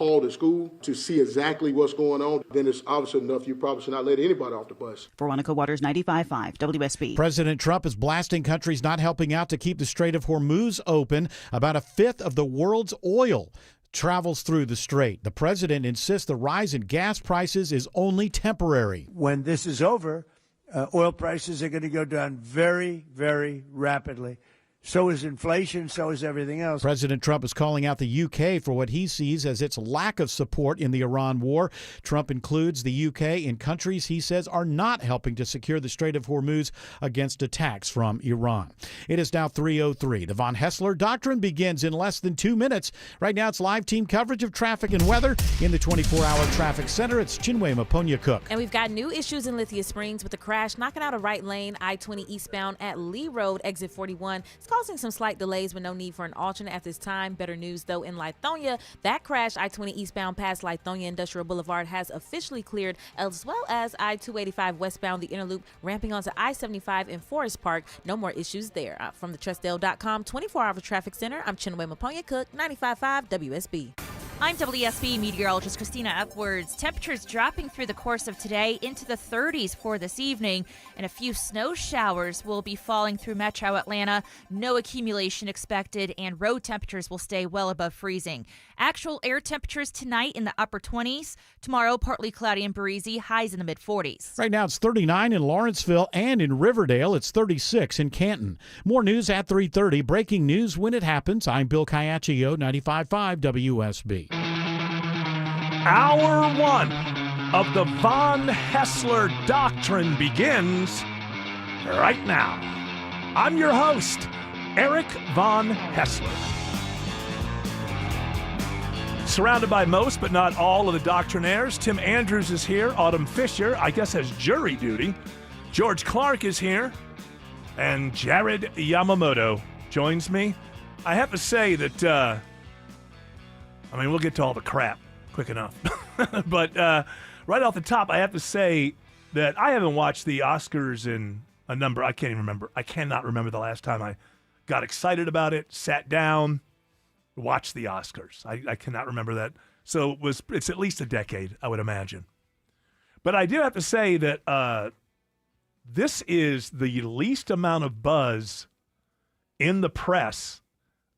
called at school to see exactly what's going on, then it's obvious enough you probably should not let anybody off the bus. Veronica Waters, 95.5 WSB. President Trump is blasting countries not helping out to keep the Strait of Hormuz open. About a fifth of the world's oil travels through the strait. The president insists the rise in gas prices is only temporary. When this is over, oil prices are going to go down very, very rapidly. So is inflation, so is everything else. President Trump is calling out the UK for what he sees as its lack of support in the Iran war. Trump includes the UK in countries he says are not helping to secure the Strait of Hormuz against attacks from Iran. It is now 3:03. The Von Haessler Doctrine begins in less than 2 minutes. Right now it's live team coverage of traffic and weather in the 24-hour traffic center. It's Chinwe Maponya-Cook. And we've got new issues in Lithia Springs with a crash knocking out a right lane, I-20 eastbound at Lee Road, exit 41. It's causing some slight delays with no need for an alternate at this time. Better news, though, in Lithonia. That crash, I-20 eastbound past Lithonia Industrial Boulevard, has officially cleared, as well as I-285 westbound, the inner loop, ramping onto I-75 in Forest Park. No more issues there. From the TrustDale.com 24-hour traffic center, I'm Chinwe Maponya-Cook, 95.5 WSB. I'm WSB meteorologist Christina Upwards. Temperatures dropping through the course of today into the 30s for this evening, and a few snow showers will be falling through metro Atlanta. No accumulation expected, and road temperatures will stay well above freezing. Actual air temperatures tonight in the upper 20s. Tomorrow, partly cloudy and breezy, highs in the mid-40s. Right now, it's 39 in Lawrenceville, and in Riverdale, it's 36 in Canton. More news at 3:30. Breaking news when it happens. I'm Bill Caiaccio, 95.5 WSB. Hour one of the Von Haessler Doctrine begins right now. I'm your host, Eric Von Haessler. Surrounded by most but not all of the doctrinaires, Tim Andrews is here. Autumn Fisher, I guess, has jury duty. George Clark is here. And Jared Yamamoto joins me. I have to say that, we'll get to all the crap quick enough. But right off the top, I have to say that I haven't watched the Oscars in a number. I can't even remember. I cannot remember the last time I got excited about it, sat down, watched the Oscars. I cannot remember that. So it's at least a decade, I would imagine. But I do have to say that this is the least amount of buzz in the press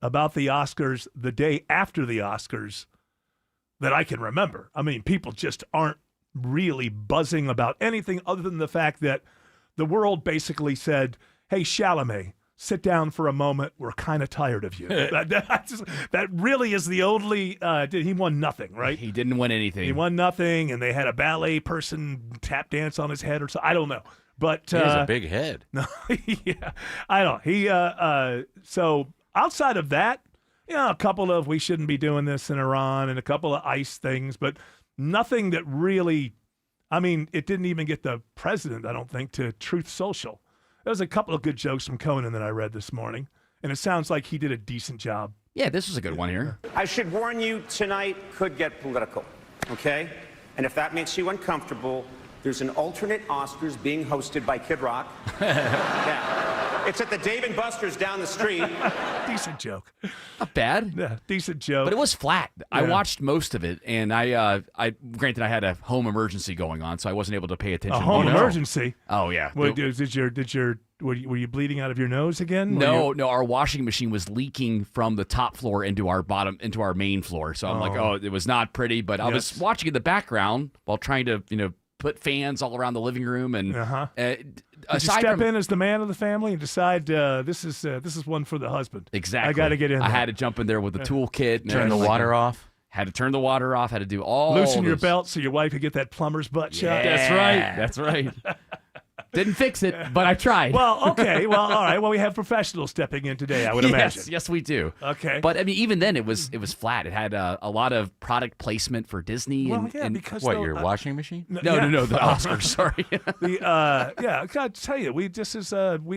about the Oscars the day after the Oscars that I can remember. I mean, people just aren't really buzzing about anything other than the fact that the world basically said, hey, Chalamet, sit down for a moment. We're kind of tired of you. That really is the only he won nothing, right? He didn't win anything. He won nothing, and they had a ballet person tap dance on his head or something. I don't know. But he has a big head. No, yeah, I don't. He so outside of that, a couple of we shouldn't be doing this in Iran and a couple of ICE things, but nothing that really, it didn't even get the president, I don't think, to Truth Social. There was a couple of good jokes from Conan that I read this morning, and it sounds like he did a decent job. Yeah, this was a good one here. I should warn you, tonight could get political, okay? And if that makes you uncomfortable, there's an alternate Oscars being hosted by Kid Rock. Yeah. It's at the Dave & Buster's down the street. Decent joke. Not bad. Yeah, decent joke. But it was flat. Yeah. I watched most of it, and I granted I had a home emergency going on, so I wasn't able to pay attention. A home emergency? Oh yeah. Were you bleeding out of your nose again? No. Our washing machine was leaking from the top floor into our main floor. So I'm like, it was not pretty. But I was watching in the background while trying to, put fans all around the living room and. Did you step in as the man of the family and decide this is one for the husband? Exactly. I got to get in there. I had to jump in there with the toolkit. And turn the water off. Had to turn the water off. Had to do all. Loosen your belt so your wife could get that plumber's butt shot. That's right. Didn't fix it, but I tried. Well, okay. Well, all right. Well, we have professionals stepping in today, I would imagine. Yes, we do. Okay. But even then, it was flat. It had a lot of product placement for Disney. Well, and because your washing machine? No, the Oscars. Sorry. I got to tell you, we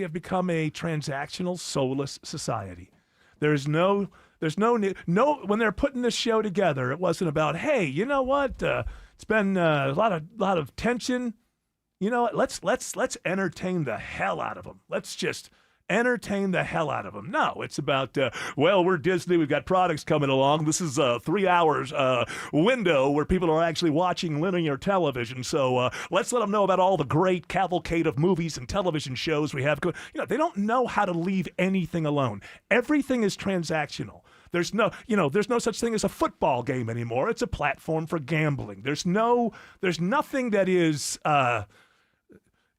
have become a transactional, soulless society. There's no when they're putting this show together, it wasn't about, hey, you know what? It's been a lot of tension. You know what? Let's entertain the hell out of them. Let's just entertain the hell out of them. No, it's about, well, we're Disney. We've got products coming along. This is a 3 hours window where people are actually watching linear television. So let's let them know about all the great cavalcade of movies and television shows we have. They don't know how to leave anything alone. Everything is transactional. There's no such thing as a football game anymore. It's a platform for gambling. There's nothing that is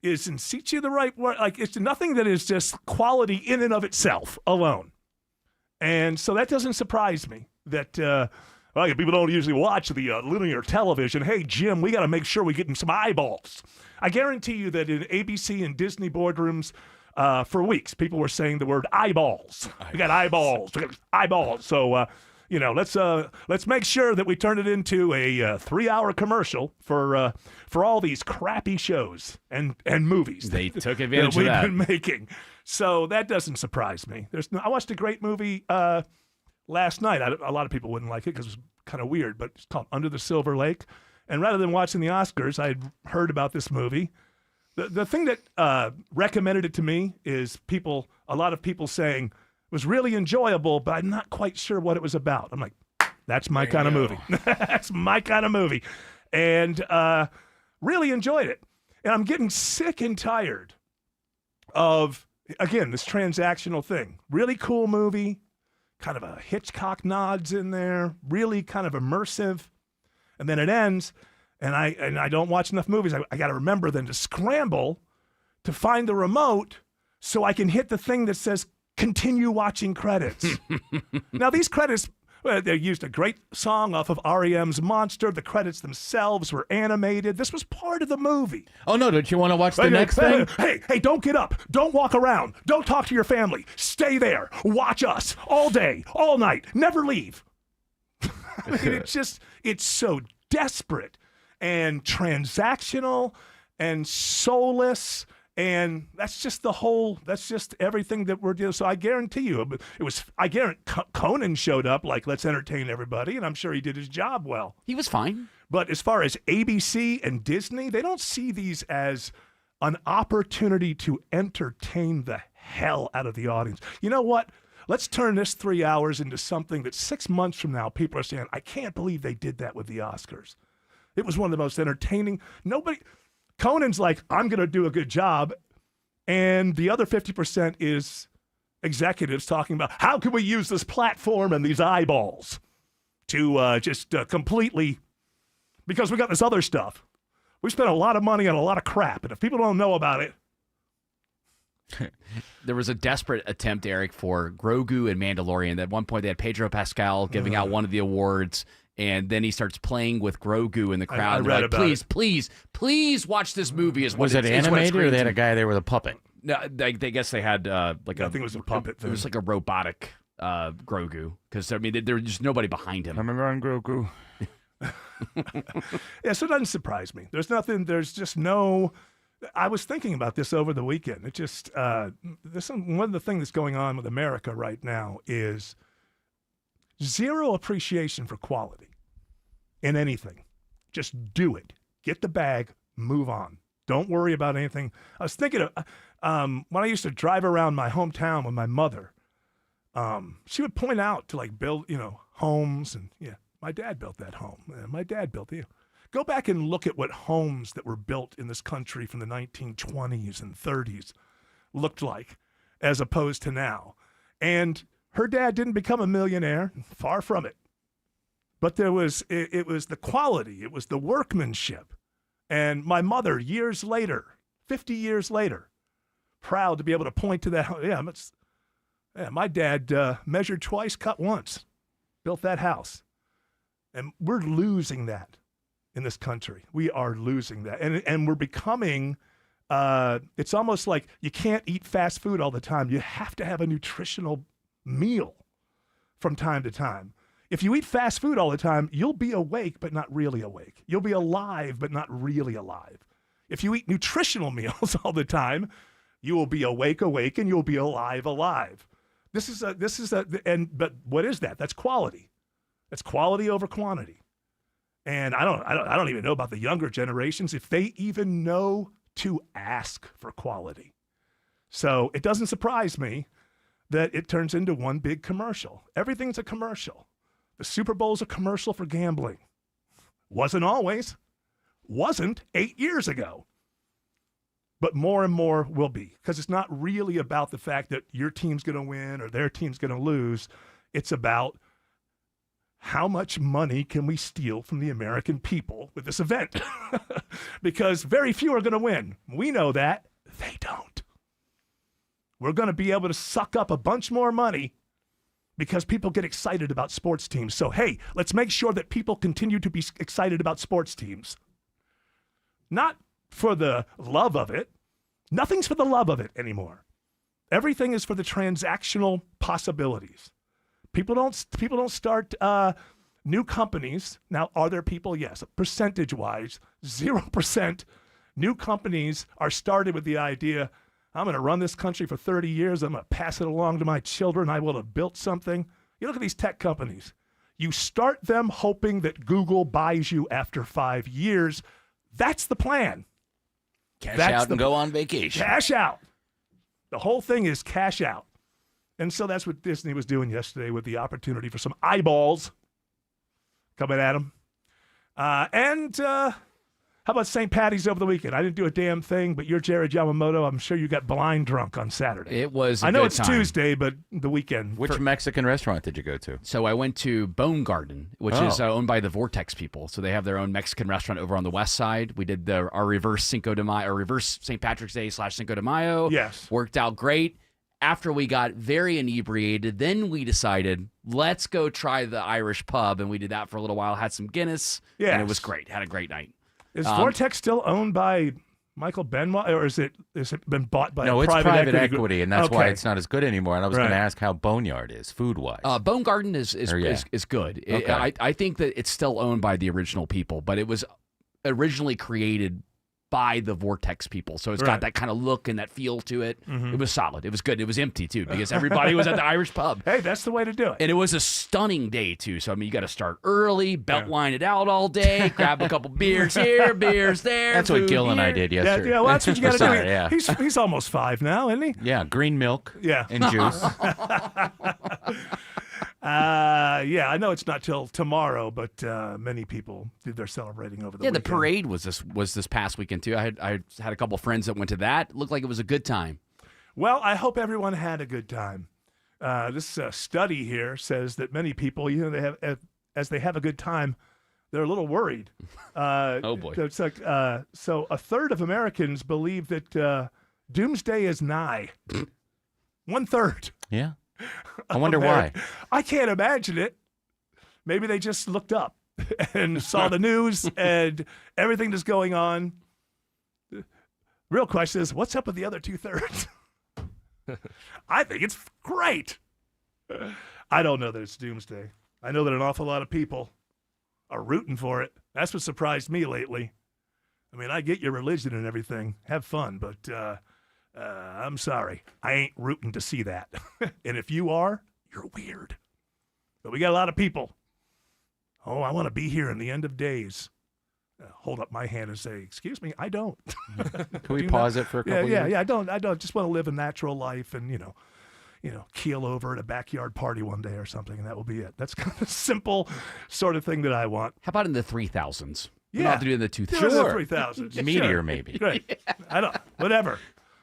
in situ the right word. Like, it's nothing that is just quality in and of itself alone. And so that doesn't surprise me that people don't usually watch the linear television. Hey, Jim, we got to make sure we get him some eyeballs. I guarantee you that in ABC and Disney boardrooms, for weeks, people were saying the word eyeballs. We got eyeballs. We got eyeballs. So, let's make sure that we turn it into a 3-hour commercial for all these crappy shows and movies. They took advantage of that. We've been making. So that doesn't surprise me. I watched a great movie last night. A lot of people wouldn't like it because it was kind of weird, but it's called Under the Silver Lake. And rather than watching the Oscars, I had heard about this movie. The thing that recommended it to me is a lot of people saying it was really enjoyable, but I'm not quite sure what it was about. I'm like, that's my kind of movie. That's my kind of movie. And really enjoyed it. And I'm getting sick and tired of, again, this transactional thing. Really cool movie, kind of a Hitchcock nods in there, really kind of immersive. And then it ends. And I don't watch enough movies. I got to remember then to scramble to find the remote so I can hit the thing that says continue watching credits. Now, these credits, they used a great song off of REM's Monster. The credits themselves were animated. This was part of the movie. Oh, no, don't you want to watch the next thing? Hey, don't get up. Don't walk around. Don't talk to your family. Stay there. Watch us all day, all night. Never leave. I mean, it's so desperate and transactional and soulless, and that's just everything that we're doing. So I guarantee you, Conan showed up like, let's entertain everybody, and I'm sure he did his job well. He was fine. But as far as ABC and Disney, they don't see these as an opportunity to entertain the hell out of the audience. You know what? Let's turn this 3 hours into something that 6 months from now, people are saying, I can't believe they did that with the Oscars. It was one of the most entertaining. Conan's like, I'm going to do a good job. And the other 50% is executives talking about how can we use this platform and these eyeballs to completely, because we got this other stuff. We spent a lot of money on a lot of crap. And if people don't know about it. There was a desperate attempt, Eric, for Grogu and Mandalorian. At one point, they had Pedro Pascal giving out one of the awards. And then he starts playing with Grogu in the crowd. I read about it. Please watch this movie. Was it animated, or they had a guy there with a puppet? No, I guess they had I think it was a puppet. It was like a robotic Grogu, because there was just nobody behind him. Coming around Grogu. Yeah, so it doesn't surprise me. There's just no. I was thinking about this over the weekend. It just one of the things that's going on with America right now is zero appreciation for quality in anything. Just do it. Get the bag, move on. Don't worry about anything. I was thinking of when I used to drive around my hometown with my mother, she would point out to like build, homes, and my dad built that home. My dad built it. Go back and look at what homes that were built in this country from the 1920s and 30s looked like as opposed to now. And her dad didn't become a millionaire, far from it. But it was the quality, it was the workmanship. And my mother, years later, 50 years later, proud to be able to point to that. My dad measured twice, cut once, built that house. And we're losing that in this country. We are losing that. And we're becoming, it's almost like you can't eat fast food all the time. You have to have a nutritional meal from time to time. If you eat fast food all the time, you'll be awake, but not really awake. You'll be alive, but not really alive. If you eat nutritional meals all the time, you will be awake, and you'll be alive. But what is that? That's quality. That's quality over quantity. And I don't even know about the younger generations if they even know to ask for quality. So it doesn't surprise me that it turns into one big commercial. Everything's a commercial. The Super Bowl's a commercial for gambling. Wasn't always. Wasn't 8 years ago. But more and more will be, because it's not really about the fact that your team's going to win or their team's going to lose. It's about how much money can we steal from the American people with this event? Because very few are going to win. We know that. They don't. We're going to be able to suck up a bunch more money because people get excited about sports teams. So, hey, let's make sure that people continue to be excited about sports teams. Not for the love of it. Nothing's for the love of it anymore. Everything is for the transactional possibilities. People don't start new companies. Now, are there people? Yes. Percentage-wise, 0% new companies are started with the idea, I'm going to run this country for 30 years. I'm going to pass it along to my children. I will have built something. You look at these tech companies. You start them hoping that Google buys you after 5 years. That's the plan. Cash out and go on vacation. Cash out. The whole thing is cash out. And so that's what Disney was doing yesterday with the opportunity for some eyeballs coming at them. How about St. Patty's over the weekend? I didn't do a damn thing, but you're Jared Yamamoto. I'm sure you got blind drunk on Saturday. It was I know it's Tuesday, but the weekend. Which Mexican restaurant did you go to? So I went to Bone Garden, which is owned by the Vortex people. So they have their own Mexican restaurant over on the west side. We did our reverse Cinco de Mayo, or reverse St. Patrick's Day / Cinco de Mayo. Yes. Worked out great. After we got very inebriated, then we decided, let's go try the Irish pub. And we did that for a little while, had some Guinness, and it was great. Had a great night. Is Vortex still owned by Michael Benoit, or is it been bought by no, a it's private equity, and that's why it's not as good anymore. And I was going to ask how Boneyard is, food-wise. Bone Garden is good. Okay. I think that it's still owned by the original people, but it was originally created by the Vortex people. So it's got that kind of look and that feel to it. Mm-hmm. It was solid. It was good. It was empty, too, because everybody was at the Irish pub. Hey, that's the way to do it. And it was a stunning day, too. So, I mean, you got to start early, belt line it out all day, grab a couple beers here, beers there. That's what Gil and I did yesterday. Yeah, well, that's what you got to do. He's almost 5 now, isn't he? Yeah, green milk and juice. I know it's not till tomorrow, but many people they're celebrating over the weekend. The parade was this past weekend too. I had a couple friends that went to that. It looked like it was a good time. Well, I hope everyone had a good time. This study here says that many people, they have a good time, they're a little worried. Oh boy! It's like so a third of Americans believe that doomsday is nigh. 1/3. Yeah. I wonder why. I can't imagine it. Maybe they just looked up and saw the news and everything that's going on. Real question is, what's up with the other 2/3? I think it's great. I don't know that it's doomsday. I know that an awful lot of people are rooting for it. That's what surprised me lately. I mean, I get your religion and everything. Have fun, but I'm sorry. I ain't rooting to see that. And if you are, you're weird. But we got a lot of people. Oh, I want to be here in the end of days. Hold up my hand and say, excuse me, I don't. Can we pause it for a couple years? Yeah, I don't just want to live a natural life and, keel over at a backyard party one day or something, and that will be it. That's kind of a simple sort of thing that I want. How about in the 3000s? Yeah. Not to do in the 2000s. Sure. The 3000s. Meteor, maybe. Great. I don't, whatever.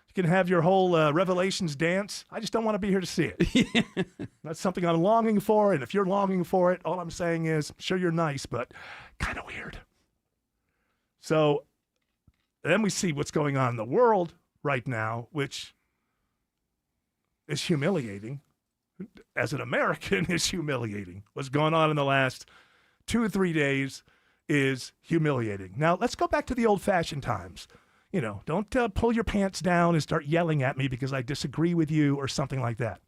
You can have your whole Revelations dance. I just don't want to be here to see it. That's something I'm longing for, and if you're longing for it, all I'm saying is, sure, you're nice, but kind of weird. So then we see what's going on in the world right now, which is humiliating. As an American, is humiliating. What's going on in the last 2 or 3 days is humiliating. Now, let's go back to the old-fashioned times. Don't pull your pants down and start yelling at me because I disagree with you or something like that.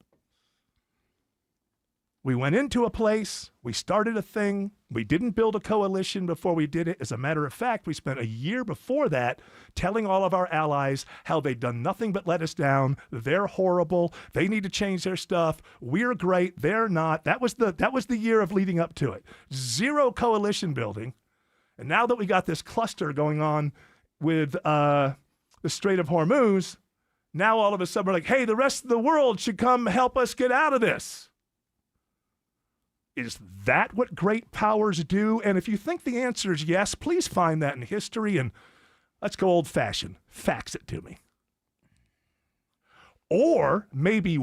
We went into a place, we started a thing, we didn't build a coalition before we did it. As a matter of fact, we spent a year before that telling all of our allies how they'd done nothing but let us down. They're horrible. They need to change their stuff. We're great. They're not. That was the year of leading up to it. Zero coalition building. And now that we got this cluster going on with the Strait of Hormuz, Now all of a sudden we're like, hey, the rest of the world should come help us get out of this. Is that what great powers do? And if you think the answer is yes, please find that in history and let's go old-fashioned. Fax it to me. Or maybe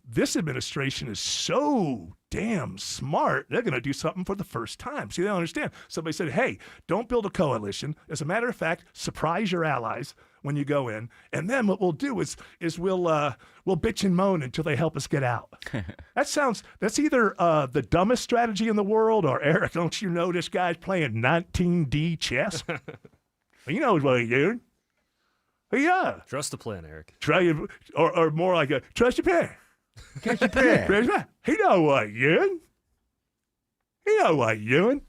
this administration is so damn smart, they're going to do something for the first time. See, they don't understand. Somebody said, hey, don't build a coalition. As a matter of fact, surprise your allies when you go in. And then what we'll do is we'll bitch and moan until they help us get out. That's either the dumbest strategy in the world, or Eric, don't you know this guy's playing 19D chess? He knows what he's doing. Yeah. Trust the plan, Eric. Or more like a trust your plan. Trust your plan. He know what you're doing. He know what you're doing.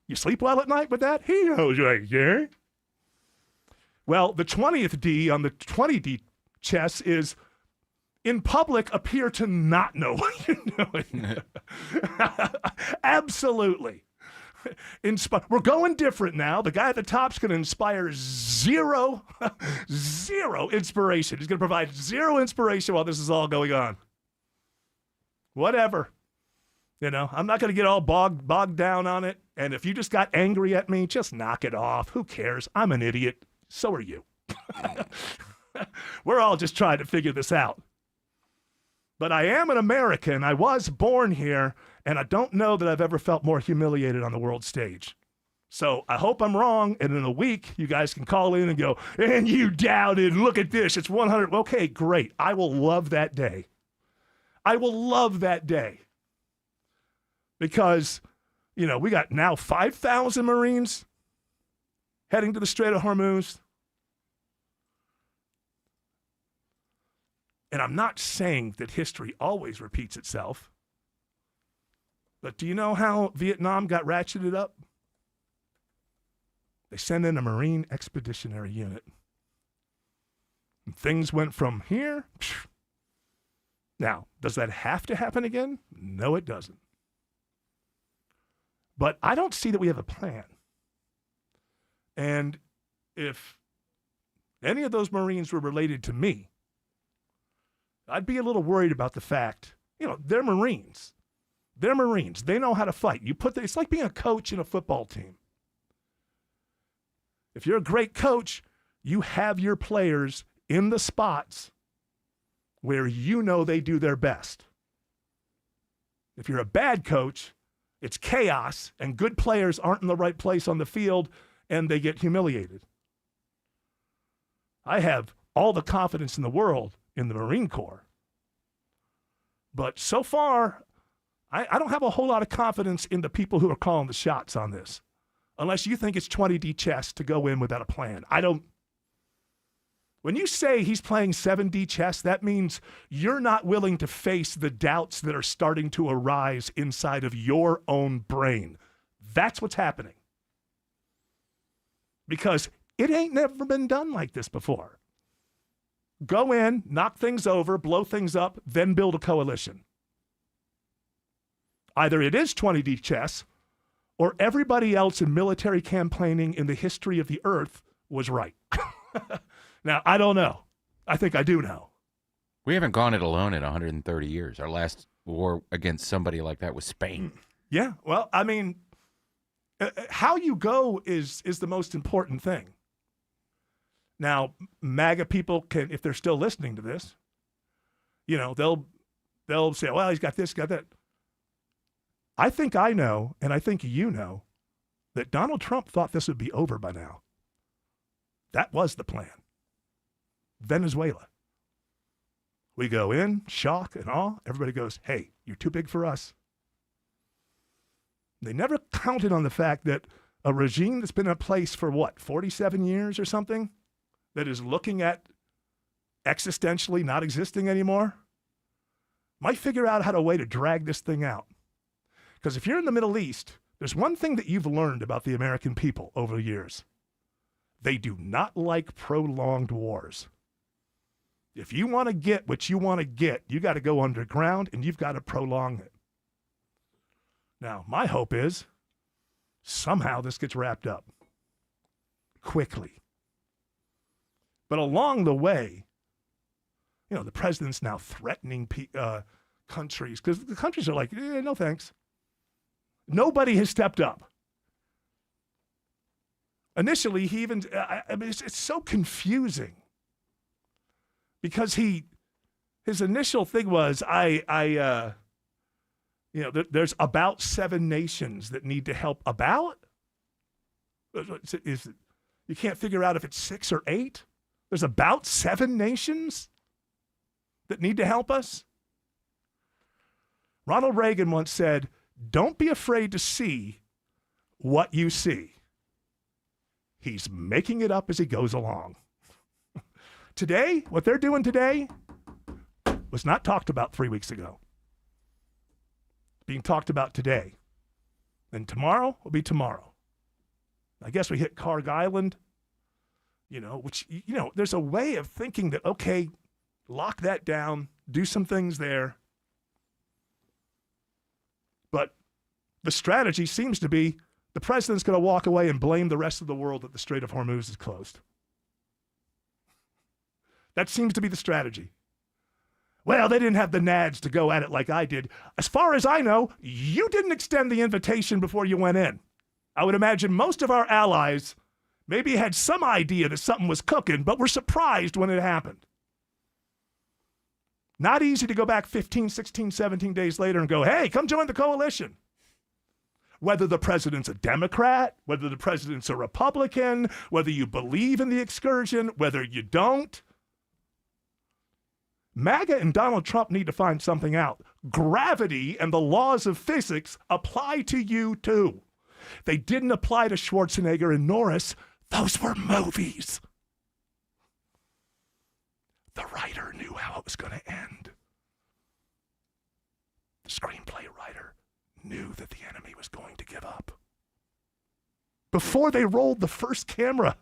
You sleep well at night with that? He knows what you're doing. Well, the 20th D on the 20D chess is in public appear to not know what you're doing. Absolutely. We're going different now. The guy at the top's going to inspire zero inspiration. He's going to provide zero inspiration while this is all going on. Whatever. I'm not going to get all bogged down on it. And if you just got angry at me, just knock it off. Who cares? I'm an idiot. So are you. We're all just trying to figure this out. But I am an American. I was born here, and I don't know that I've ever felt more humiliated on the world stage. So I hope I'm wrong, and in a week, you guys can call in and go, and you doubted, look at this, it's 100. Okay, great. I will love that day. I will love that day. Because, we got now 5,000 Marines heading to the Strait of Hormuz. And I'm not saying that history always repeats itself. But do you know how Vietnam got ratcheted up? They sent in a Marine Expeditionary Unit. And things went from here. Now, does that have to happen again? No, it doesn't. But I don't see that we have a plan. And if any of those Marines were related to me, I'd be a little worried about the fact, they're Marines. They're Marines. They know how to fight. It's like being a coach in a football team. If you're a great coach, you have your players in the spots where they do their best. If you're a bad coach, it's chaos and good players aren't in the right place on the field and they get humiliated. I have all the confidence in the world in the Marine Corps. But so far, I don't have a whole lot of confidence in the people who are calling the shots on this. Unless you think it's 20D chess to go in without a plan. When you say he's playing 7D chess, that means you're not willing to face the doubts that are starting to arise inside of your own brain. That's what's happening. Because it ain't never been done like this before. Go in, knock things over, blow things up, then build a coalition. Either it is 20D chess, or everybody else in military campaigning in the history of the earth was right. Now, I don't know. I think I do know. We haven't gone it alone in 130 years. Our last war against somebody like that was Spain. Yeah, well, I mean, how you go is the most important thing. Now, MAGA people can, if they're still listening to this, they'll say, well, he's got this, got that. I think I know, and I think you know, that Donald Trump thought this would be over by now. That was the plan. Venezuela. We go in, shock and awe. Everybody goes, hey, you're too big for us. They never counted on the fact that a regime that's been in place for 47 years or something, that is looking at existentially not existing anymore, might figure out how to way to drag this thing out. Because if you're in the Middle East, there's one thing that you've learned about the American people over the years. They do not like prolonged wars. If you want to get what you want to get, you got to go underground and you've got to prolong it. Now, my hope is somehow this gets wrapped up quickly. But along the way, the president's now threatening countries because the countries are like, no thanks. Nobody has stepped up. Initially, he even, it's so confusing because his initial thing was, there's about 7 nations that need to help. About? You can't figure out if it's 6 or 8? There's about 7 nations that need to help us? Ronald Reagan once said, don't be afraid to see what you see. He's making it up as he goes along. Today, what they're doing today was not talked about 3 weeks ago. Being talked about today. And tomorrow will be tomorrow. I guess we hit Carg Island, which, there's a way of thinking that, okay, lock that down, do some things there. But the strategy seems to be the president's going to walk away and blame the rest of the world that the Strait of Hormuz is closed. That seems to be the strategy. Well, they didn't have the nads to go at it like I did. As far as I know, you didn't extend the invitation before you went in. I would imagine most of our allies maybe had some idea that something was cooking, but were surprised when it happened. Not easy to go back 15, 16, 17 days later and go, hey, come join the coalition. Whether the president's a Democrat, whether the president's a Republican, whether you believe in the excursion, whether you don't. MAGA and Donald Trump need to find something out. Gravity and the laws of physics apply to you too. They didn't apply to Schwarzenegger and Norris. Those were movies. The writer knew how it was going to end. The screenplay writer knew that the enemy was going to give up. Before they rolled the first camera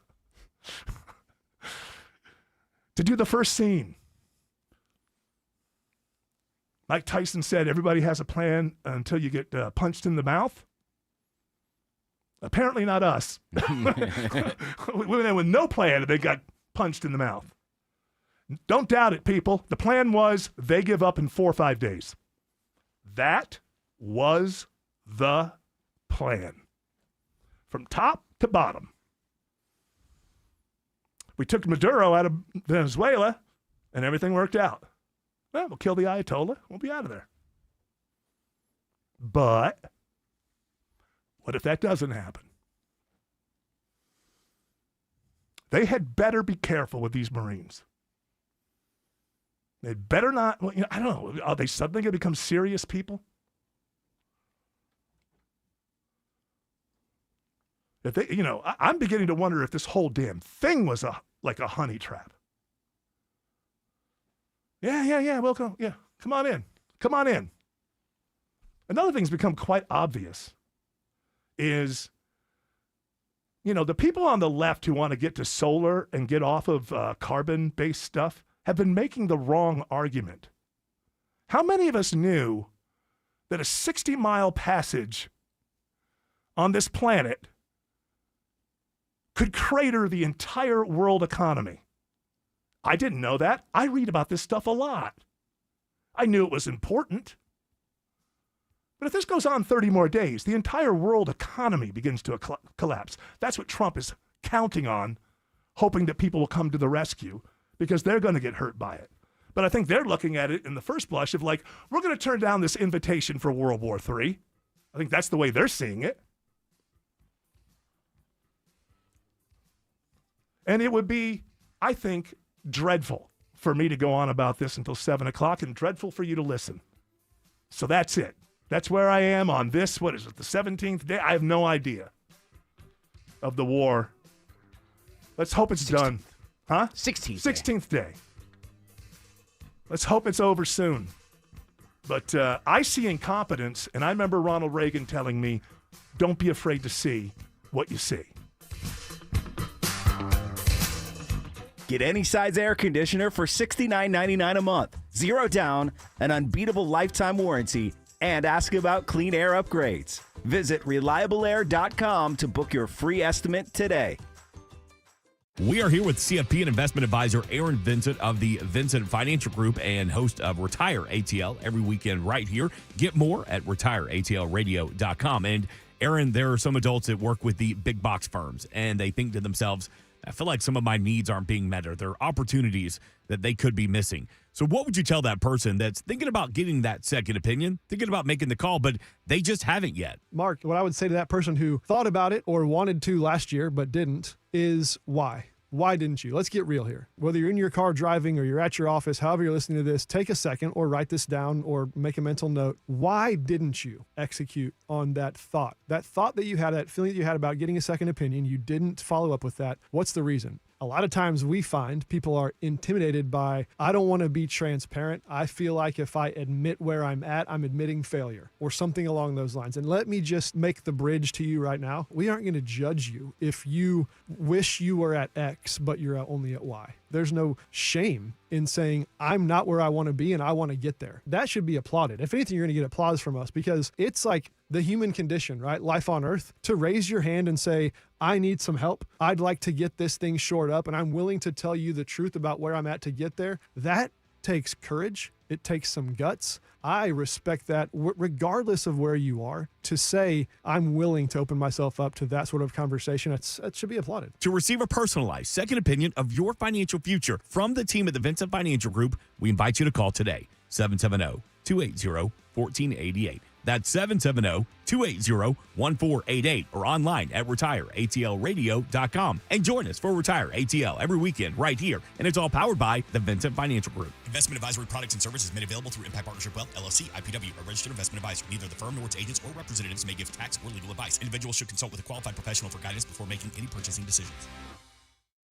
to do the first scene. Mike Tyson said everybody has a plan until you get punched in the mouth. Apparently not us. We went in with no plan and they got punched in the mouth. Don't doubt it, people. The plan was they give up in 4 or 5 days. That was the plan. From top to bottom. We took Maduro out of Venezuela and everything worked out. Well, we'll kill the Ayatollah. We'll be out of there. But what if that doesn't happen? They had better be careful with these Marines. They better not, I don't know, are they suddenly going to become serious people? If they, I'm beginning to wonder if this whole damn thing was like a honey trap. Yeah, welcome. Yeah, come on in. Another thing's become quite obvious is, the people on the left who want to get to solar and get off of carbon-based stuff have been making the wrong argument. How many of us knew that a 60-mile passage on this planet could crater the entire world economy? I didn't know that. I read about this stuff a lot. I knew it was important. But if this goes on 30 more days, the entire world economy begins to collapse. That's what Trump is counting on, hoping that people will come to the rescue because they're going to get hurt by it. But I think they're looking at it in the first blush of like, we're going to turn down this invitation for World War III. I think that's the way they're seeing it. And it would be, I think, dreadful for me to go on about this until 7 o'clock and dreadful for you to listen. So that's it. That's where I am on this. What is it, the 17th day? I have no idea of the war. Let's hope it's 16th. Done. Huh? 16th day. Let's hope it's over soon. But I see incompetence, and I remember Ronald Reagan telling me, don't be afraid to see what you see. Get any size air conditioner for $69.99 a month, 0 down, an unbeatable lifetime warranty, and ask about clean air upgrades. Visit ReliableAir.com to book your free estimate today. We are here with CFP and investment advisor Aaron Vincent of the Vincent Financial Group and host of Retire ATL every weekend right here. Get more at retireatlradio.com. And Aaron, there are some adults that work with the big box firms, and they think to themselves, I feel like some of my needs aren't being met, or there are opportunities that they could be missing. So what would you tell that person that's thinking about getting that second opinion, thinking about making the call, but they just haven't yet? Mark, what I would say to that person who thought about it or wanted to last year but didn't is why? Why didn't you? Let's get real here. Whether you're in your car driving or you're at your office, however you're listening to this, take a second or write this down or make a mental note. Why didn't you execute on that thought? That thought that you had, that feeling that you had about getting a second opinion, you didn't follow up with that. What's the reason? A lot of times we find people are intimidated by, I don't want to be transparent. I feel like if I admit where I'm at, I'm admitting failure or something along those lines. And let me just make the bridge to you right now. We aren't going to judge you if you wish you were at X, but you're only at Y. There's no shame in saying, I'm not where I want to be and I want to get there. That should be applauded. If anything, you're going to get applause from us because it's like the human condition, right? Life on earth, to raise your hand and say, I need some help. I'd like to get this thing shored up and I'm willing to tell you the truth about where I'm at to get there. That takes courage. It takes some guts. I respect that regardless of where you are, to say I'm willing to open myself up to that sort of conversation. That should be applauded. To receive a personalized second opinion of your financial future from the team at the Vincent Financial Group, we invite you to call today, 770-280-1488. That's 770-280-1488 or online at retireatlradio.com. And join us for Retire ATL every weekend right here. And it's all powered by the Vincent Financial Group. Investment advisory products and services made available through Impact Partnership Wealth, LLC, IPW, a registered investment advisor. Neither the firm nor its agents or representatives may give tax or legal advice. Individuals should consult with a qualified professional for guidance before making any purchasing decisions.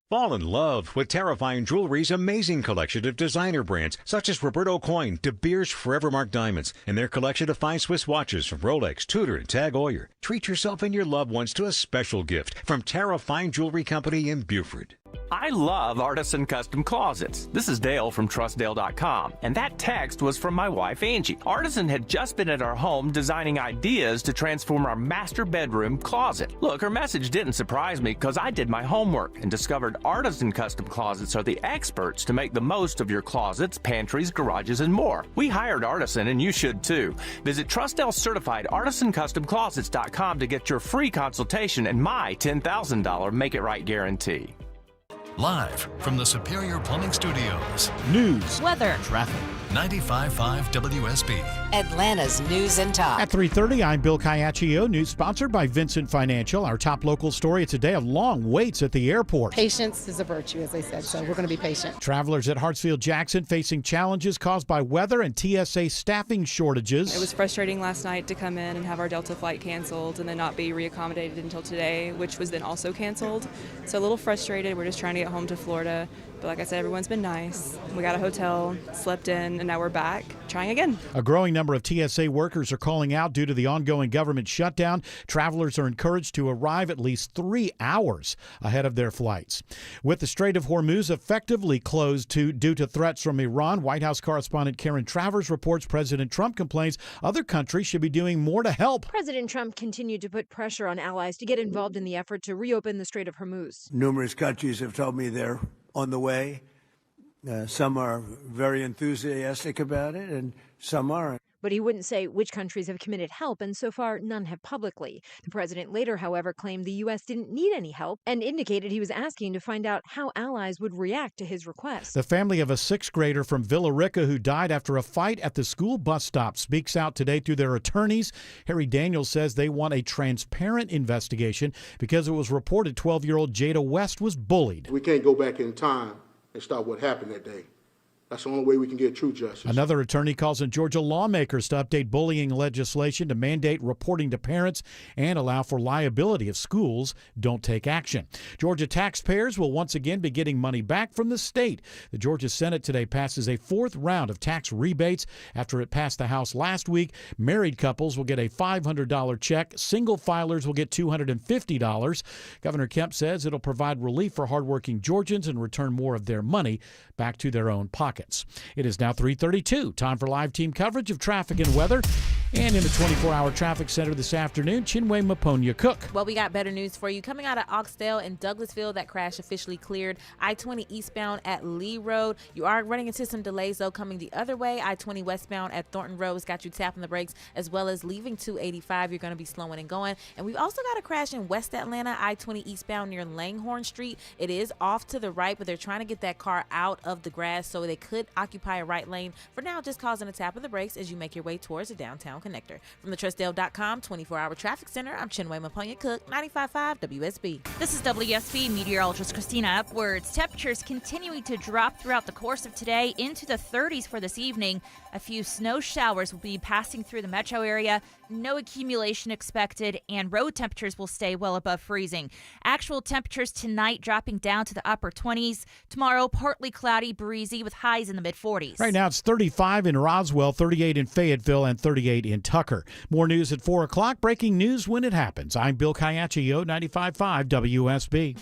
Fall in love with Terrifying Jewelry's amazing collection of designer brands such as Roberto Coin, De Beers Forever Mark Diamonds, and their collection of fine Swiss watches from Rolex, Tudor, and TAG Heuer. Treat yourself and your loved ones to a special gift from Terrifying Jewelry Company in Buford. I love Artisan Custom Closets. This is Dale from TrustDale.com, and that text was from my wife, Angie. Artisan had just been at our home designing ideas to transform our master bedroom closet. Look, her message didn't surprise me because I did my homework and discovered Artisan Custom Closets are the experts to make the most of your closets, pantries, garages, and more. We hired Artisan, and you should too. Visit TrustDale certified ArtisanCustomClosets.com to get your free consultation and my $10,000 Make It Right guarantee. Live from the Superior Plumbing Studios. News, weather, traffic. 95.5 WSB. Atlanta's News and Talk. At 3:30, I'm Bill Caiaccio. News sponsored by Vincent Financial. Our top local story, it's a day of long waits at the airport. Patience is a virtue, as they said, so we're going to be patient. Travelers at Hartsfield-Jackson facing challenges caused by weather and TSA staffing shortages. It was frustrating last night to come in and have our Delta flight canceled and then not be reaccommodated until today, which was then also canceled. So a little frustrated. We're just trying to get home to Florida. But like I said, everyone's been nice. We got a hotel, slept in, and now we're back trying again. A growing number of TSA workers are calling out due to the ongoing government shutdown. Travelers are encouraged to arrive at least 3 hours ahead of their flights. With the Strait of Hormuz effectively closed due to threats from Iran, White House correspondent Karen Travers reports President Trump complains other countries should be doing more to help. President Trump continued to put pressure on allies to get involved in the effort to reopen the Strait of Hormuz. Numerous countries have told me they're on the way. Some are very enthusiastic about it, and some aren't. But he wouldn't say which countries have committed help, and so far, none have publicly. The president later, however, claimed the U.S. didn't need any help and indicated he was asking to find out how allies would react to his request. The family of a sixth grader from Villa Rica who died after a fight at the school bus stop speaks out today through their attorneys. Harry Daniels says they want a transparent investigation because it was reported 12-year-old Jada West was bullied. We can't go back in time and stop what happened that day. That's the only way we can get true justice. Another attorney calls on Georgia lawmakers to update bullying legislation to mandate reporting to parents and allow for liability if schools don't take action. Georgia taxpayers will once again be getting money back from the state. The Georgia Senate today passes a fourth round of tax rebates after it passed the House last week. Married couples will get a $500 check. Single filers will get $250. Governor Kemp says it'll provide relief for hardworking Georgians and return more of their money back to their own pockets. It is now 3:32. Time for live team coverage of traffic and weather. And in the 24-hour traffic center this afternoon, Chinwe Maponya Cook. Well, we got better news for you. Coming out of Oxdale and Douglasville, that crash officially cleared. I-20 eastbound at Lee Road. You are running into some delays, though, coming the other way. I-20 westbound at Thornton Road has got you tapping the brakes, as well as leaving 285. You're going to be slowing and going. And we've also got a crash in West Atlanta, I-20 eastbound near Langhorne Street. It is off to the right, but they're trying to get that car out of the grass, so they could occupy a right lane. For now, just causing a tap of the brakes as you make your way towards the downtown connector. From the TrustDale.com 24-hour traffic center, I'm Chinwe Maponya Cook, 95.5 WSB. This is WSB meteorologist Christina Upwards. Temperatures continuing to drop throughout the course of today into the 30s for this evening. A few snow showers will be passing through the metro area. No accumulation expected, and road temperatures will stay well above freezing. Actual temperatures tonight dropping down to the upper 20s. Tomorrow, partly cloudy, breezy with highs in the mid-40s. Right now, it's 35 in Roswell, 38 in Fayetteville, and 38 in Tucker. More news at 4 o'clock. Breaking news when it happens. I'm Bill Caiaccio, 95.5 WSB.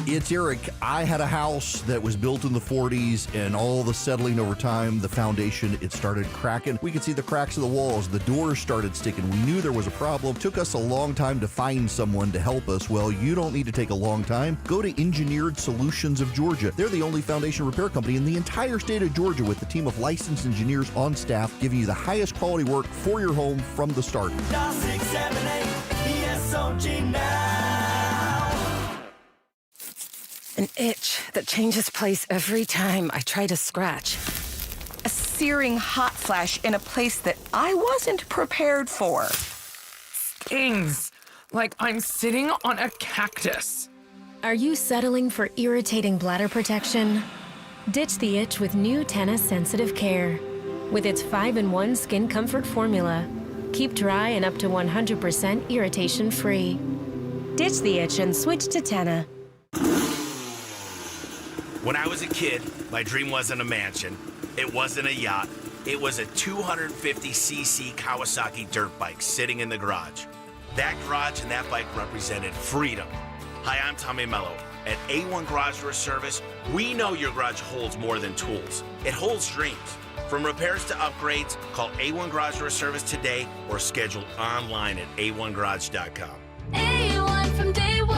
It's Eric. I had a house that was built in the 40s, and all the settling over time, the foundation, it started cracking. We could see the cracks of the walls. The doors started sticking. We knew there was a problem. Took us a long time to find someone to help us. Well, you don't need to take a long time. Go to Engineered Solutions of Georgia. They're the only foundation repair company in the entire state of Georgia, with a team of licensed engineers on staff giving you the highest quality work for your home from the start. Dial 678 ESOG now. An itch that changes place every time I try to scratch. A searing hot flash in a place that I wasn't prepared for. Stings, like I'm sitting on a cactus. Are you settling for irritating bladder protection? Ditch the itch with new Tena Sensitive Care. With its 5-in-1 skin comfort formula, keep dry and up to 100% irritation-free. Ditch the itch and switch to Tena. When I was a kid, my dream wasn't a mansion. It wasn't a yacht. It was a 250cc Kawasaki dirt bike sitting in the garage. That garage and that bike represented freedom. Hi, I'm Tommy Mello. At A1 Garage Door Service, we know your garage holds more than tools. It holds dreams. From repairs to upgrades, call A1 Garage Door Service today or schedule online at a1garage.com. A1 from day one.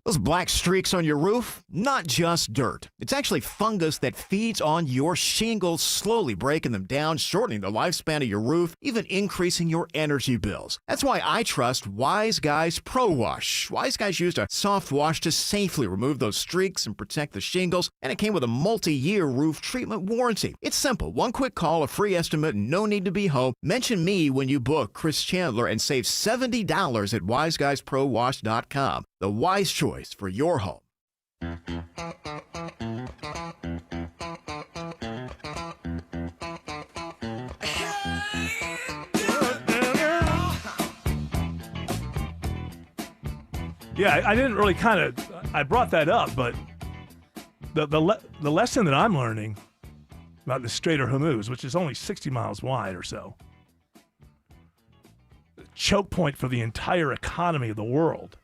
Those black streaks on your roof, not just dirt. It's actually fungus that feeds on your shingles, slowly breaking them down, shortening the lifespan of your roof, even increasing your energy bills. That's why I trust Wise Guys Pro Wash. Wise Guys used a soft wash to safely remove those streaks and protect the shingles, and it came with a multi-year roof treatment warranty. It's simple. One quick call, a free estimate, and no need to be home. Mention me when you book Chris Chandler and save $70 at wiseguysprowash.com. The wise choice for your home. Yeah, I didn't really I brought that up, but the lesson that I'm learning about the Strait of Hormuz, which is only 60 miles wide or so, choke point for the entire economy of the world.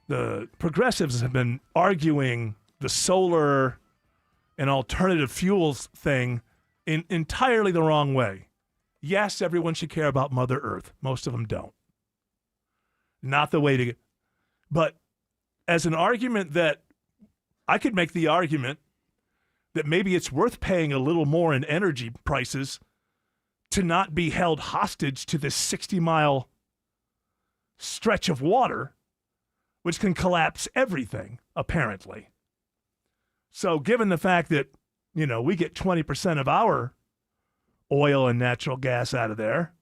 The progressives have been arguing the solar and alternative fuels thing in entirely the wrong way. Yes, everyone should care about Mother Earth. Most of them don't. Not the way to get. But as an argument that I could make the argument that maybe it's worth paying a little more in energy prices to not be held hostage to this 60-mile stretch of water, which can collapse everything, apparently. So given the fact that, we get 20% of our oil and natural gas out of there,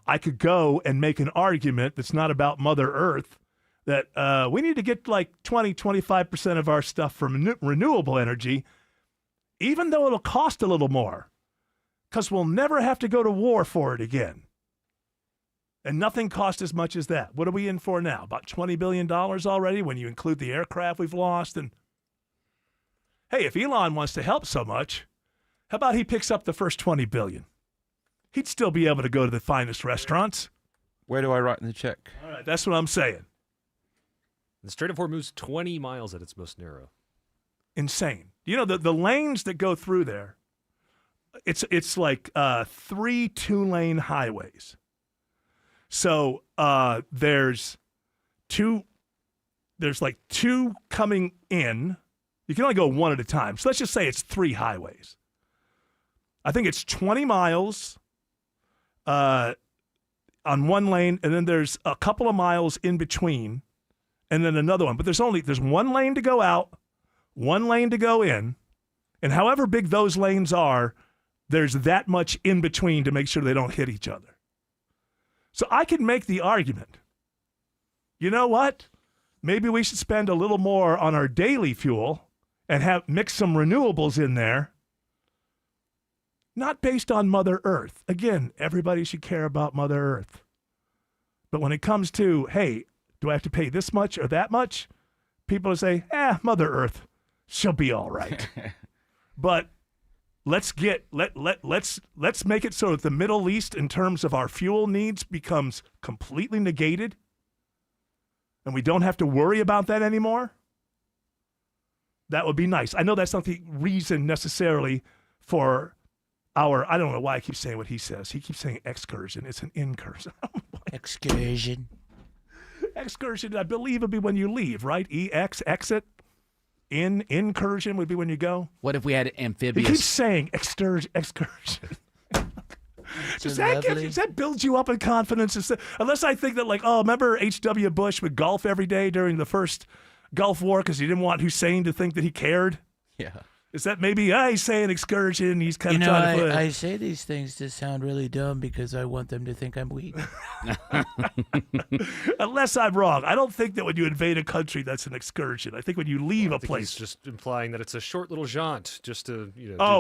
I could go and make an argument that's not about Mother Earth, that we need to get like 20-25% of our stuff from renewable energy, even though it'll cost a little more, because we'll never have to go to war for it again. And nothing costs as much as that. What are we in for now? About $20 billion already when you include the aircraft we've lost. And hey, if Elon wants to help so much, how about he picks up the first $20 billion? He'd still be able to go to the finest restaurants. Where do I write in the check? All right, that's what I'm saying. The Strait of Hormuz, 20 miles at its most narrow. Insane. The lanes that go through there it's like 3 2-lane highways. So there's like 2 coming in. You can only go one at a time. So let's just say it's 3 highways. I think it's 20 miles on one lane, and then there's a couple of miles in between, and then another one. But there's 1 lane to go out, 1 lane to go in, and however big those lanes are, there's that much in between to make sure they don't hit each other. So I can make the argument, you know what? Maybe we should spend a little more on our daily fuel and mix some renewables in there, not based on Mother Earth. Again, everybody should care about Mother Earth. But when it comes to, hey, do I have to pay this much or that much? People will say, Mother Earth, she'll be all right. But let's make it so that the Middle East, in terms of our fuel needs, becomes completely negated, and we don't have to worry about that anymore. That would be nice. I know that's not the reason necessarily for I don't know why I keep saying what he says. He keeps saying excursion. It's an incursion. Excursion. Excursion, I believe, would be when you leave, right? Exit. Incursion would be when you go. What if we had amphibious? He keeps saying excursion. Does that build you up in confidence? Unless I think that, like, remember H.W. Bush would golf every day during the first Gulf War because he didn't want Hussein to think that he cared? Yeah. Is that maybe, he's saying excursion, he's kind of trying to put... I say these things to sound really dumb because I want them to think I'm weak. Unless I'm wrong. I don't think that when you invade a country, that's an excursion. I think when you leave a place... He's just implying that it's a short little jaunt, just to,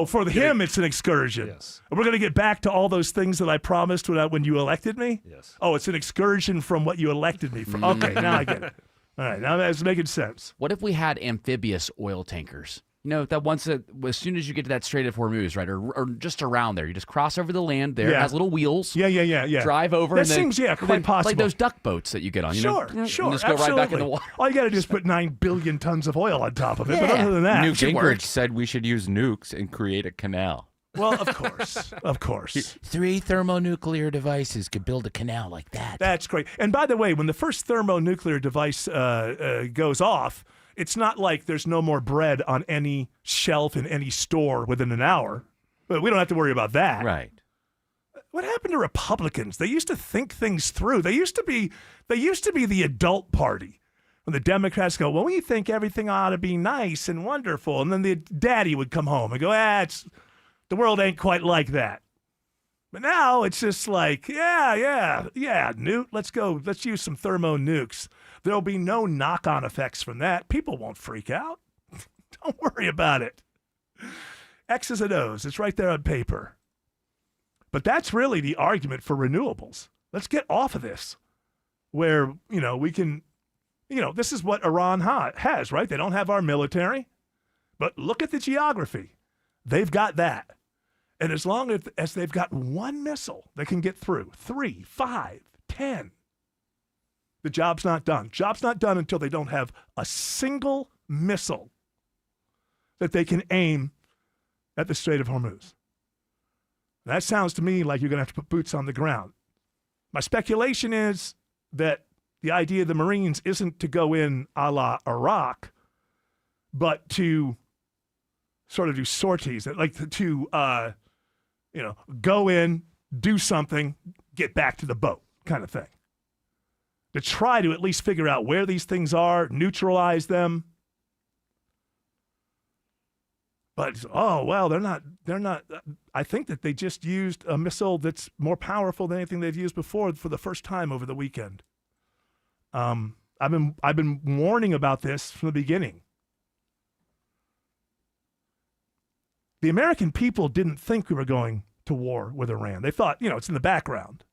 for him, it's an excursion. Yes. We're going to get back to all those things that I promised when you elected me? Yes. Oh, it's an excursion from what you elected me for. Okay, now I get it. All right, now that's making sense. What if we had amphibious oil tankers? That as soon as you get to that Strait of Hormuz, right, or just around there, you just cross over the land there. It has little wheels. Yeah. Drive over. That and then, seems, quite possible. Like those duck boats that you get on. Sure. And just go right back in the water. All you got to do is put 9 billion tons of oil on top of it. But other than that, Newt Gingrich said we should use nukes and create a canal. Well, of course. Of course. 3 thermonuclear devices could build a canal like that. That's great. And by the way, when the first thermonuclear device goes off, it's not like there's no more bread on any shelf in any store within an hour. But we don't have to worry about that. Right. What happened to Republicans? They used to think things through. They used to be the adult party. When the Democrats go, well, we think everything ought to be nice and wonderful. And then the daddy would come home and go, the world ain't quite like that. But now it's just like, Newt, let's go. Let's use some thermonukes. There'll be no knock-on effects from that. People won't freak out. Don't worry about it. X's and O's. It's right there on paper. But that's really the argument for renewables. Let's get off of this where, we can, this is what Iran has, right? They don't have our military. But look at the geography. They've got that. And as long as they've got one missile they can get through, 3, 5, 10, the job's not done. Job's not done until they don't have a single missile that they can aim at the Strait of Hormuz. That sounds to me like you're going to have to put boots on the ground. My speculation is that the idea of the Marines isn't to go in a la Iraq, but to sort of do sorties, like to go in, do something, get back to the boat kind of thing. To try to at least figure out where these things are, neutralize them. But, they're not. I think that they just used a missile that's more powerful than anything they've used before for the first time over the weekend. I've been warning about this from the beginning. The American people didn't think we were going to war with Iran. They thought, it's in the background.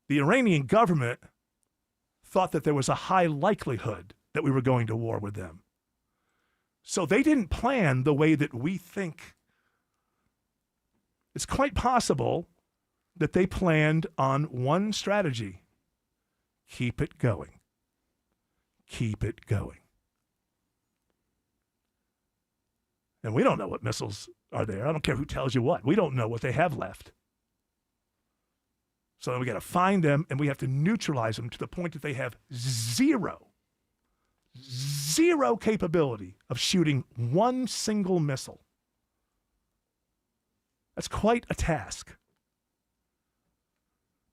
The Iranian government thought that there was a high likelihood that we were going to war with them. So they didn't plan the way that we think. It's quite possible that they planned on one strategy. Keep it going. Keep it going. And we don't know what missiles are there. I don't care who tells you what. We don't know what they have left. So then we got to find them, and we have to neutralize them to the point that they have zero capability of shooting one single missile. That's quite a task.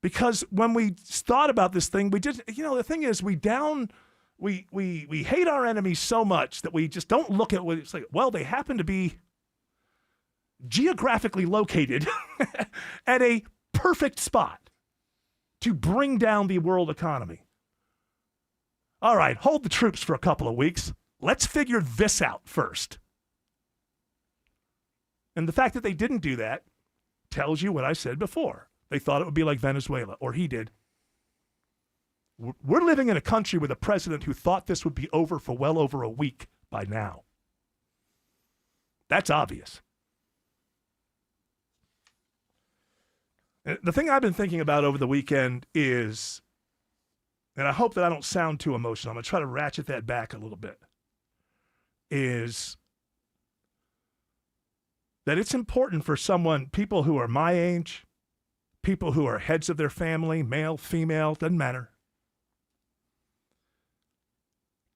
Because when we thought about this thing, we just, the thing is, we hate our enemies so much that we just don't look at what it's like. Well, they happen to be geographically located at a perfect spot to bring down the world economy. All right, hold the troops for a couple of weeks. Let's figure this out first. And the fact that they didn't do that tells you what I said before. They thought it would be like Venezuela, or he did. We're living in a country with a president who thought this would be over for well over a week by now. That's obvious. The thing I've been thinking about over the weekend is, and I hope that I don't sound too emotional, I'm going to try to ratchet that back a little bit, is that it's important for people who are my age, people who are heads of their family, male, female, doesn't matter,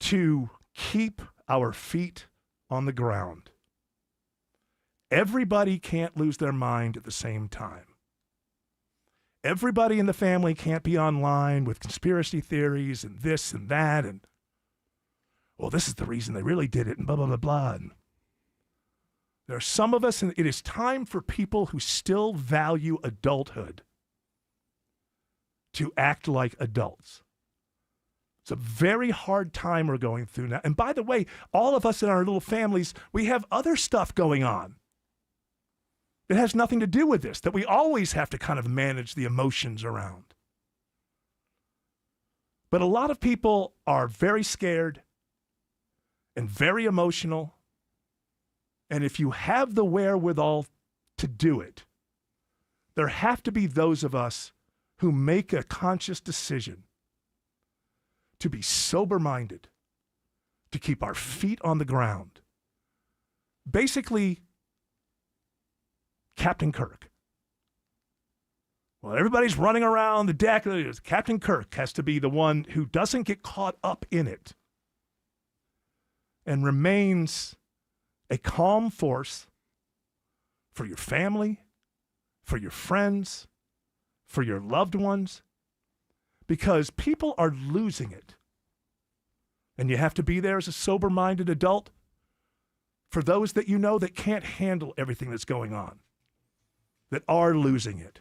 to keep our feet on the ground. Everybody can't lose their mind at the same time. Everybody in the family can't be online with conspiracy theories and this and that and, well, this is the reason they really did it and blah, blah, blah, blah. And there are some of us, and it is time for people who still value adulthood to act like adults. It's a very hard time we're going through now. And by the way, all of us in our little families, we have other stuff going on. It has nothing to do with this, that we always have to kind of manage the emotions around. But a lot of people are very scared and very emotional. And if you have the wherewithal to do it, there have to be those of us who make a conscious decision to be sober-minded, to keep our feet on the ground. Basically, Captain Kirk. Well, everybody's running around the deck. Captain Kirk has to be the one who doesn't get caught up in it and remains a calm force for your family, for your friends, for your loved ones, because people are losing it. And you have to be there as a sober-minded adult for those that you know that can't handle everything that's going on, that are losing it.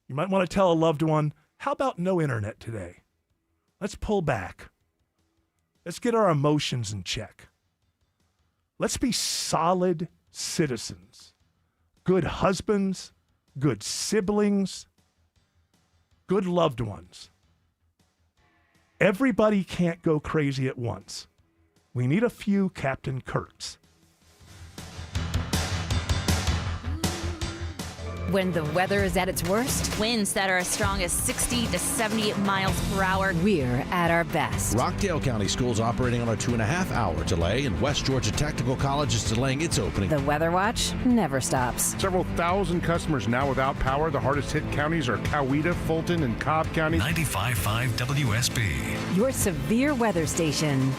You might want to tell a loved one, how about no internet today? Let's pull back. Let's get our emotions in check. Let's be solid citizens, good husbands, good siblings, good loved ones. Everybody can't go crazy at once. We need a few Captain Kirks. When the weather is at its worst, winds that are as strong as 60 to 70 miles per hour. We're at our best. Rockdale County Schools operating on a 2.5-hour delay, and West Georgia Technical College is delaying its opening. The Weather Watch never stops. Several thousand customers now without power. The hardest hit counties are Coweta, Fulton, and Cobb County. 95.5 WSB. Your severe weather station.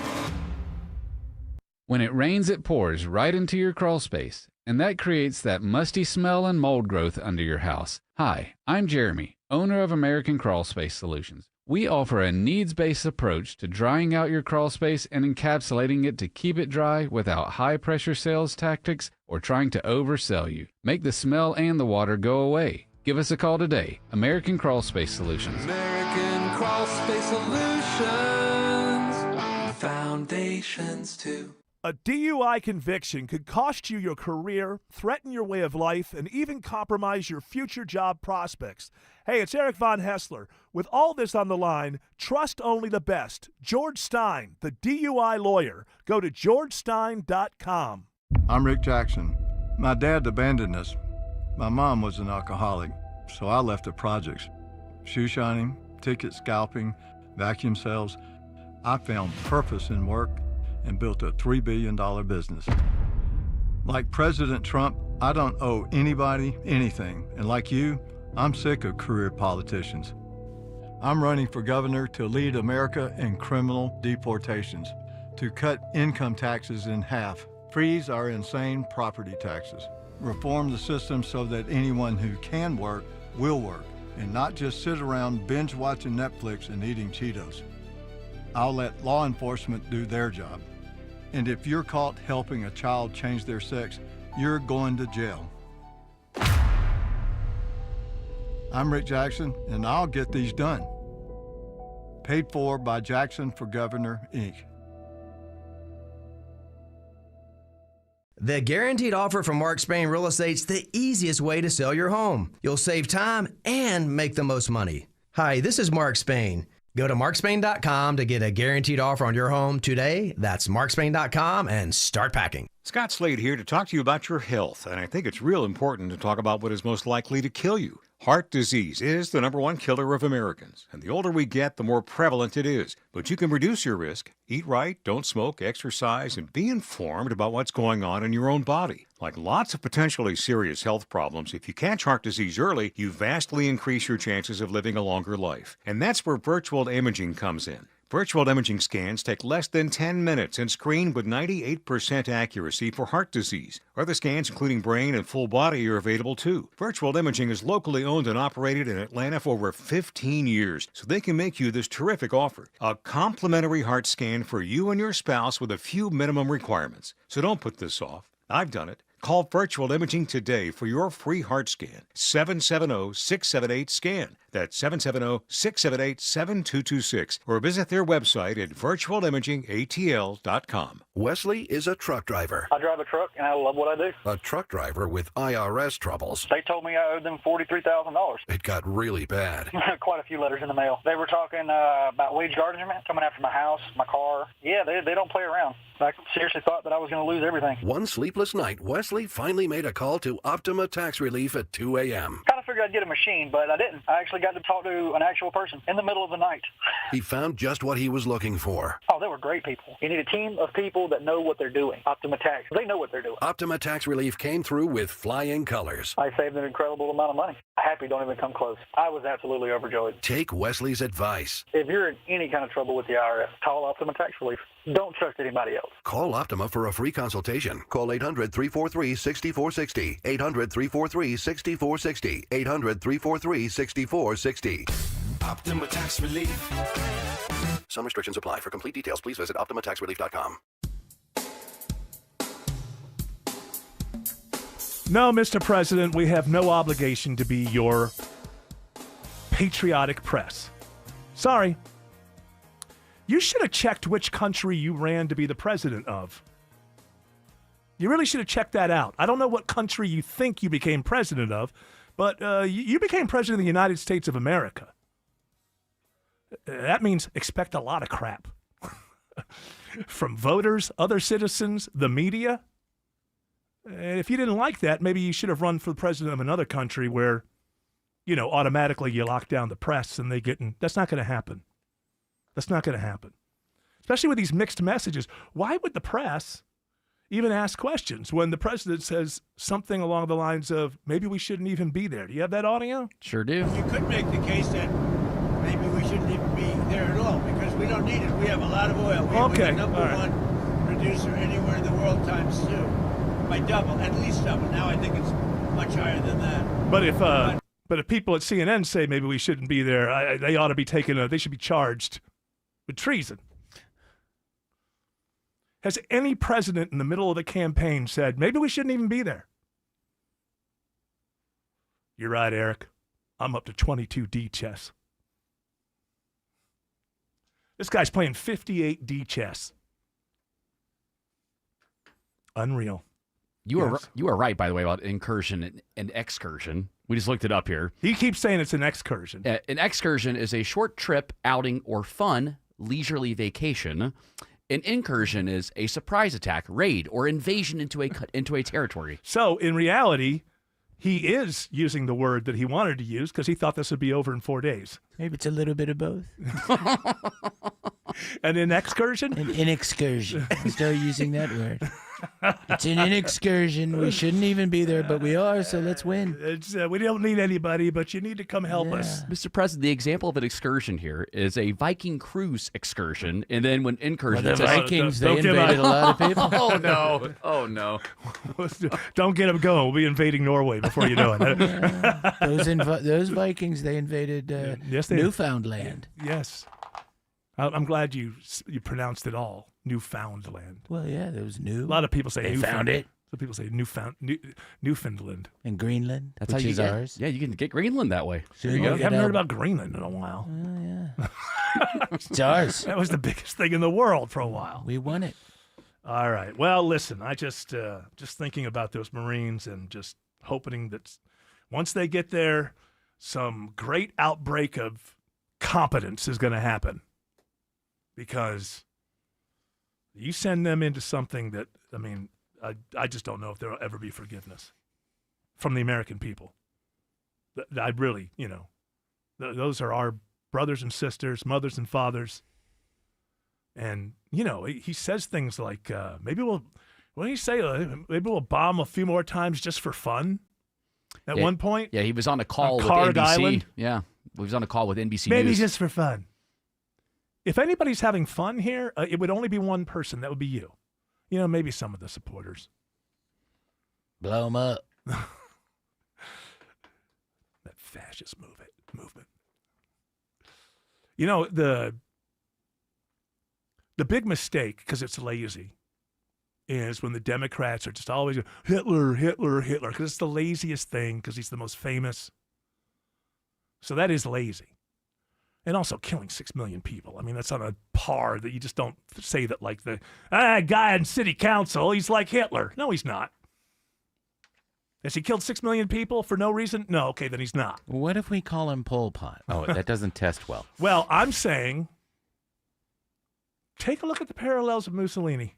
When it rains, it pours right into your crawl space, and that creates that musty smell and mold growth under your house. Hi, I'm Jeremy, owner of American Crawl Space Solutions. We offer a needs-based approach to drying out your crawl space and encapsulating it to keep it dry without high-pressure sales tactics or trying to oversell you. Make the smell and the water go away. Give us a call today. American Crawl Space Solutions. American Crawl Space Solutions. Foundations too. A DUI conviction could cost you your career, threaten your way of life, and even compromise your future job prospects. Hey, it's Eric Von Hessler. With all this on the line, trust only the best. George Stein, the DUI lawyer. Go to georgestein.com. I'm Rick Jackson. My dad abandoned us. My mom was an alcoholic, so I left the projects. Shoe shining, ticket scalping, vacuum sales. I found purpose in work and built a $3 billion business. Like President Trump, I don't owe anybody anything. And like you, I'm sick of career politicians. I'm running for governor to lead America in criminal deportations, to cut income taxes in half, freeze our insane property taxes, reform the system so that anyone who can work will work, and not just sit around binge watching Netflix and eating Cheetos. I'll let law enforcement do their job. And if you're caught helping a child change their sex, you're going to jail. I'm Rick Jackson, and I'll get these done. Paid for by Jackson for Governor, Inc. The Guaranteed Offer from Mark Spain Real Estate's the easiest way to sell your home. You'll save time and make the most money. Hi, this is Mark Spain. Go to markspain.com to get a guaranteed offer on your home today. That's markspain.com and start packing. Scott Slade here to talk to you about your health, and I think it's real important to talk about what is most likely to kill you. Heart disease is the #1 killer of Americans, and the older we get, the more prevalent it is. But you can reduce your risk. Eat right, don't smoke, exercise, and be informed about what's going on in your own body. Like lots of potentially serious health problems, if you catch heart disease early, you vastly increase your chances of living a longer life. And that's where virtual imaging comes in. Virtual imaging scans take less than 10 minutes and screen with 98% accuracy for heart disease. Other scans, including brain and full body, are available too. Virtual imaging is locally owned and operated in Atlanta for over 15 years, so they can make you this terrific offer. A complimentary heart scan for you and your spouse with a few minimum requirements. So don't put this off. I've done it. Call Virtual Imaging today for your free heart scan. 770-678-SCAN. That's 770-678-7226. Or visit their website at virtualimagingatl.com. Wesley is a truck driver. I drive a truck, and I love what I do. A truck driver with IRS troubles. They told me I owed them $43,000. It got really bad. Quite a few letters in the mail. They were talking about wage garnishment, coming after my house, my car. Yeah, they don't play around. I seriously thought that I was going to lose everything. One sleepless night, Wesley finally made a call to Optima Tax Relief at 2 a.m. Kind of figured I'd get a machine, but I didn't. I actually got to talk to an actual person in the middle of the night. He found just what he was looking for. Oh, they were great people. You need a team of people that know what they're doing. Optima Tax, they know what they're doing. Optima Tax Relief came through with flying colors. I saved an incredible amount of money. Happy don't even come close. I was absolutely overjoyed. Take Wesley's advice. If you're in any kind of trouble with the IRS, call Optima Tax Relief. Don't trust anybody else. Call Optima for a free consultation. Call 800-343-6460. 800-343-6460. 800-343-6460. Optima Tax Relief. Some restrictions apply. For complete details, please visit OptimaTaxRelief.com. No, Mr. President, we have no obligation to be your patriotic press. Sorry. You should have checked which country you ran to be the president of. You really should have checked that out. I don't know what country you think you became president of, but you became president of the United States of America. That means expect a lot of crap. From voters, other citizens, the media. And if you didn't like that, maybe you should have run for the president of another country where, automatically you lock down the press and they get in. That's not going to happen. That's not going to happen. Especially with these mixed messages. Why would the press even ask questions when the president says something along the lines of, maybe we shouldn't even be there? Do you have that audio? Sure do. You could make the case that maybe we shouldn't even be there at all because we don't need it. We have a lot of oil. We're the number one producer anywhere in the world times two. By double, at least double. Now I think it's much higher than that. But if people at CNN say maybe we shouldn't be there, they ought to be they should be charged with treason. Has any president in the middle of the campaign said, maybe we shouldn't even be there? You're right, Eric. I'm up to 22D chess. This guy's playing 58D chess. Unreal. You are right, by the way, about incursion and excursion. We just looked it up here. He keeps saying it's an excursion. An excursion is a short trip, outing, or fun, leisurely vacation. An incursion is a surprise attack, raid, or invasion into a territory. So, in reality, he is using the word that he wanted to use because he thought this would be over in 4 days. Maybe it's a little bit of both. And an excursion? An excursion. I'm still using that word. It's an excursion. We shouldn't even be there, but we are, so let's win. We don't need anybody, but you need to come help us. Mr. President, the example of an excursion here is a Viking cruise excursion, and then when incursion... Well, the Vikings, they invaded a lot of people. Oh, no. Oh, no. Don't get them going. We'll be invading Norway before you know it. Those Vikings, they invaded Newfoundland. Yes. I'm glad you pronounced it all. Newfoundland. Well, yeah, there was new. A lot of people say they Newfoundland. found it. Some people say Newfoundland. And Greenland, That's which how you is get ours. Yeah, you can get Greenland that way. Sure, You haven't heard about Greenland in a while. Yeah. It's ours. That was the biggest thing in the world for a while. We won it. All right. Well, listen, I just thinking about those Marines and just hoping that once they get there, some great outbreak of competence is going to happen. Because you send them into something that, I mean, I just don't know if there will ever be forgiveness from the American people. I really, those are our brothers and sisters, mothers and fathers. And, he says things like, maybe we'll bomb a few more times just for fun at one point. Yeah, he was on a call with Karg NBC. Island. Yeah, he was on a call with NBC Maybe News. just for fun. If anybody's having fun here, it would only be one person. That would be you. Maybe some of the supporters. Blow them up. That fascist movement. The big mistake, because it's lazy, is when the Democrats are just always Hitler, because it's the laziest thing, because he's the most famous. So that is lazy. And also killing 6 million people. I mean, that's on a par that you just don't say that like the guy in city council, he's like Hitler. No, he's not. Has he killed 6 million people for no reason? No, okay, then he's not. What if we call him Pol Pot? Oh, that doesn't test well. Well, I'm saying take a look at the parallels of Mussolini.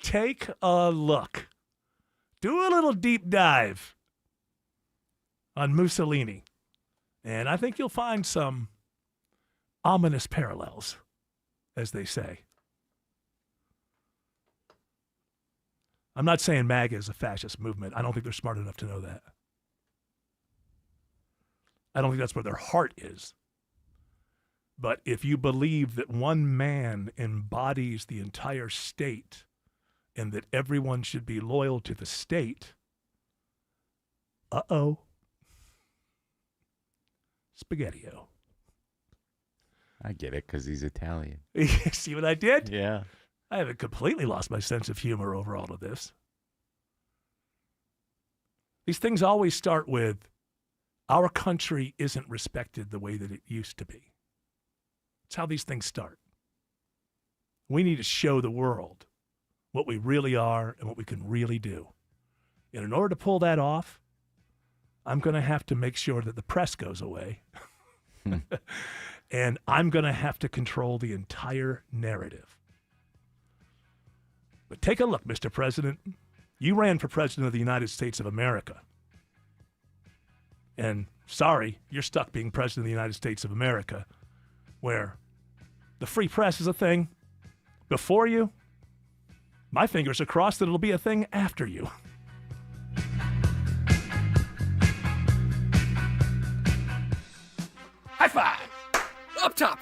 Take a look. Do a little deep dive on Mussolini. And I think you'll find some ominous parallels, as they say. I'm not saying MAGA is a fascist movement. I don't think they're smart enough to know that. I don't think that's where their heart is. But if you believe that one man embodies the entire state and that everyone should be loyal to the state, Spaghetti-O. I get it, because he's Italian. See what I did? Yeah. I haven't completely lost my sense of humor over all of this. These things always start with, our country isn't respected the way that it used to be. That's how these things start. We need to show the world what we really are and what we can really do. And in order to pull that off, I'm going to have to make sure that the press goes away. And I'm going to have to control the entire narrative. But take a look, Mr. President. You ran for president of the United States of America. And sorry, you're stuck being president of the United States of America, where the free press is a thing before you. My fingers are crossed that it'll be a thing after you. High five! Up top!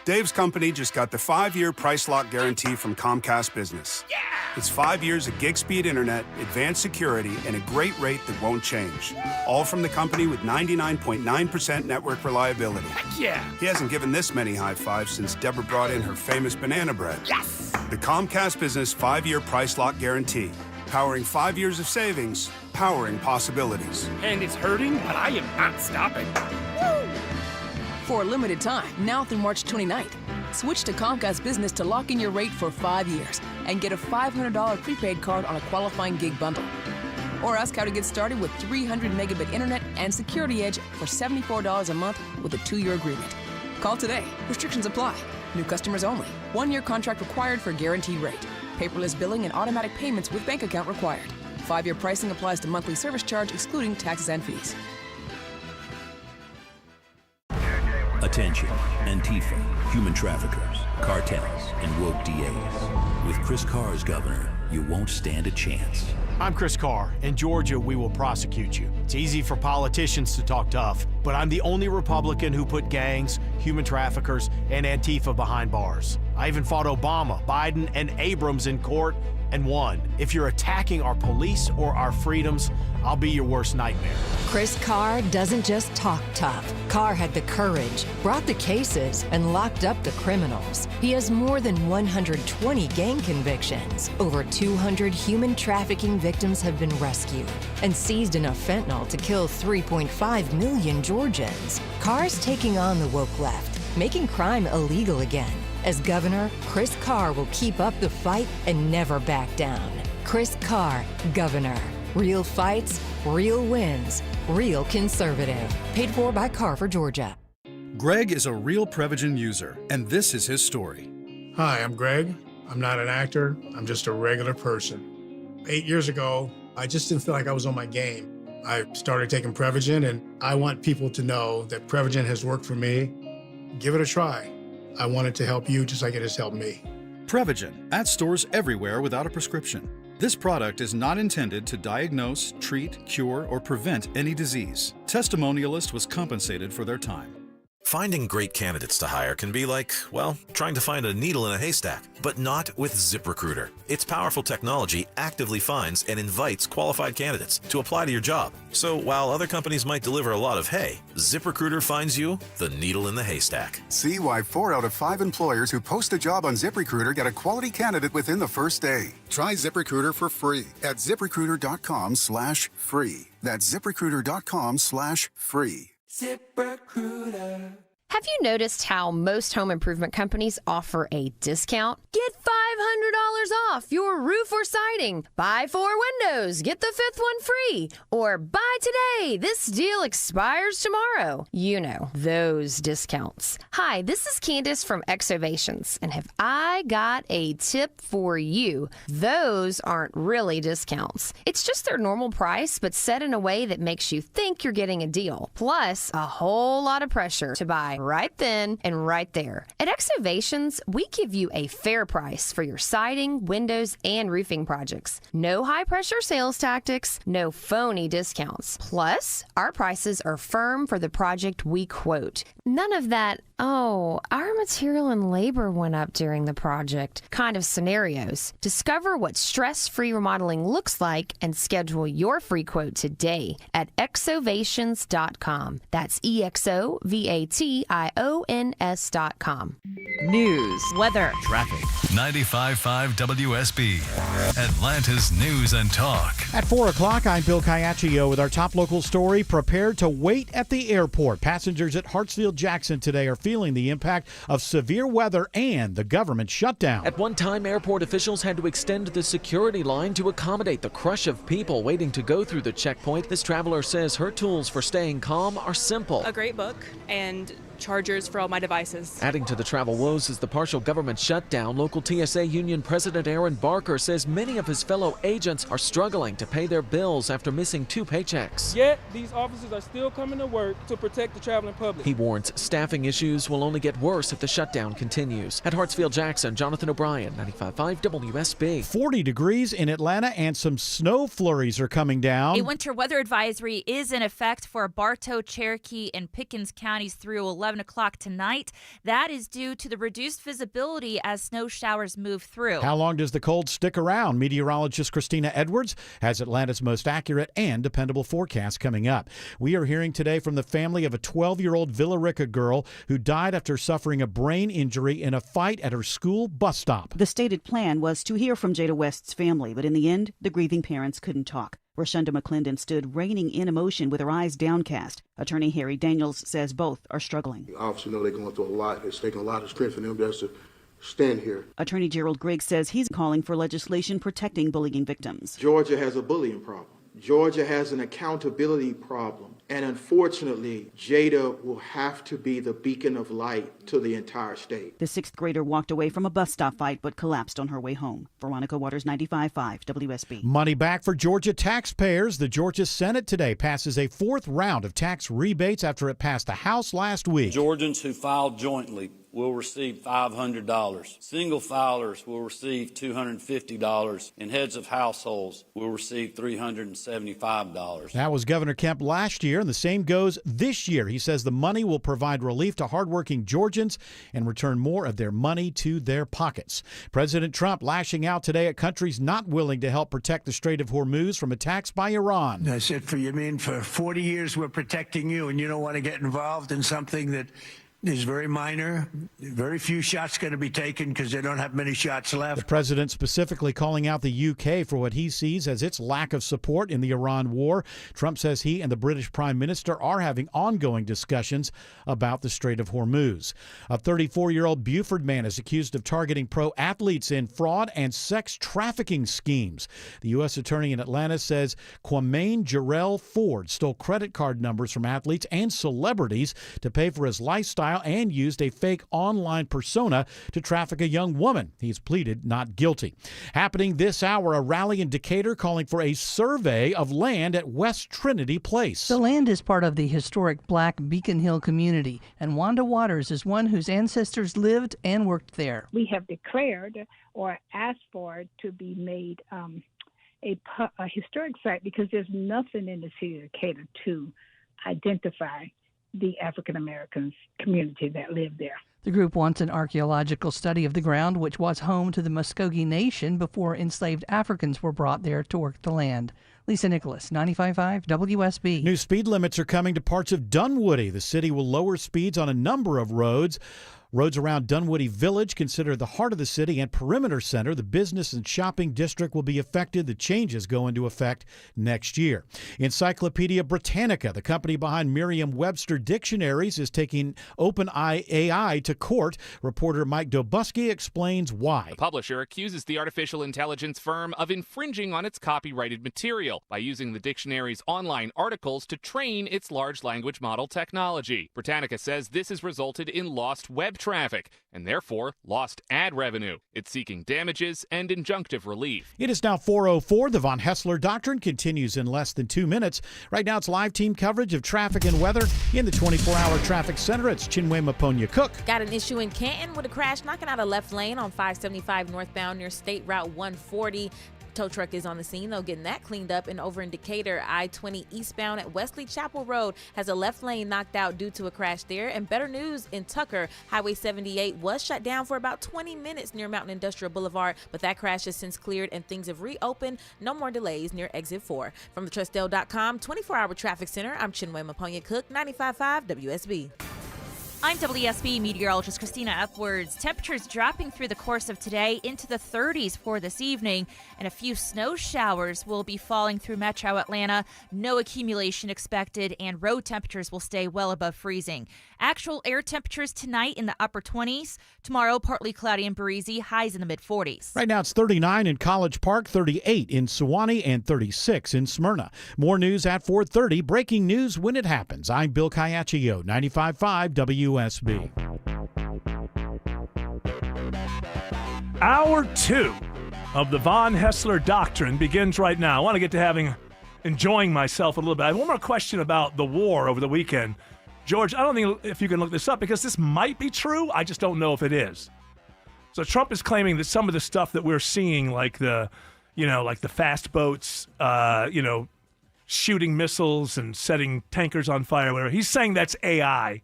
Dave's company just got the 5-year price lock guarantee from Comcast Business. Yeah! It's 5 years of gig speed internet, advanced security, and a great rate that won't change. All from the company with 99.9% network reliability. Heck yeah! He hasn't given this many high fives since Deborah brought in her famous banana bread. Yes! The Comcast Business 5-year price lock guarantee. Powering 5 years of savings, powering possibilities. And it's hurting, but I am not stopping. Woo! For a limited time, now through March 29th, switch to Comcast Business to lock in your rate for 5 years and get a $500 prepaid card on a qualifying gig bundle. Or ask how to get started with 300 megabit internet and Security Edge for $74 a month with a 2-year agreement. Call today. Restrictions apply. New customers only. 1-year contract required for guaranteed rate. Paperless billing and automatic payments with bank account required. 5-year pricing applies to monthly service charge excluding taxes and fees. Attention, Antifa, human traffickers, cartels, and woke DAs. With Chris Carr as governor, you won't stand a chance. I'm Chris Carr. In Georgia, we will prosecute you. It's easy for politicians to talk tough, but I'm the only Republican who put gangs, human traffickers, and Antifa behind bars. I even fought Obama, Biden, and Abrams in court and won. If you're attacking our police or our freedoms, I'll be your worst nightmare. Chris Carr doesn't just talk tough. Carr had the courage, brought the cases, and locked up the criminals. He has more than 120 gang convictions. Over 200 human trafficking victims have been rescued and seized enough fentanyl to kill 3.5 million Georgians. Carr's taking on the woke left, making crime illegal again. As governor, Chris Carr will keep up the fight and never back down. Chris Carr, governor. Real fights, real wins, real conservative. Paid for by Carr for Georgia. Greg is a real Prevagen user, and this is his story. Hi, I'm Greg. I'm not an actor. I'm just a regular person. 8 years ago, I just didn't feel like I was on my game. I started taking Prevagen, and I want people to know that Prevagen has worked for me. Give it a try. I want it to help you just like it has helped me. Prevagen, at stores everywhere without a prescription. This product is not intended to diagnose, treat, cure, or prevent any disease. Testimonialist was compensated for their time. Finding great candidates to hire can be like, well, trying to find a needle in a haystack, but not with ZipRecruiter. Its powerful technology actively finds and invites qualified candidates to apply to your job. So while other companies might deliver a lot of hay, ZipRecruiter finds you the needle in the haystack. See why 4 out of 5 employers who post a job on ZipRecruiter get a quality candidate within the first day. Try ZipRecruiter for free at ZipRecruiter.com/free. That's ZipRecruiter.com/free. ZipRecruiter. Have you noticed how most home improvement companies offer a discount? Get $500 off your roof or siding. Buy 4 windows, get the 5th one free. Or buy today, this deal expires tomorrow. You know, those discounts. Hi, this is Candace from Exovations, and have I got a tip for you? Those aren't really discounts. It's just their normal price, but set in a way that makes you think you're getting a deal. Plus, a whole lot of pressure to buy right then and right there. At Exovations, we give you a fair price for your siding, windows, and roofing projects. No high-pressure sales tactics, no phony discounts. Plus, our prices are firm for the project we quote. None of that, oh, our material and labor went up during the project kind of scenarios. Discover what stress-free remodeling looks like and schedule your free quote today at exovations.com. That's EXOVATIONS.com. News, weather, traffic. 95.5 WSB, Atlanta's News and Talk. At 4 o'clock, I'm Bill Caiaccio with our top local story. Prepared to wait at the airport. Passengers at Hartsfield-Jackson today are feeling the impact of severe weather and the government shutdown. At one time, airport officials had to extend the security line to accommodate the crush of people waiting to go through the checkpoint. This traveler says her tools for staying calm are simple. A great book and chargers for all my devices. Adding to the travel woes is the partial government shutdown. Local TSA Union President Aaron Barker says many of his fellow agents are struggling to pay their bills after missing 2 paychecks. Yet, these officers are still coming to work to protect the traveling public. He warns staffing issues will only get worse if the shutdown continues. At Hartsfield-Jackson, Jonathan O'Brien, 95.5 WSB. 40 degrees in Atlanta and some snow flurries are coming down. A winter weather advisory is in effect for Bartow, Cherokee, and Pickens counties through 11 o'clock tonight. That is due to the reduced visibility as snow showers move through. How long does the cold stick around? Meteorologist Christina Edwards has Atlanta's most accurate and dependable forecast coming up. We are hearing today from the family of a 12-year-old Villa Rica girl who died after suffering a brain injury in a fight at her school bus stop. The stated plan was to hear from Jada West's family, but in the end, the grieving parents couldn't talk. Rashonda McClendon stood reining in emotion with her eyes downcast. Attorney Harry Daniels says both are struggling. Obviously, know they're going through a lot. It's taking a lot of strength for them just to stand here. Attorney Gerald Griggs says he's calling for legislation protecting bullying victims. Georgia has a bullying problem. Georgia has an accountability problem. And unfortunately, Jada will have to be the beacon of light to the entire state. The sixth grader walked away from a bus stop fight but collapsed on her way home. Veronica Waters, 95.5 WSB. Money back for Georgia taxpayers. The Georgia Senate today passes a fourth round of tax rebates after it passed the House last week. Georgians who filed jointly will receive $500. Single filers will receive $250, and heads of households will receive $375. That was Governor Kemp last year, and the same goes this year. He says the money will provide relief to hardworking Georgians and return more of their money to their pockets. President Trump lashing out today at countries not willing to help protect the Strait of Hormuz from attacks by Iran. I said, for 40 years we're protecting you, and you don't want to get involved in something that is very minor. Very few shots going to be taken because they don't have many shots left. The president specifically calling out the UK for what he sees as its lack of support in the Iran war. Trump says he and the British Prime Minister are having ongoing discussions about the Strait of Hormuz. A 34-year-old Buford man is accused of targeting pro athletes in fraud and sex trafficking schemes. The U.S. attorney in Atlanta says Kwame Jarrell Ford stole credit card numbers from athletes and celebrities to pay for his lifestyle and used a fake online persona to traffic a young woman. He's pleaded not guilty. Happening this hour, a rally in Decatur calling for a survey of land at West Trinity Place. The land is part of the historic Black Beacon Hill community, and Wanda Waters is one whose ancestors lived and worked there. We have declared or asked for it to be made a historic site because there's nothing in the city of Decatur to identify the African Americans community that live there. The group wants an archaeological study of the ground, which was home to the Muskogee Nation before enslaved Africans were brought there to work the land. Lisa Nicholas, 95.5 WSB. New speed limits are coming to parts of Dunwoody. The city will lower speeds on a number of roads. Roads around Dunwoody Village, considered the heart of the city, and Perimeter Center, the business and shopping district, will be affected. The changes go into effect next year. Encyclopedia Britannica, the company behind Merriam-Webster dictionaries, is taking OpenAI to court. Reporter Mike Dobusky explains why. The publisher accuses the artificial intelligence firm of infringing on its copyrighted material by using the dictionary's online articles to train its large language model technology. Britannica says this has resulted in lost web traffic and therefore lost ad revenue. It's seeking damages and injunctive relief. It is now 4:04. The Von Hessler Doctrine continues in less than 2 minutes. Right now it's live team coverage of traffic and weather in the 24-hour traffic center. It's Chinwe Maponya Cook. Got an issue in Canton with a crash knocking out a left lane on 575 northbound near State Route 140. Tow truck is on the scene, though, getting that cleaned up. And over in Decatur, I-20 eastbound at Wesley Chapel Road has a left lane knocked out due to a crash there. And better news in Tucker, Highway 78 was shut down for about 20 minutes near Mountain Industrial Boulevard, but that crash has since cleared and things have reopened. No more delays near Exit 4. From the Trustdale.com 24-hour traffic center, I'm Chinwe Maponya Cook, 95.5 WSB. I'm WSB meteorologist Christina Upwards. Temperatures dropping through the course of today into the 30s for this evening, and a few snow showers will be falling through metro Atlanta. No accumulation expected, and road temperatures will stay well above freezing. Actual air temperatures tonight in the upper 20s. Tomorrow, partly cloudy and breezy, highs in the mid-40s. Right now it's 39 in College Park, 38 in Sewanee, and 36 in Smyrna. More news at 4:30. Breaking news when it happens. I'm Bill Caiaccio, 95.5 WSB. Hour 2 of the Von Hessler Doctrine begins right now. I want to get to enjoying myself a little bit. I have one more question about the war over the weekend. George, I don't think if you can look this up because this might be true. I just don't know if it is. So Trump is claiming that some of the stuff that we're seeing, like the fast boats, shooting missiles and setting tankers on fire, whatever, he's saying that's AI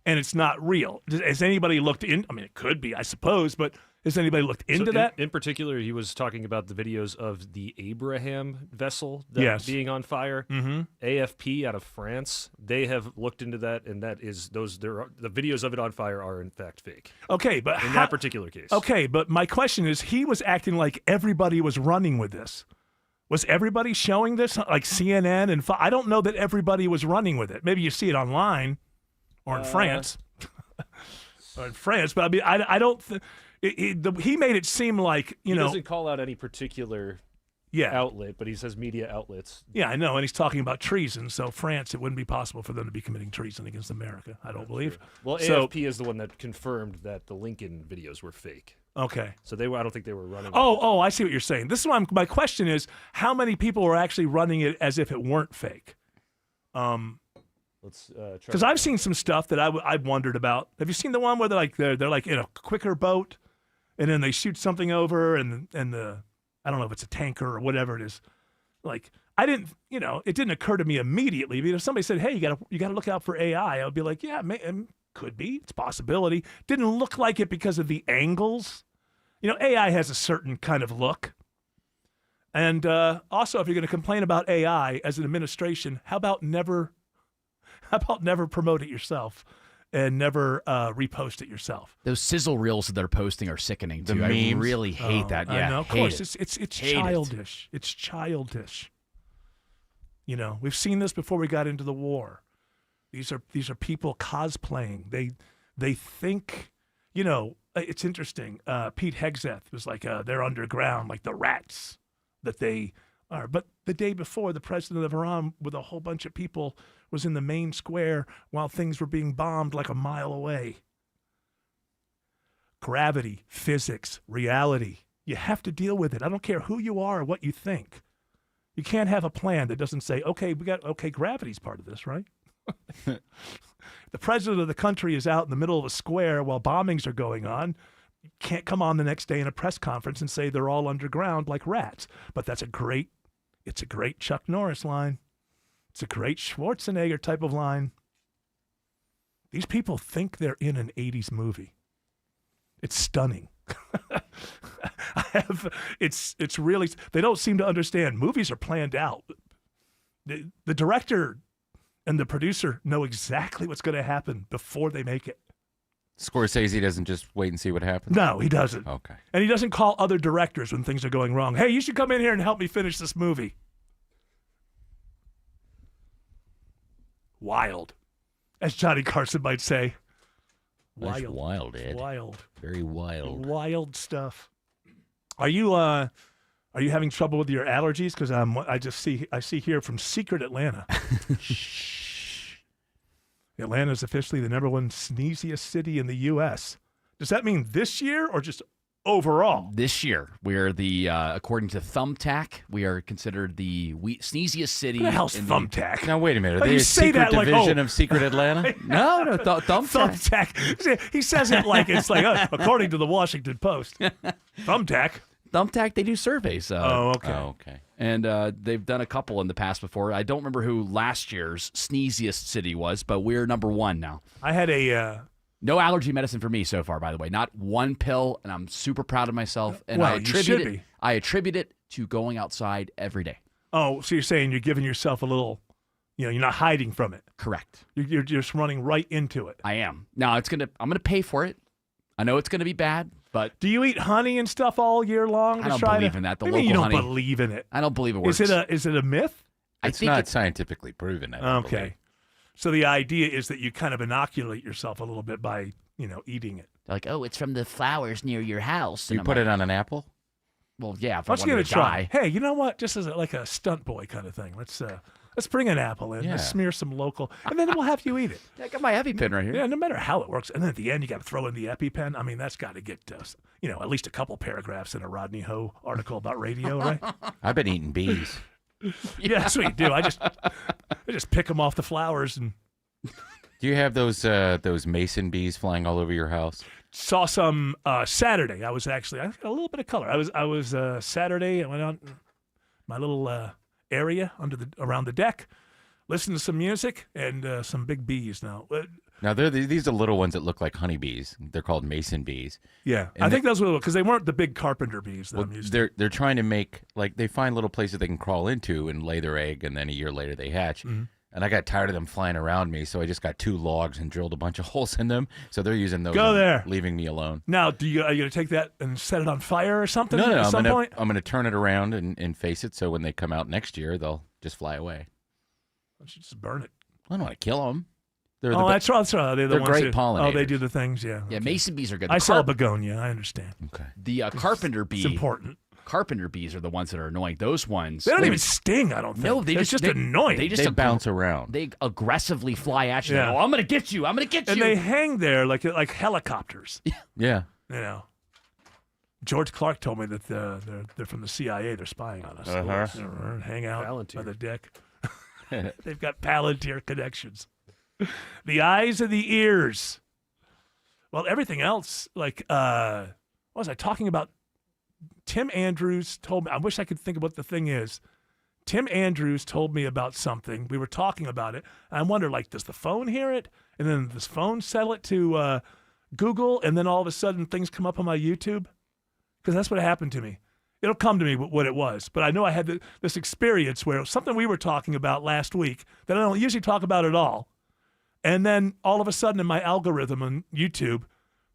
and it's not real. Has anybody looked in? I mean, it could be, I suppose, but has anybody looked into that? In particular, he was talking about the videos of the Abraham vessel being on fire. Mm-hmm. AFP out of France, they have looked into that, and that is the videos of it on fire are in fact fake. Okay, but in that particular case. Okay, but my question is, he was acting like everybody was running with this. Was everybody showing this, like CNN and I don't know that everybody was running with it. Maybe you see it online or in France. Or in France, but I mean, I don't. He made it seem like he doesn't call out any particular outlet, but he says media outlets. Yeah, I know, and he's talking about treason. So France, it wouldn't be possible for them to be committing treason against America, I don't believe. Well, So- AFP is the one that confirmed that the Lincoln videos were fake. Okay. So they were. I don't think they were running. Oh, I see what you're saying. This is why my question is, how many people were actually running it as if it weren't fake? Let's try. Because I've seen some stuff that I've wondered about. Have you seen the one where they're like in a quicker boat, and then they shoot something over, and the I don't know if it's a tanker or whatever it is. Like I didn't, it didn't occur to me immediately. But if somebody said, "Hey, you got to look out for AI," I would be like, "Yeah, could be. It's a possibility." Didn't look like it because of the angles. AI has a certain kind of look. And also, if you're going to complain about AI as an administration, how about never promote it yourself and never repost it yourself? Those sizzle reels that they're posting are sickening too. The I memes? really hate that. Yeah, I know. Of hate course, it. it's Hate it. childish. It's childish. We've seen this before we got into the war. These are people cosplaying. They think, it's interesting. Pete Hegseth was like, they're underground, like the rats that they are. But the day before, the president of Iran, with a whole bunch of people, was in the main square while things were being bombed like a mile away. Gravity, physics, reality. You have to deal with it. I don't care who you are or what you think. You can't have a plan that doesn't say, okay, gravity's part of this, right? The president of the country is out in the middle of a square while bombings are going on. You can't come on the next day in a press conference and say they're all underground like rats. But it's a great Chuck Norris line. It's a great Schwarzenegger type of line. These people think they're in an 80s movie. It's stunning. It's really, they don't seem to understand. Movies are planned out. The director and the producer know exactly what's going to happen before they make it. Scorsese doesn't just wait and see what happens? No, he doesn't. Okay. And he doesn't call other directors when things are going wrong. Hey, you should come in here and help me finish this movie. Wild, as Johnny Carson might say. That's wild, Ed. Wild. Very wild. Wild stuff. Are you having trouble with your allergies? Because I see here from Secret Atlanta. Atlanta is officially the #1 sneeziest city in the U.S. Does that mean this year or just overall? This year, we're according to Thumbtack, we are considered the sneeziest city. What the hell's Thumbtack? Now, wait a minute. Are Oh, they you a say secret that like, division of Secret Atlanta? No, Thumbtack. Thumbtack. He says it like it's like, according to the Washington Post. Thumbtack. Thumbtack, they do surveys. Okay. And they've done a couple in the past before. I don't remember who last year's sneeziest city was, but we're #1 now. I had a... No allergy medicine for me so far, by the way. Not one pill, and I'm super proud of myself. And Well, you should be. I attribute it to going outside every day. Oh, so you're saying you're giving yourself a little, you're not hiding from it. Correct. You're just running right into it. I am. Now I'm gonna pay for it. I know it's gonna be bad, but do you eat honey and stuff all year long? I don't believe in that. The What do you local mean you honey. don't believe in it? I don't believe it works. Is it a myth? It's not scientifically proven. I don't believe. Okay. So the idea is that you kind of inoculate yourself a little bit by, eating it. They're like, oh, it's from the flowers near your house. You put it on an apple? Well, yeah. If Let's I give wanted it a to try. die. Hey, you know what? Just as like a stunt boy kind of thing. Let's bring an apple in. Yeah. Let's smear some local, and then we'll have you eat it. I got my EpiPen right here. Yeah, no matter how it works. And then at the end, you got to throw in the EpiPen. I mean, that's got to get, at least a couple paragraphs in a Rodney Ho article about radio, right? I've been eating bees. Yeah, that's what you do. I just pick them off the flowers and. Do you have those mason bees flying all over your house? Saw some Saturday. I got a little bit of color. I was Saturday. I went out my little area around the deck, listened to some music and some big bees. Now these are little ones that look like honeybees. They're called mason bees. Yeah, And I think those were because they weren't the big carpenter bees that I'm used to. They're trying to make they find little places they can crawl into and lay their egg, and then a year later they hatch. Mm-hmm. And I got tired of them flying around me, so I just got 2 logs and drilled a bunch of holes in them. So they're using those. Go and there. leaving me alone. Now, are you going to take that and set it on fire or something? No, at some point? I'm gonna turn it around and face it. So when they come out next year, they'll just fly away. Why don't you just burn it? I don't want to kill them. That's right. They're the ones great who, pollinators. Oh, they do the things, yeah. Yeah, okay. mason bees are good. I saw begonia. I understand. Okay. The carpenter bee. It's important. carpenter bees are the ones that are annoying. Those ones. They don't even sting, I don't think. No, They're just annoying. They bounce around. They aggressively fly at you. Yeah. Oh, I'm going to get you. I'm going to get and you. they hang there like helicopters. Yeah. You know. George Clark told me that they're from the CIA. They're spying on us. Uh-huh. Hang out Palantir. by the deck. They've got Palantir connections. The eyes and the ears. Well, everything else, like, what was I talking about? Tim Andrews told me, I wish I could think of what the thing is. Tim Andrews told me about something. We were talking about it. I wonder, like, does the phone hear it? And then does phone sell it to Google? And then all of a sudden things come up on my YouTube? Because that's what happened to me. It'll come to me what it was. But I know I had this experience where something we were talking about last week that I don't usually talk about at all. And then all of a sudden in my algorithm on YouTube,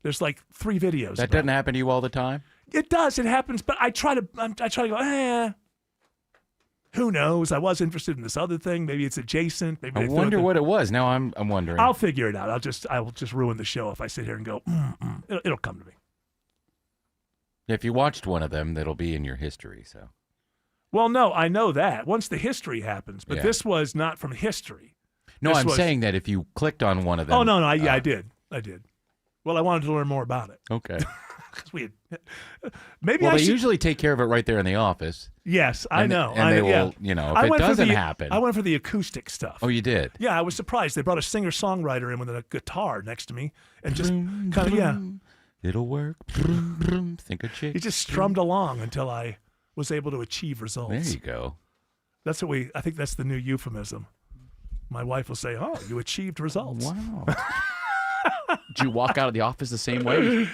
there's like 3 videos. That doesn't happen to you all the time? It does. It happens. But I try to go, who knows? I was interested in this other thing. Maybe it's adjacent. Maybe I wonder what it was. Now I'm wondering. I'll figure it out. I will just ruin the show if I sit here and go, It'll come to me. If you watched one of them, that'll be in your history. So. Well, no, I know that. Once the history happens. But Yeah. this was not from history. No, This I'm was- saying that if you clicked on one of them. Oh, no, I did. I did. Well, I wanted to learn more about it. Okay. 'Cause we had, maybe Well, I they should. usually take care of it right there in the office. Yes, I And- know. and I they know, yeah. will, you know, if I it went for doesn't the- happen- I went for the acoustic stuff. Oh, you did? Yeah, I was surprised. They brought a singer-songwriter in with a guitar next to me and just kind of, yeah. It'll work. Brum, brum. Think of chicks. He just strummed along until I was able to achieve results. There you go. That's what I think that's the new euphemism. My wife will say, "Oh, you achieved results." Wow. Did you walk out of the office the same way?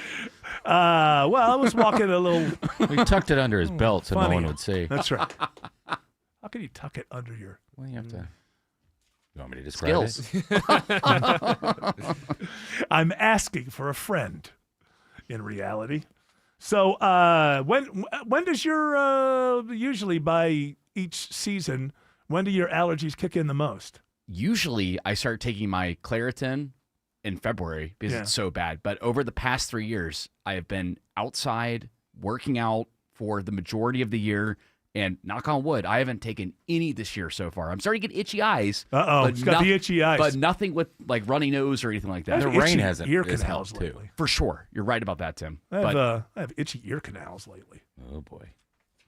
Well, I was walking a little. He tucked it under his belt so funny. no one would see. That's right. How can you tuck it under your? Well, you have to. You want me to describe Skills. it? I'm asking for a friend. In reality, so when does your usually by each season? When do your allergies kick in the most? Usually, I start taking my Claritin in February because Yeah. it's so bad. But over the past 3 years, I have been outside working out for the majority of the year. And knock on wood, I haven't taken any this year so far. I'm starting to get itchy eyes. Uh-oh, but it's got the itchy eyes. But nothing with like runny nose or anything like that. I have The rain itchy hasn't ear has canals helped, too. lately. For sure. You're right about that, Tim. I have itchy ear canals lately. Oh boy.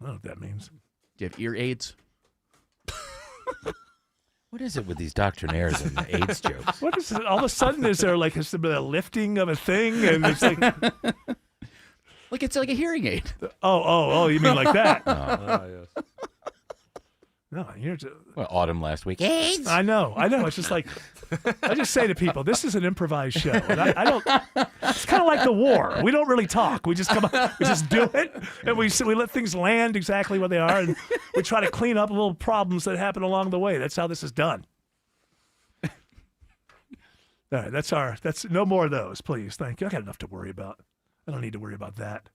I don't know what that means. Do you have ear aids? What is it with these doctrinaires and the AIDS jokes? What is it? All of a sudden, is there like a lifting of a thing, and it's like, Like it's like a hearing aid. oh, you mean like that? Yes. No, you're just, Well, autumn last week. AIDS. I know. It's just like, I just say to people, this is an improvised show. And I don't, it's kind of like the war. We don't really talk. We just come up, we just do it. And we let things land exactly where they are. And we try to clean up little problems that happen along the way. That's how this is done. All right. That's no more of those, please. Thank you. I got enough to worry about. I don't need to worry about that.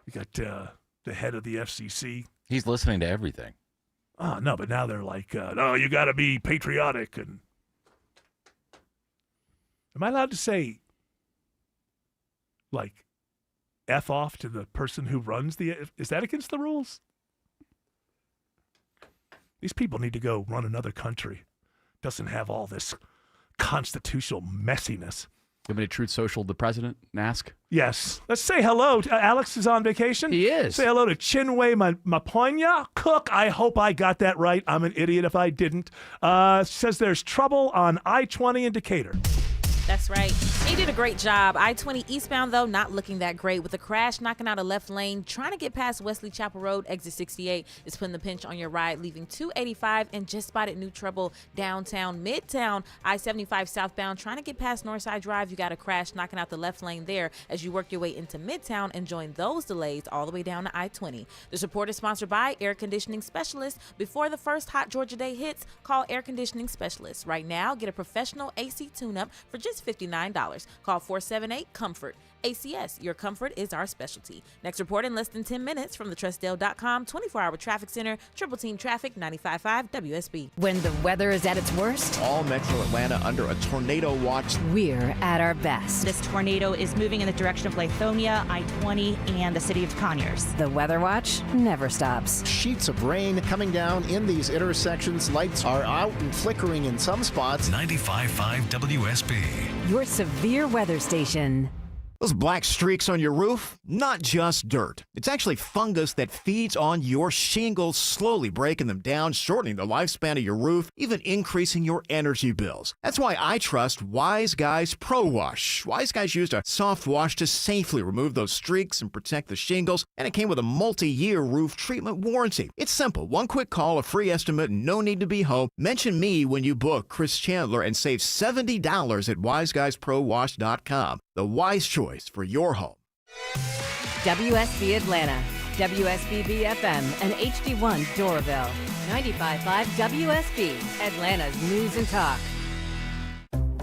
We got the head of the FCC. He's listening to everything. Oh, no, but now they're like, no, you got to be patriotic. And am I allowed to say, like, F off to the person who runs is that against the rules? These people need to go run another country. Doesn't have all this constitutional messiness. You want me to Truth Social the president and ask? Yes. Let's say hello. Alex is on vacation. He is. Say hello to Chinwe Maponya Cook. I hope I got that right. I'm an idiot if I didn't. Says there's trouble on I-20 in Decatur. That's right. He did a great job. I-20 eastbound, though, not looking that great with a crash knocking out a left lane. Trying to get past Wesley Chapel Road, exit 68 is putting the pinch on your ride, leaving 285 and just spotted new trouble downtown, midtown. I-75 southbound, trying to get past Northside Drive. You got a crash knocking out the left lane there as you work your way into midtown and join those delays all the way down to I-20. This report is sponsored by Air Conditioning Specialists. Before the first hot Georgia day hits, call Air Conditioning Specialists. Right now, get a professional AC tune-up for just $59. Call 478-COMFORT. ACS, your comfort is our specialty. Next report in less than 10 minutes from the TrustDale.com 24-hour traffic center, Triple Team Traffic, 95.5 WSB. When the weather is at its worst, all metro Atlanta under a tornado watch. we're at our best. This tornado is moving in the direction of Lithonia, I-20, and the city of Conyers. The Weather Watch never stops. Sheets of rain coming down in these intersections. Lights are out and flickering in some spots. 95.5 WSB. Your severe weather station. Those black streaks on your roof, not just dirt. It's actually fungus that feeds on your shingles, slowly breaking them down, shortening the lifespan of your roof, even increasing your energy bills. That's why I trust Wise Guys Pro Wash. Wise Guys used a soft wash to safely remove those streaks and protect the shingles, and it came with a multi-year roof treatment warranty. It's simple. One quick call, a free estimate, and no need to be home. Mention me when you book Chris Chandler and save $70 at wiseguysprowash.com. The wise choice for your home. WSB Atlanta, WSB BFM, and HD1 Doraville. 95.5 WSB, Atlanta's news and talk.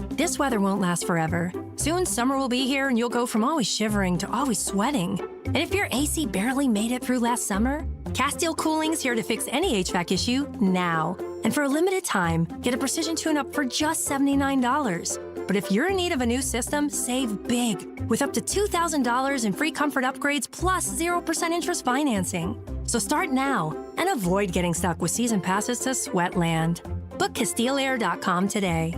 This weather won't last forever. Soon summer will be here and you'll go from always shivering to always sweating. And if your AC barely made it through last summer, Castile Cooling's here to fix any HVAC issue now. And for a limited time, get a precision tune-up for just $79. But if you're in need of a new system, save big with up to $2,000 in free comfort upgrades plus 0% interest financing. So start now and avoid getting stuck with season passes to Sweatland. Book CastileAir.com today.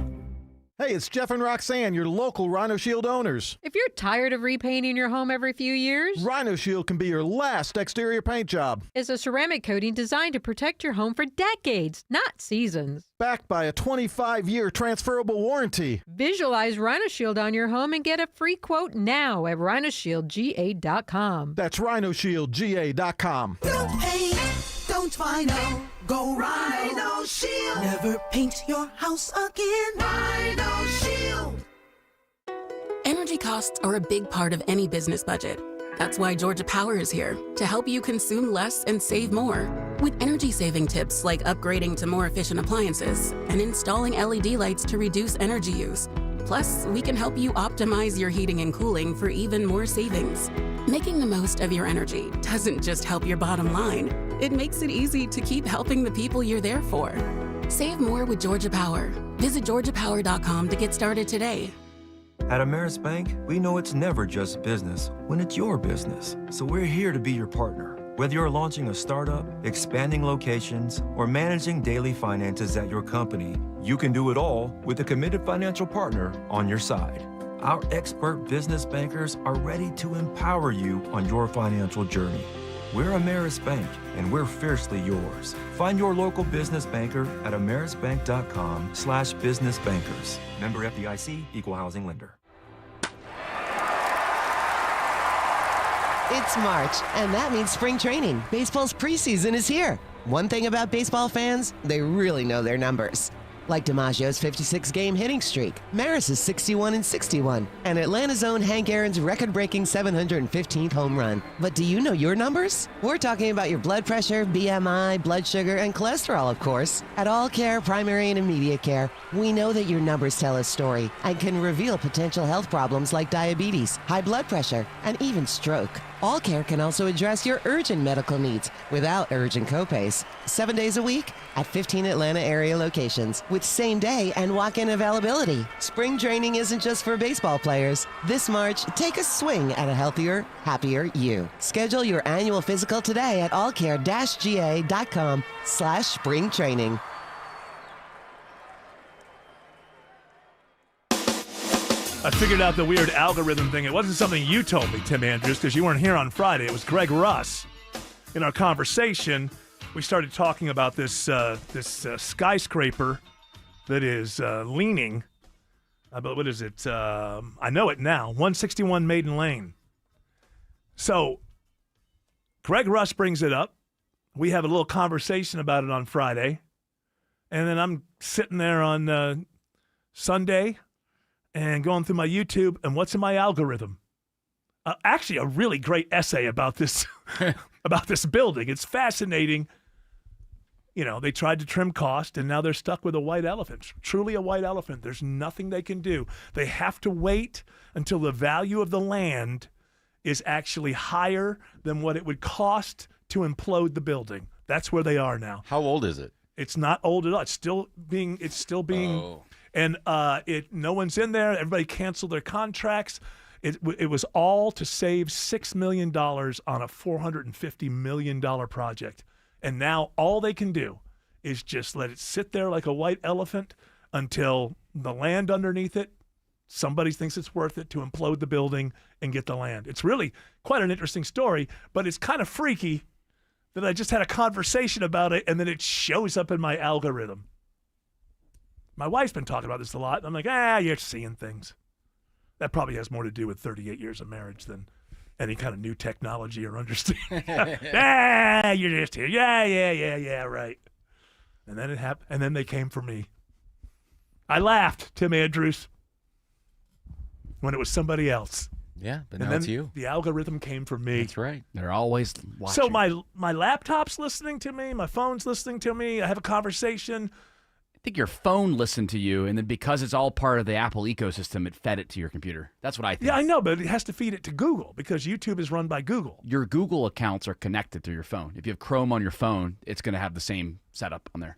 Hey, it's Jeff and Roxanne, your local Rhino Shield owners. If you're tired of repainting your home every few years, Rhino Shield can be your last exterior paint job. It's a ceramic coating designed to protect your home for decades, not seasons. Backed by a 25-year transferable warranty. Visualize Rhino Shield on your home and get a free quote now at rhinoshieldga.com. That's rhinoshieldga.com. No paint, don't Rhino. Go Rhino Shield. Never paint your house again. Rhino Shield. Energy costs are a big part of any business budget. That's why Georgia Power is here to help you consume less and save more. With energy-saving tips like upgrading to more efficient appliances and installing LED lights to reduce energy use. Plus, we can help you optimize your heating and cooling for even more savings. Making the most of your energy doesn't just help your bottom line. It makes it easy to keep helping the people you're there for. Save more with Georgia Power. Visit georgiapower.com to get started today. At Ameris Bank, we know it's never just business when it's your business. So we're here to be your partner. Whether you're launching a startup, expanding locations, or managing daily finances at your company, you can do it all with a committed financial partner on your side. Our expert business bankers are ready to empower you on your financial journey. We're Ameris Bank, and we're fiercely yours. Find your local business banker at amerisbank.com/businessbankers. Member FDIC, Equal Housing Lender. It's March, and that means spring training. Baseball's preseason is here. One thing about baseball fans, they really know their numbers. Like DiMaggio's 56-game hitting streak, Maris's 61-61, and Atlanta's own Hank Aaron's record-breaking 715th home run. But do you know your numbers? We're talking about your blood pressure, BMI, blood sugar, and cholesterol, of course. At All Care Primary and Immediate Care, we know that your numbers tell a story and can reveal potential health problems like diabetes, high blood pressure, and even stroke. All Care can also address your urgent medical needs without urgent copays. 7 days a week at 15 Atlanta area locations with same-day and walk-in availability. Spring training isn't just for baseball players. This March, take a swing at a healthier, happier you. Schedule your annual physical today at allcare-ga.com/spring training. I figured out the weird algorithm thing. It wasn't something you told me, Tim Andrews, because you weren't here on Friday. It was Greg Russ. In our conversation, we started talking about this skyscraper that is leaning. But what is it? I know it now. 161 Maiden Lane. So Greg Russ brings it up. We have a little conversation about it on Friday. And then I'm sitting there on Sunday and going through my YouTube, and what's in my algorithm? Actually, a really great essay about this about this building. It's fascinating. they tried to trim cost, and now they're stuck with a white elephant. Truly a white elephant. There's nothing they can do. They have to wait until the value of the land is actually higher than what it would cost to implode the building. That's where they are now. How old is it? It's not old at all. It's still being. Oh. And no one's in there. Everybody canceled their contracts. It was all to save $6 million on a $450 million project. And now all they can do is just let it sit there like a white elephant until the land underneath it, somebody thinks it's worth it to implode the building and get the land. It's really quite an interesting story, but it's kind of freaky that I just had a conversation about it and then it shows up in my algorithm. My wife's been talking about this a lot. I'm like, you're seeing things. That probably has more to do with 38 years of marriage than any kind of new technology or understanding. You're just here. Yeah, right. And then it happened. And then they came for me. I laughed, Tim Andrews, when it was somebody else. Yeah, but and now then it's you. The algorithm came for me. That's right. They're always watching. So my laptop's listening to me. My phone's listening to me. I have a conversation. I think your phone listened to you, and then because it's all part of the Apple ecosystem, it fed it to your computer. That's what I think. Yeah, I know, but it has to feed it to Google because YouTube is run by Google. Your Google accounts are connected to your phone. If you have Chrome on your phone, it's going to have the same setup on there.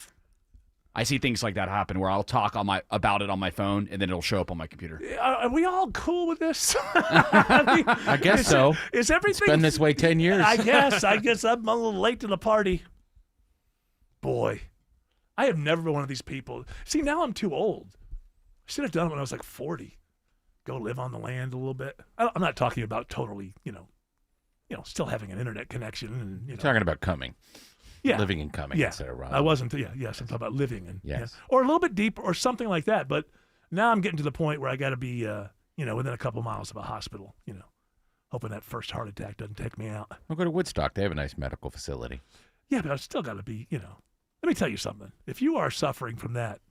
I see things like that happen where I'll talk about it on my phone, and then it'll show up on my computer. Are we all cool with this? I guess so. Is everything? It's been this way 10 years. I guess I'm a little late to the party. Boy, I have never been one of these people. See, now I'm too old. I should have done it when I was like 40. Go live on the land a little bit. I'm not talking about totally, still having an internet connection. And, You're talking about coming. Yeah. Living and coming Yeah. instead of running. I wasn't. Yes, I'm talking about living. And, Yes. Or a little bit deeper or something like that. But now I'm getting to the point where I got to be, within a couple miles of a hospital, hoping that first heart attack doesn't take me out. We'll go to Woodstock. They have a nice medical facility. Yeah, but I've still got to be, Let me tell you something. If you are suffering from that,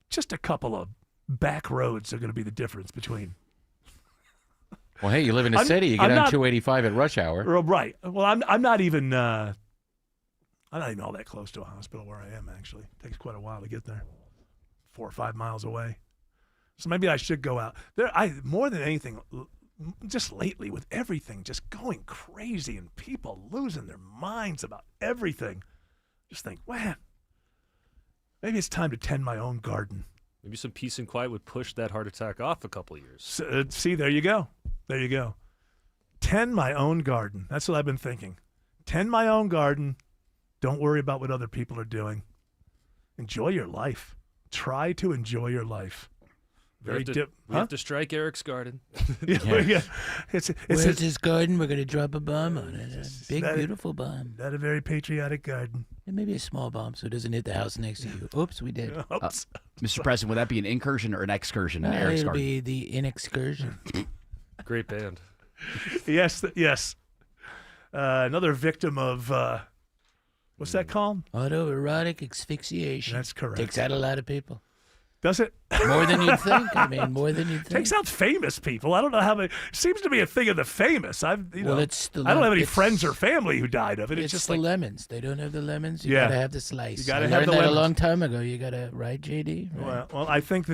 just a couple of back roads are going to be the difference between. Well, hey, you live in the city. You get on 285 at rush hour. Right. Well, I'm not even. I'm not even all that close to a hospital where I am. Actually, it takes quite a while to get there. 4 or 5 miles away. So maybe I should go out there. More than anything, just lately with everything just going crazy and people losing their minds about everything, just think, man. Maybe it's time to tend my own garden. Maybe some peace and quiet would push that heart attack off a couple of years. So, see, there you go. There you go. Tend my own garden. That's what I've been thinking. Tend my own garden. Don't worry about what other people are doing. Enjoy your life. Try to enjoy your life. We have to strike Eric's garden. Yeah. It's Where's his garden? We're going to drop a bomb on it. A big, beautiful bomb. Not a very patriotic garden. And maybe a small bomb so it doesn't hit the house next to you. Oops, we did. Mr. President, would that be an incursion or an excursion in Eric's it'll garden? be the inexcursion. Great band. Yes. Another victim of, what's that called? Autoerotic asphyxiation. That's correct. Takes out a lot of people. Does it? More than you'd think. I mean, more than you'd think. Takes out famous people. I don't know how many. It seems to be a thing of the famous. Well, it's the I don't have any friends or family who died of it. It's just the like lemons. They don't have the lemons. You Yeah. gotta have the slice. You gotta I have learned the that lemons. a long time ago. You gotta, right, JD? Right. Well, I think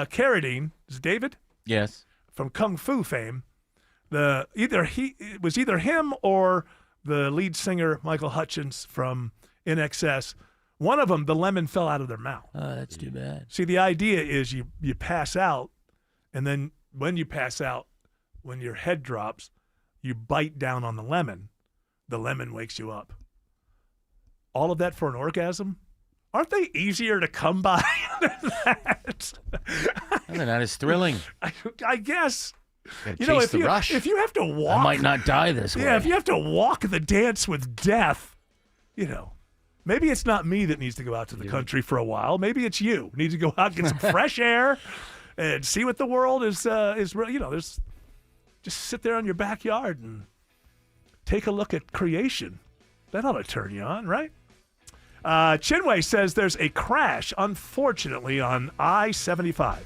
Carradine is David. Yes. From Kung Fu fame. It was either him or the lead singer Michael Hutchence from INXS. One of them, the lemon fell out of their mouth. Oh, that's too bad. See, the idea is you pass out, and then when you pass out, when your head drops, you bite down on the lemon. The lemon wakes you up. All of that for an orgasm? Aren't they easier to come by than that? Well, they're not as thrilling. I guess. Gotta chase the rush. If you have to walk, I might not die this way. Yeah, if you have to walk the dance with death, maybe it's not me that needs to go out to the country for a while. Maybe it's you. Need to go out and get some fresh air and see what the world is. There's just sit there in your backyard and take a look at creation. That ought to turn you on, right? Chinway says there's a crash, unfortunately, on I-75.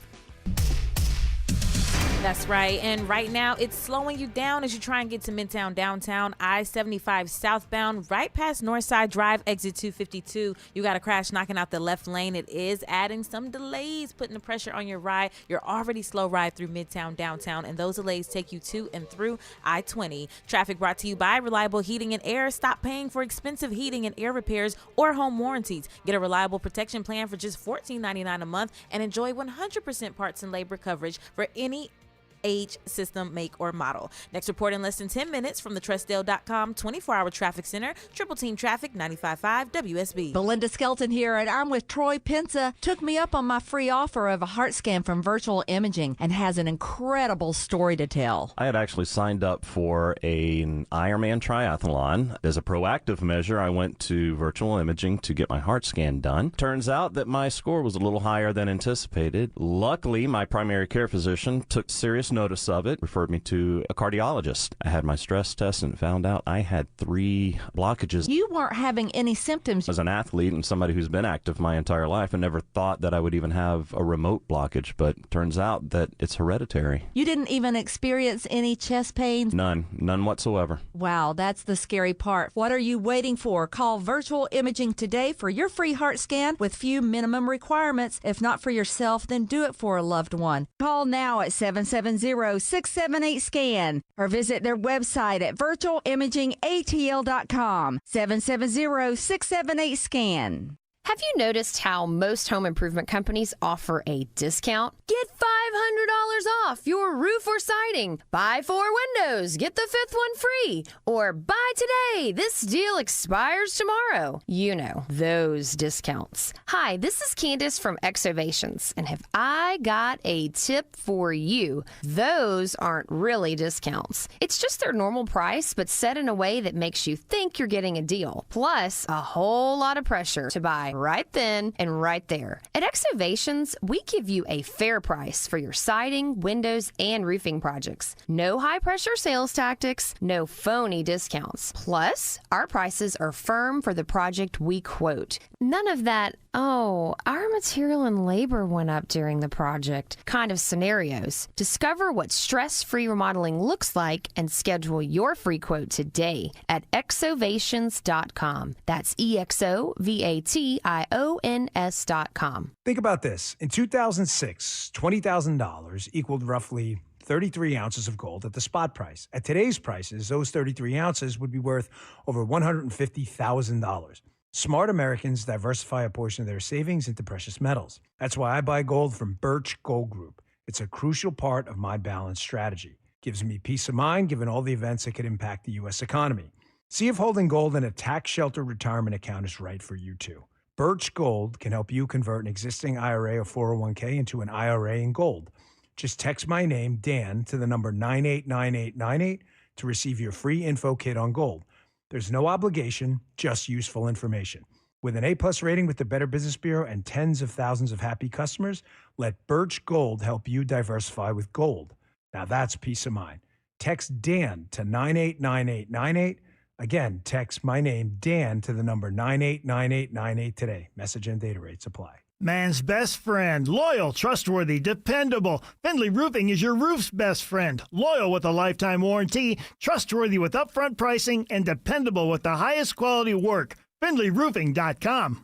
That's right. And right now, it's slowing you down as you try and get to Midtown downtown. I-75 southbound, right past Northside Drive, exit 252. You got a crash knocking out the left lane. It is adding some delays, putting the pressure on your ride. You're already slow ride through Midtown downtown, and those delays take you to and through I-20. Traffic brought to you by Reliable Heating and Air. Stop paying for expensive heating and air repairs or home warranties. Get a reliable protection plan for just $14.99 a month and enjoy 100% parts and labor coverage for any age, system, make, or model. Next report in less than 10 minutes from the Trustdale.com 24-hour traffic center. Triple Team Traffic, 95.5 WSB. Belinda Skelton here, and I'm with Troy Pensa. Took me up on my free offer of a heart scan from Virtual Imaging and has an incredible story to tell. I had actually signed up for an Ironman triathlon. As a proactive measure, I went to Virtual Imaging to get my heart scan done. Turns out that my score was a little higher than anticipated. Luckily, my primary care physician took serious notice of it, referred me to a cardiologist. I had my stress test and found out I had 3 blockages. You weren't having any symptoms. As an athlete and somebody who's been active my entire life, I never thought that I would even have a remote blockage, but turns out that it's hereditary. You didn't even experience any chest pains? None whatsoever. Wow, that's the scary part. What are you waiting for? Call Virtual Imaging today for your free heart scan with few minimum requirements. If not for yourself, then do it for a loved one. Call now at 770-678-SCAN or visit their website at virtualimagingatl.com. 770-678-SCAN. Have you noticed how most home improvement companies offer a discount? Get $500 off your roof or siding. Buy 4 windows, get the 5th one free. Or buy today, this deal expires tomorrow. You know, those discounts. Hi, this is Candace from Exovations, and have I got a tip for you? Those aren't really discounts. It's just their normal price, but set in a way that makes you think you're getting a deal. Plus, a whole lot of pressure to buy right then and right there. At Exovations, we give you a fair price for your siding, windows, and roofing projects. No high-pressure sales tactics, no phony discounts. Plus, our prices are firm for the project we quote. None of that, oh, our material and labor went up during the project kind of scenarios. Discover what stress-free remodeling looks like and schedule your free quote today at exovations.com. That's EXOVATIONS.com. Think about this. In 2006, $20,000 equaled roughly 33 ounces of gold at the spot price. At today's prices, those 33 ounces would be worth over $150,000. Smart Americans diversify a portion of their savings into precious metals. That's why I buy gold from Birch Gold Group. It's a crucial part of my balanced strategy. Gives me peace of mind given all the events that could impact the U.S. economy. See if holding gold in a tax-sheltered retirement account is right for you too. Birch Gold can help you convert an existing IRA or 401k into an IRA in gold. Just text my name, Dan, to the number 989898 to receive your free info kit on gold. There's no obligation, just useful information. With an A+ rating with the Better Business Bureau and tens of thousands of happy customers, let Birch Gold help you diversify with gold. Now that's peace of mind. Text Dan to 989898. Again, text my name, Dan, to the number 989898 today. Message and data rates apply. Man's best friend. Loyal, trustworthy, dependable. Findlay Roofing is your roof's best friend. Loyal with a lifetime warranty, trustworthy with upfront pricing, and dependable with the highest quality work. FindlayRoofing.com.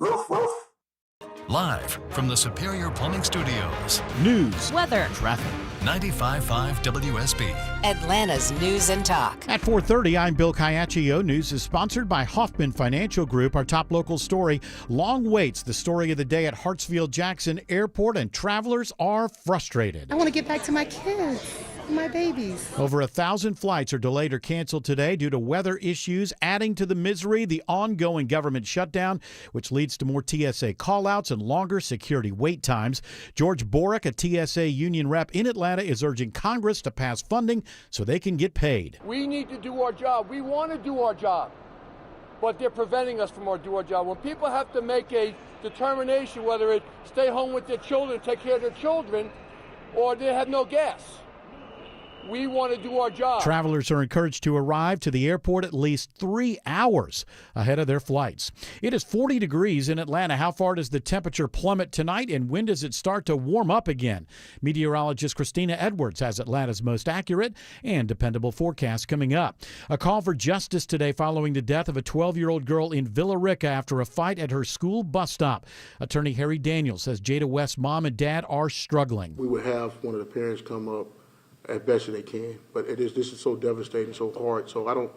Live from the Superior Plumbing Studios. News, weather, traffic. 95.5 WSB. Atlanta's News and Talk. At 4:30, I'm Bill Caiaccio. News is sponsored by Hoffman Financial Group. Our top local story, long waits. The story of the day at Hartsfield-Jackson Airport, and travelers are frustrated. I want to get back to my kids, my babies. Over 1,000 flights are delayed or canceled today due to weather issues, adding to the misery the ongoing government shutdown, which leads to more TSA callouts and longer security wait times. George Borick, a TSA union rep in Atlanta, is urging Congress to pass funding so they can get paid. We need to do our job. We want to do our job, but they're preventing us from doing our job. When people have to make a determination whether it stay home with their children, take care of their children, or they have no gas. We want to do our job. Travelers are encouraged to arrive to the airport at least 3 hours ahead of their flights. It is 40 degrees in Atlanta. How far does the temperature plummet tonight, and when does it start to warm up again? Meteorologist Christina Edwards has Atlanta's most accurate and dependable forecast coming up. A call for justice today following the death of a 12-year-old girl in Villa Rica after a fight at her school bus stop. Attorney Harry Daniels says Jada West's mom and dad are struggling. We would have one of the parents come up as best as they can, but this is so devastating, so hard. So I don't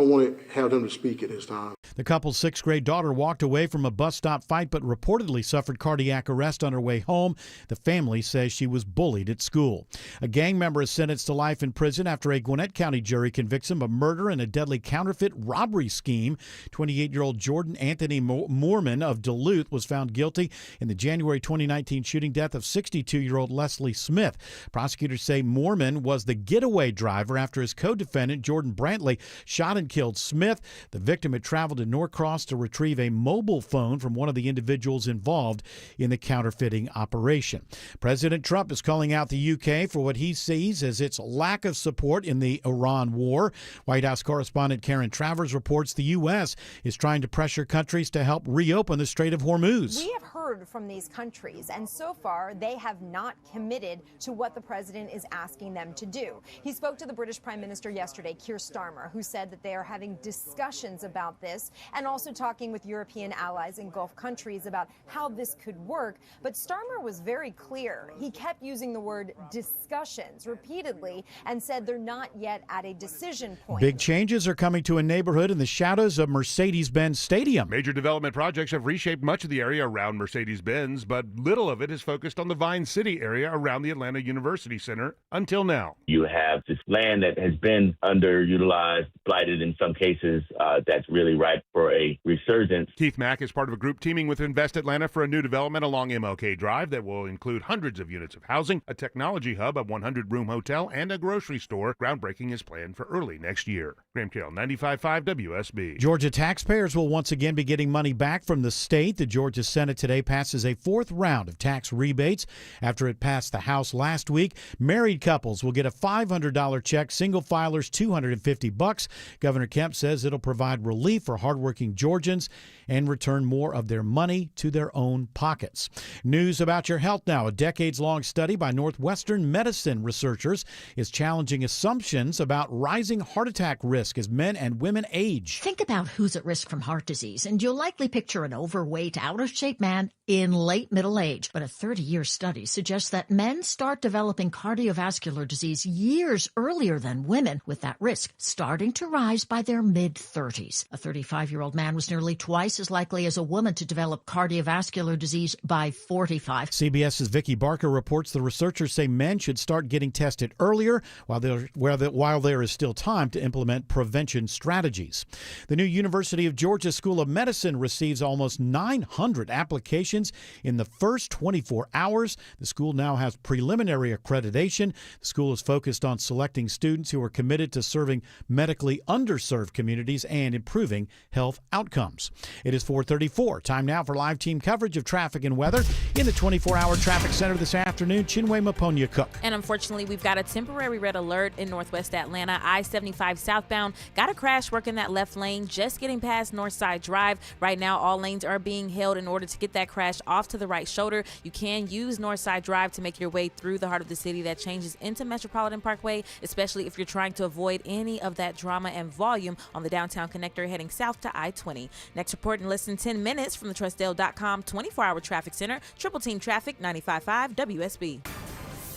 want to have them to speak at this time. The couple's 6th grade daughter walked away from a bus stop fight but reportedly suffered cardiac arrest on her way home. The family says she was bullied at school. A gang member is sentenced to life in prison after a Gwinnett County jury convicts him of murder and a deadly counterfeit robbery scheme. 28-year-old Jordan Anthony Moorman of Duluth was found guilty in the January 2019 shooting death of 62-year-old Leslie Smith. Prosecutors say Moorman was the getaway driver after his co-defendant, Jordan Brantley, shot and killed Smith. The victim had traveled to Norcross to retrieve a mobile phone from one of the individuals involved in the counterfeiting operation. President Trump is calling out the UK for what he sees as its lack of support in the Iran war. White House correspondent Karen Travers reports the U.S. is trying to pressure countries to help reopen the Strait of Hormuz. We have heard from these countries, and so far they have not committed to what the president is asking them to do. He spoke to the British Prime Minister yesterday, Keir Starmer, who said that they are having discussions about this and also talking with European allies and Gulf countries about how this could work. But Starmer was very clear. He kept using the word discussions repeatedly and said they're not yet at a decision point. Big changes are coming to a neighborhood in the shadows of Mercedes-Benz Stadium. Major development projects have reshaped much of the area around Mercedes-Benz, but little of it is focused on the Vine City area around the Atlanta University Center until now. You have this land that has been underutilized, blighted in some cases, that's really ripe for a resurgence. Keith Mack is part of a group teaming with Invest Atlanta for a new development along MLK Drive that will include hundreds of units of housing, a technology hub, a 100-room hotel, and a grocery store. Groundbreaking is planned for early next year. Graham Carroll, 95.5 WSB. Georgia taxpayers will once again be getting money back from the state. The Georgia Senate today passes a 4th round of tax rebates after it passed the House last week. Married couples will get a $500 check, single filers $250. Governor Kemp says it'll provide relief for hardworking Georgians and return more of their money to their own pockets. News about your health now. A decades-long study by Northwestern medicine researchers is challenging assumptions about rising heart attack risk as men and women age. Think about who's at risk from heart disease, and you'll likely picture an overweight, out-of-shape man in late middle age. But a 30-year study suggests that men start developing cardiovascular disease years earlier than women, with that risk starting to rise by their mid-30s. A 35-year-old man was nearly twice as likely as a woman to develop cardiovascular disease by 45. CBS's Vicki Barker reports the researchers say men should start getting tested earlier while there is still time to implement prevention strategies. The new University of Georgia School of Medicine receives almost 900 applications in the first 24 hours. The school now has preliminary accreditation. The school is focused on selecting students who are committed to serving medically underserved communities and improving health outcomes. It is 4:34. Time now for live team coverage of traffic and weather in the 24-hour traffic center this afternoon. Chinwe Maponya Cook. And unfortunately, we've got a temporary red alert in northwest Atlanta. I-75 southbound. Got a crash working that left lane just getting past Northside Drive. Right now, all lanes are being held in order to get that crash off to the right shoulder. You can use Northside Drive to make your way through the heart of the city that changes into Metropolitan Parkway, especially if you're trying to avoid any of that drama and volume on the downtown connector heading south to I-20. Next report in less than 10 minutes from the TrustDale.com 24-hour traffic center. Triple Team Traffic, 95.5 WSB.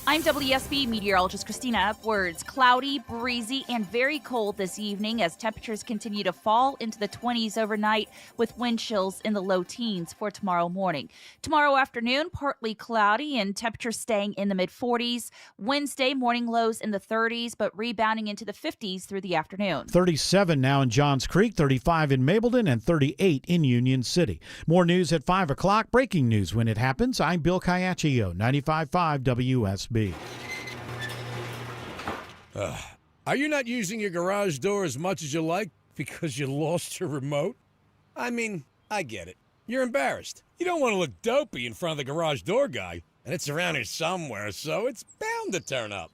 I'm WSB meteorologist Christina Edwards. Cloudy, breezy, and very cold this evening as temperatures continue to fall into the 20s overnight with wind chills in the low teens for tomorrow morning. Tomorrow afternoon, partly cloudy and temperatures staying in the mid-40s. Wednesday, morning lows in the 30s, but rebounding into the 50s through the afternoon. 37 now in Johns Creek, 35 in Mableton, and 38 in Union City. More news at 5 o'clock. Breaking news when it happens. I'm Bill Caiaccio, 95.5 WSB. Are you not using your garage door as much as you like because you lost your remote? I mean, I get it. You're embarrassed. You don't want to look dopey in front of the garage door guy, and it's around here somewhere, so it's bound to turn up.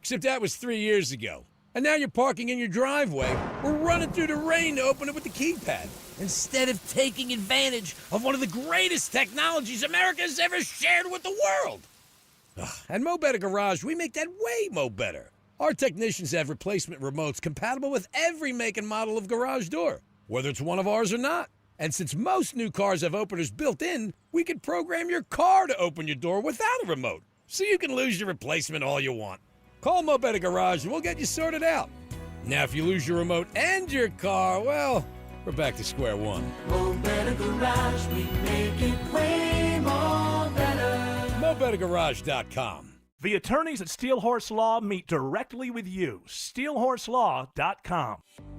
Except that was 3 years ago. And now you're parking in your driveway or running through the rain to open it with the keypad, instead of taking advantage of one of the greatest technologies America's ever shared with the world. At Mo Better Garage, we make that way mo better. Our technicians have replacement remotes compatible with every make and model of garage door, whether it's one of ours or not. And since most new cars have openers built in, we can program your car to open your door without a remote, so you can lose your replacement all you want. Call Mo Better Garage and we'll get you sorted out. Now, if you lose your remote and your car, well, we're back to square one. Mo Better Garage, we make it way more better. MoBetterGarage.com. The attorneys at Steel Horse Law meet directly with you. SteelHorseLaw.com.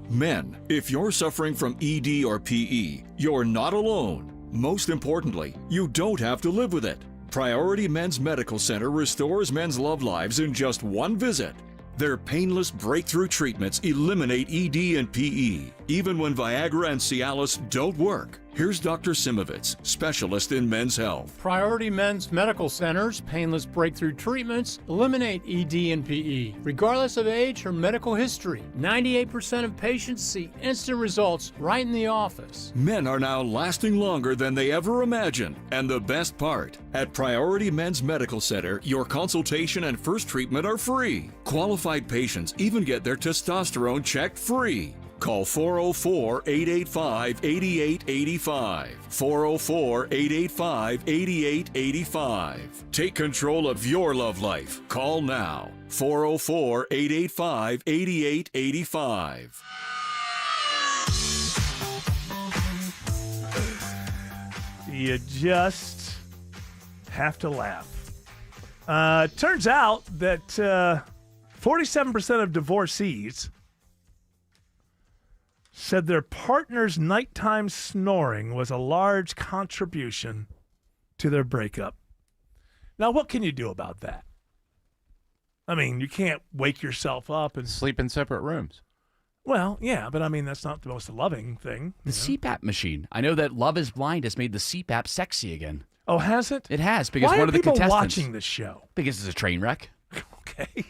Men, if you're suffering from ED or PE, you're not alone. Most importantly, you don't have to live with it. Priority Men's Medical Center restores men's love lives in just one visit. Their painless breakthrough treatments eliminate ED and PE, even when Viagra and Cialis don't work. Here's Dr. Simovitz, specialist in men's health. Priority Men's Medical Center's painless breakthrough treatments eliminate ED and PE, regardless of age or medical history. 98% of patients see instant results right in the office. Men are now lasting longer than they ever imagined. And the best part, at Priority Men's Medical Center, your consultation and first treatment are free. Qualified patients even get their testosterone checked free. Call 404-885-8885. 404-885-8885. Take control of your love life. Call now. 404-885-8885. You just have to laugh. Turns out that 47% of divorcees said their partner's nighttime snoring was a large contribution to their breakup. Now, what can you do about that? I mean, you can't wake yourself up and sleep in separate rooms. Well, yeah, but I mean, that's not the most loving thing. The CPAP machine. I know that Love is Blind has made the CPAP sexy again. Oh, has it? It has, because Why one are of the people contestants watching this show? Because it's a train wreck. Okay.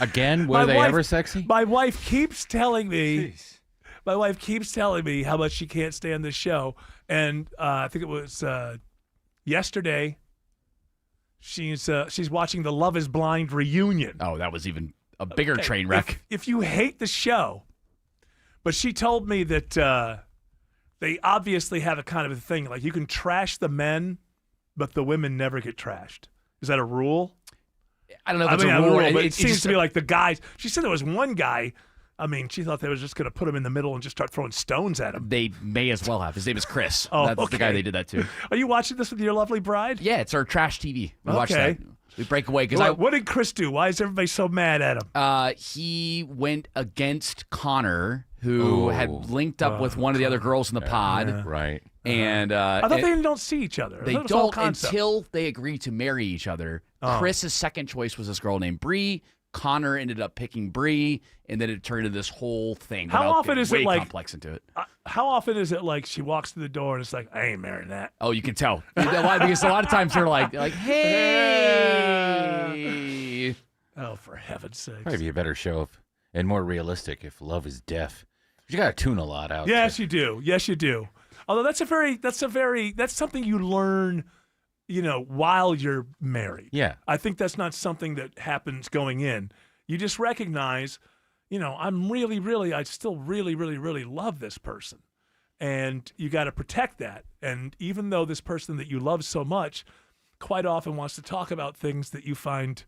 Again, were they ever sexy? My wife keeps telling me. My wife keeps telling me how much she can't stand this show, and I think it was yesterday. She's watching the Love is Blind reunion. Oh, that was even a bigger train wreck. If you hate the show, but she told me that they obviously have a kind of a thing, like you can trash the men, but the women never get trashed. Is that a rule? I don't know if it's a rule. But it seems to be like the guys. She said there was one guy. I mean, she thought they was just going to put him in the middle and just start throwing stones at him. They may as well have. His name is Chris. Oh, That's the guy they did that to. Are you watching this with your lovely bride? Yeah, it's our trash TV. We watch that. We break away. What did Chris do? Why is everybody so mad at him? He went against Connor, who had linked up with one of the other girls in the pod. Right. And I thought they don't see each other. They don't until they agree to marry each other. Oh. Chris's second choice was this girl named Bree. Connor ended up picking Bree, and then it turned into this whole thing. How often is it like complex into it? How often is it like she walks through the door and it's like, I ain't marrying that? Oh, you can tell because a lot of times they're like, hey. Oh, for heaven's sake! Probably be a better show and more realistic if Love is deaf. You got to tune a lot out. Yes, you do. Yes, you do. Although that's something you learn, while you're married. Yeah. I think that's not something that happens going in. You just recognize, I still really, really, really love this person. And you got to protect that. And even though this person that you love so much quite often wants to talk about things that you find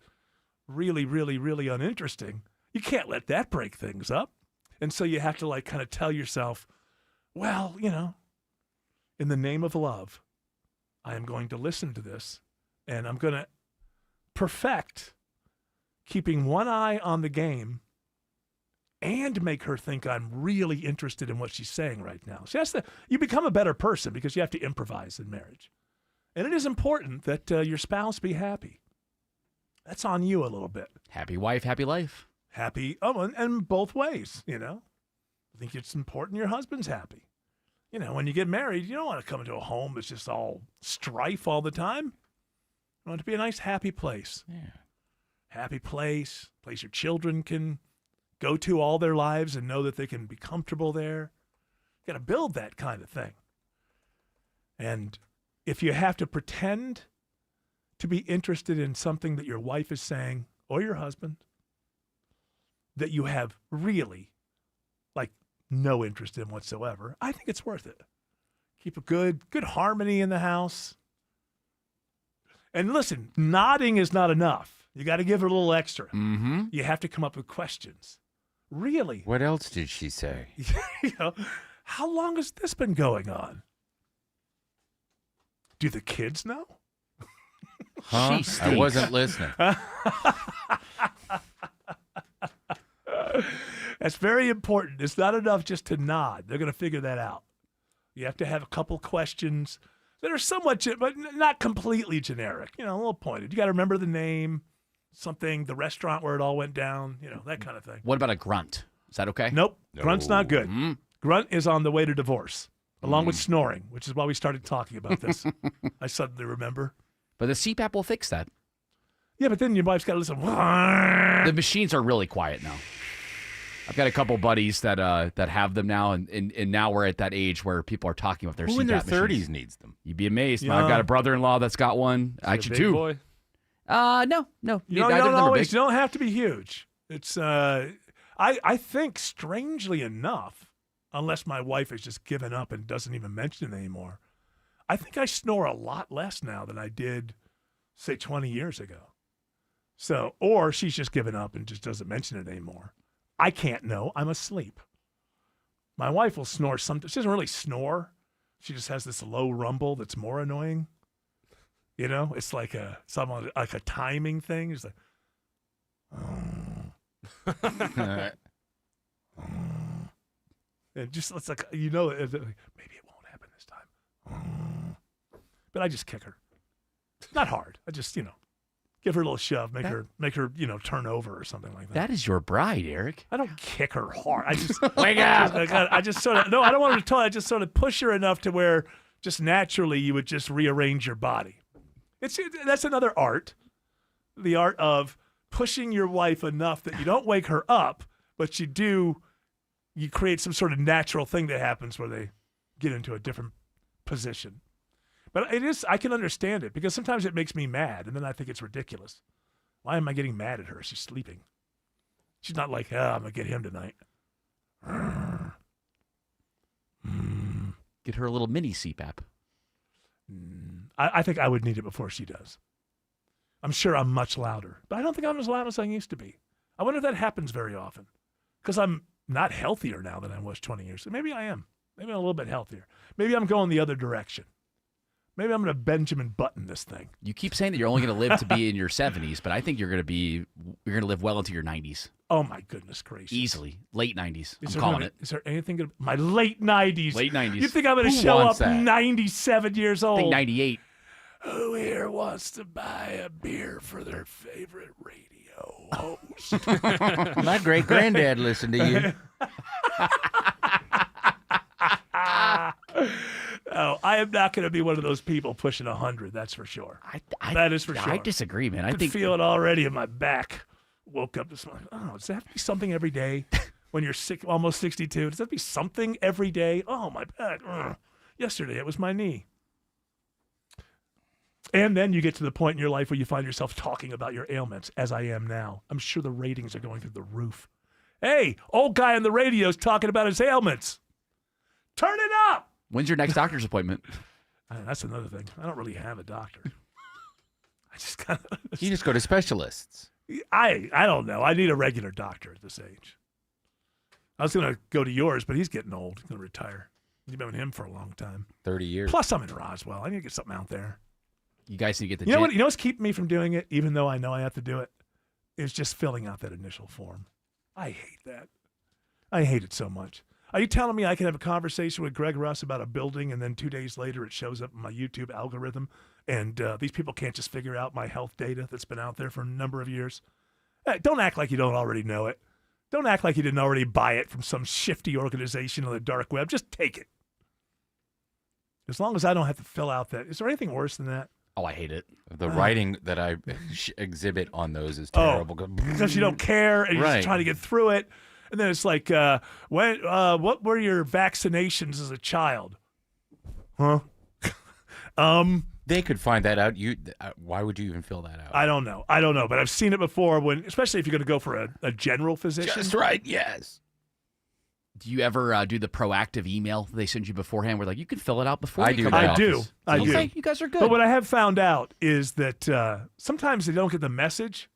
really, really, really uninteresting, you can't let that break things up. And so you have to kind of tell yourself, well, in the name of love, I am going to listen to this, and I'm going to perfect keeping one eye on the game and make her think I'm really interested in what she's saying right now. So you become a better person because you have to improvise in marriage. And it is important that your spouse be happy. That's on you a little bit. Happy wife, happy life. Happy, and both ways, I think it's important your husband's happy. When you get married, you don't want to come into a home that's just all strife all the time. You want it to be a nice, happy place. Yeah. happy place your children can go to all their lives and know that they can be comfortable there. You got to build that kind of thing. And if you have to pretend to be interested in something that your wife is saying or your husband that you have really like no interest in whatsoever, I think it's worth it. Keep a good harmony in the house. And listen, nodding is not enough. You got to give her a little extra. Mm-hmm. You have to come up with questions. Really? What else did she say? You know, how long has this been going on? Do the kids know? Huh? I wasn't listening. That's very important. It's not enough just to nod. They're going to figure that out. You have to have a couple questions that are somewhat, but not completely generic. You know, a little pointed. You got to remember the name, something, the restaurant where it all went down. You know, that kind of thing. What about a grunt? Is that okay? Nope. No. Grunt's not good. Grunt is on the way to divorce, along with snoring, which is why we started talking about this. I suddenly remember. But the CPAP will fix that. Yeah, but then your wife's got to listen. The machines are really quiet now. I've got a couple buddies that have them now, and now we're at that age where people are talking about their Who CPAP in their machines. 30s needs them? You'd be amazed. Yeah. I've got a brother-in-law that's got one. Actually, two. Boy? No. You don't have to be huge. It's I think strangely enough, unless my wife has just given up and doesn't even mention it anymore, I think I snore a lot less now than I did, say, 20 years ago. So, or she's just given up and just doesn't mention it anymore. I can't know. I'm asleep. My wife will snore sometimes. She doesn't really snore. She just has this low rumble that's more annoying. You know, it's like a timing thing. It's like, and just it's like maybe it won't happen this time. But I just kick her, not hard. I just give her a little shove, make her turn over or something like that. That is your bride, Eric. I don't kick her hard. I just wake up. I just sort of I don't want her to tell. I just sort of push her enough to where just naturally you would just rearrange your body. That's another art, the art of pushing your wife enough that you don't wake her up, but you create some sort of natural thing that happens where they get into a different position. But I can understand it because sometimes it makes me mad, and then I think it's ridiculous. Why am I getting mad at her? She's sleeping. She's not like, I'm going to get him tonight. Get her a little mini CPAP. I think I would need it before she does. I'm sure I'm much louder, but I don't think I'm as loud as I used to be. I wonder if that happens very often because I'm not healthier now than I was 20 years ago. Maybe I am. Maybe I'm a little bit healthier. Maybe I'm going the other direction. Maybe I'm going to Benjamin Button this thing. You keep saying that you're only going to live to be in your 70s, but I think you're going to live well into your 90s. Oh my goodness gracious! Easily, late 90s. I'm there calling it. Is there anything good? My late 90s. Late 90s. You think I'm going to Who show wants up that? 97 years old? I think 98. Who here wants to buy a beer for their favorite radio host? My great granddad listened to you. No, I am not going to be one of those people pushing 100. That's for sure. That is for sure. I disagree, man. I can feel it already in my back. Woke up this morning. Oh, does that have to be something every day when you're sick, almost 62? Does that have to be something every day? Oh, my back. Ugh. Yesterday, it was my knee. And then you get to the point in your life where you find yourself talking about your ailments, as I am now. I'm sure the ratings are going through the roof. Hey, old guy on the radio is talking about his ailments. Turn it up. When's your next doctor's appointment? That's another thing. I don't really have a doctor. I just kind of. You just go to specialists. I don't know. I need a regular doctor at this age. I was going to go to yours, but he's getting old. He's going to retire. You've been with him for a long time. 30 years. Plus, I'm in Roswell. I need to get something out there. You guys need to get the. You know what's keeping me from doing it, even though I know I have to do it, is just filling out that initial form. I hate that. I hate it so much. Are you telling me I can have a conversation with Greg Russ about a building and then 2 days later it shows up in my YouTube algorithm and these people can't just figure out my health data that's been out there for a number of years? Hey, don't act like you don't already know it. Don't act like you didn't already buy it from some shifty organization on the dark web. Just take it. As long as I don't have to fill out that. Is there anything worse than that? Oh, I hate it. The writing that I exhibit on those is terrible. Because you don't care and you're just trying to get through it. And then it's like, what were your vaccinations as a child? Huh? They could find that out. Why would you even fill that out? I don't know. But I've seen it before especially if you're going to go for a general physician. Just right, yes. Do you ever do the proactive email they send you beforehand where you can fill it out before you come to I the do. office? I do. Okay, you guys are good. But what I have found out is that sometimes they don't get the message.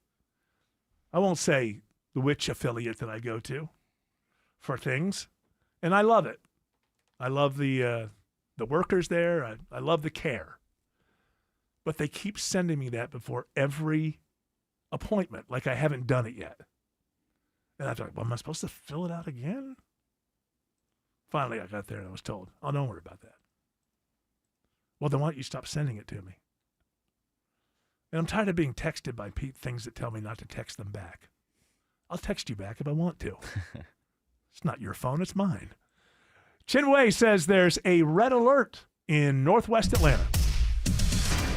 I won't say which affiliate that I go to for things, and I love it. I love the workers there. I love the care. But they keep sending me that before every appointment, like I haven't done it yet. And I thought, well, am I supposed to fill it out again? Finally, I got there and I was told, oh, don't worry about that. Well, then why don't you stop sending it to me? And I'm tired of being texted by things that tell me not to text them back. I'll text you back if I want to. It's not your phone, it's mine. Chinwei says there's a red alert in northwest Atlanta.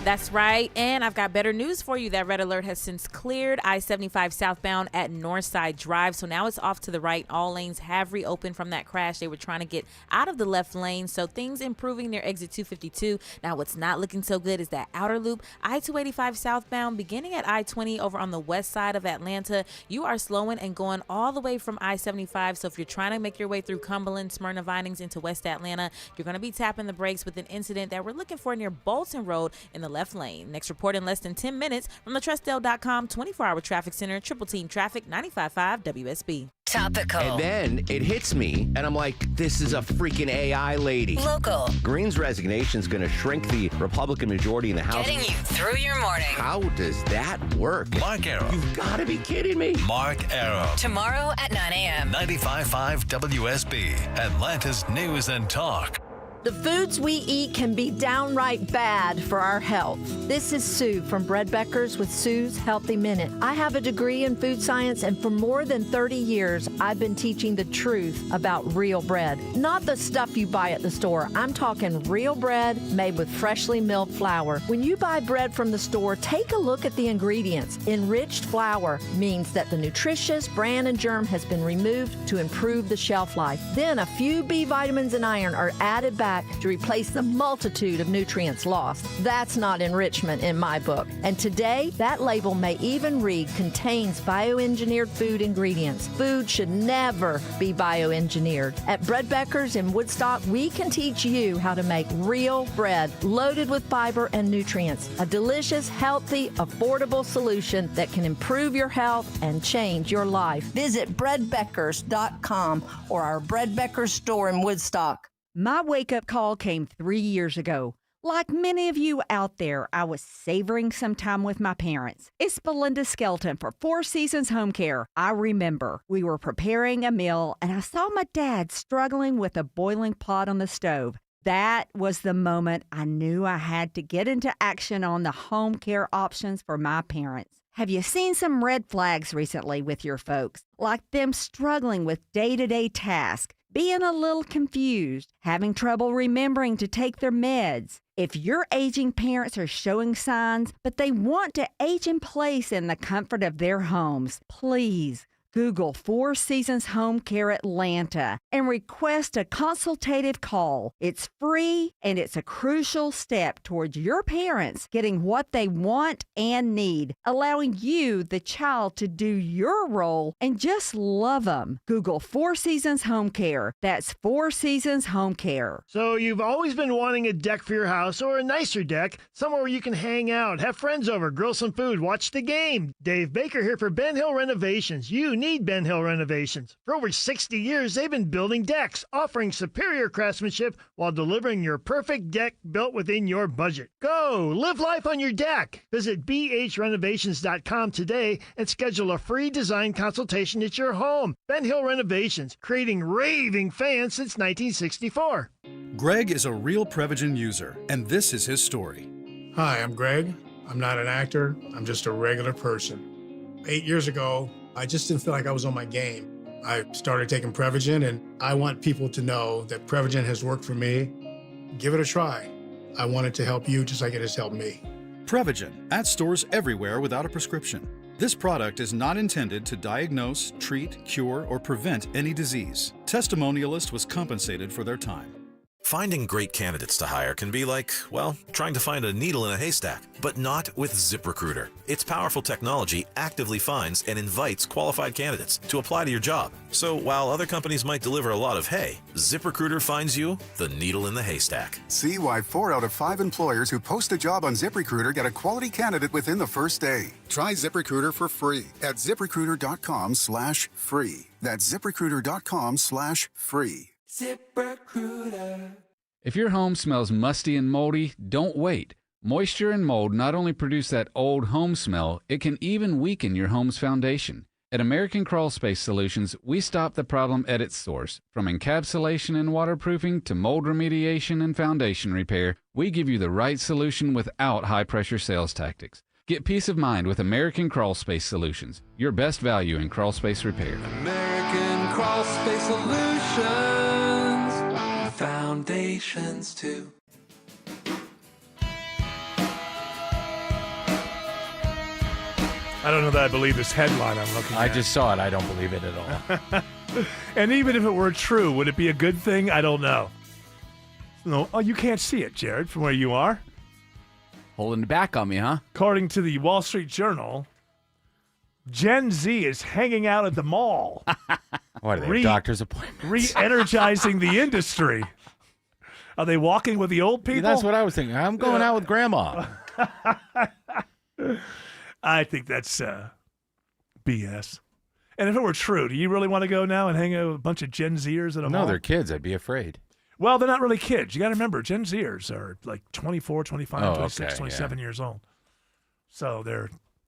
That's right. And I've got better news for you. That red alert has since cleared I-75 southbound at Northside Drive. So now it's off to the right. All lanes have reopened from that crash. They were trying to get out of the left lane. So things improving near exit 252. Now what's not looking so good is that outer loop. I-285 southbound beginning at I-20 over on the west side of Atlanta. You are slowing and going all the way from I-75. So if you're trying to make your way through Cumberland, Smyrna, Vinings into West Atlanta, you're going to be tapping the brakes with an incident that we're looking for near Bolton Road in the left lane. Next report in less than 10 minutes from the Trustdale.com 24-hour traffic center, Triple Team Traffic, 95.5 WSB. Topical. And then it hits me, and I'm like, this is a freaking AI lady. Local. Green's resignation is going to shrink the Republican majority in the House. Getting you through your morning. How does that work? Mark Arrow. You've got to be kidding me. Mark Arrow. Tomorrow at 9 a.m. 95.5 WSB, Atlanta's News and Talk. The foods we eat can be downright bad for our health. This is Sue from Bread Beckers with Sue's Healthy Minute. I have a degree in food science, and for more than 30 years, I've been teaching the truth about real bread. Not the stuff you buy at the store. I'm talking real bread made with freshly milled flour. When you buy bread from the store, take a look at the ingredients. Enriched flour means that the nutritious bran and germ has been removed to improve the shelf life. Then a few B vitamins and iron are added back to replace the multitude of nutrients lost. That's not enrichment in my book. And today, that label may even read contains bioengineered food ingredients. Food should never be bioengineered. At Bread Beckers in Woodstock, we can teach you how to make real bread loaded with fiber and nutrients. A delicious, healthy, affordable solution that can improve your health and change your life. Visit breadbeckers.com or our Bread Beckers store in Woodstock. My wake-up call came 3 years ago. Like many of you out there, I was savoring some time with my parents. It's Belinda Skelton for Four Seasons Home Care. I remember we were preparing a meal, and I saw my dad struggling with a boiling pot on the stove. That was the moment I knew I had to get into action on the home care options for my parents. Have you seen some red flags recently with your folks? Like them struggling with day-to-day tasks, being a little confused, having trouble remembering to take their meds. If your aging parents are showing signs, but they want to age in place in the comfort of their homes, please Google Four Seasons Home Care Atlanta and request a consultative call. It's free, and it's a crucial step towards your parents getting what they want and need, allowing you, the child, to do your role and just love them. Google Four Seasons Home Care. That's Four Seasons Home Care. So you've always been wanting a deck for your house, or a nicer deck, somewhere where you can hang out, have friends over, grill some food, watch the game. Dave Baker here for Ben Hill Renovations. You need Ben Hill Renovations. For over 60 years, they've been building decks, offering superior craftsmanship while delivering your perfect deck built within your budget. Go! Live life on your deck! Visit bhrenovations.com today and schedule a free design consultation at your home. Ben Hill Renovations, creating raving fans since 1964. Greg is a real Prevagen user, and this is his story. Hi, I'm Greg. I'm not an actor. I'm just a regular person. 8 years ago, I just didn't feel like I was on my game. I started taking Prevagen, and I want people to know that Prevagen has worked for me. Give it a try. I want it to help you just like it has helped me. Prevagen, at stores everywhere without a prescription. This product is not intended to diagnose, treat, cure, or prevent any disease. Testimonialist was compensated for their time. Finding great candidates to hire can be like, well, trying to find a needle in a haystack, but not with ZipRecruiter. Its powerful technology actively finds and invites qualified candidates to apply to your job. So while other companies might deliver a lot of hay, ZipRecruiter finds you the needle in the haystack. See why 4 out of 5 employers who post a job on ZipRecruiter get a quality candidate within the first day. Try ZipRecruiter for free at ZipRecruiter.com/free. That's ZipRecruiter.com/free. ZipRecruiter. If your home smells musty and moldy, don't wait. Moisture and mold not only produce that old home smell, it can even weaken your home's foundation. At American Crawl Space Solutions, we stop the problem at its source. From encapsulation and waterproofing to mold remediation and foundation repair, we give you the right solution without high-pressure sales tactics. Get peace of mind with American Crawl Space Solutions, your best value in crawl space repair. American Crawl Space Solutions. Foundations too. I don't know that I believe this headline I'm looking at. I just saw it. I don't believe it at all. And even if it were true, would it be a good thing? I don't know. No. Oh, you can't see it, Jared, from where you are. Holding it back on me, huh? According to the Wall Street Journal, Gen Z is hanging out at the mall. What, are they doctor's appointments? Re-energizing the industry. Are they walking with the old people? Yeah, that's what I was thinking. I'm going out with Grandma. I think that's BS. And if it were true, do you really want to go now and hang out with a bunch of Gen Zers at a mall? No, they're kids. I'd be afraid. Well, they're not really kids. You got to remember, Gen Zers are like 24, 25, 26, 27 years old. So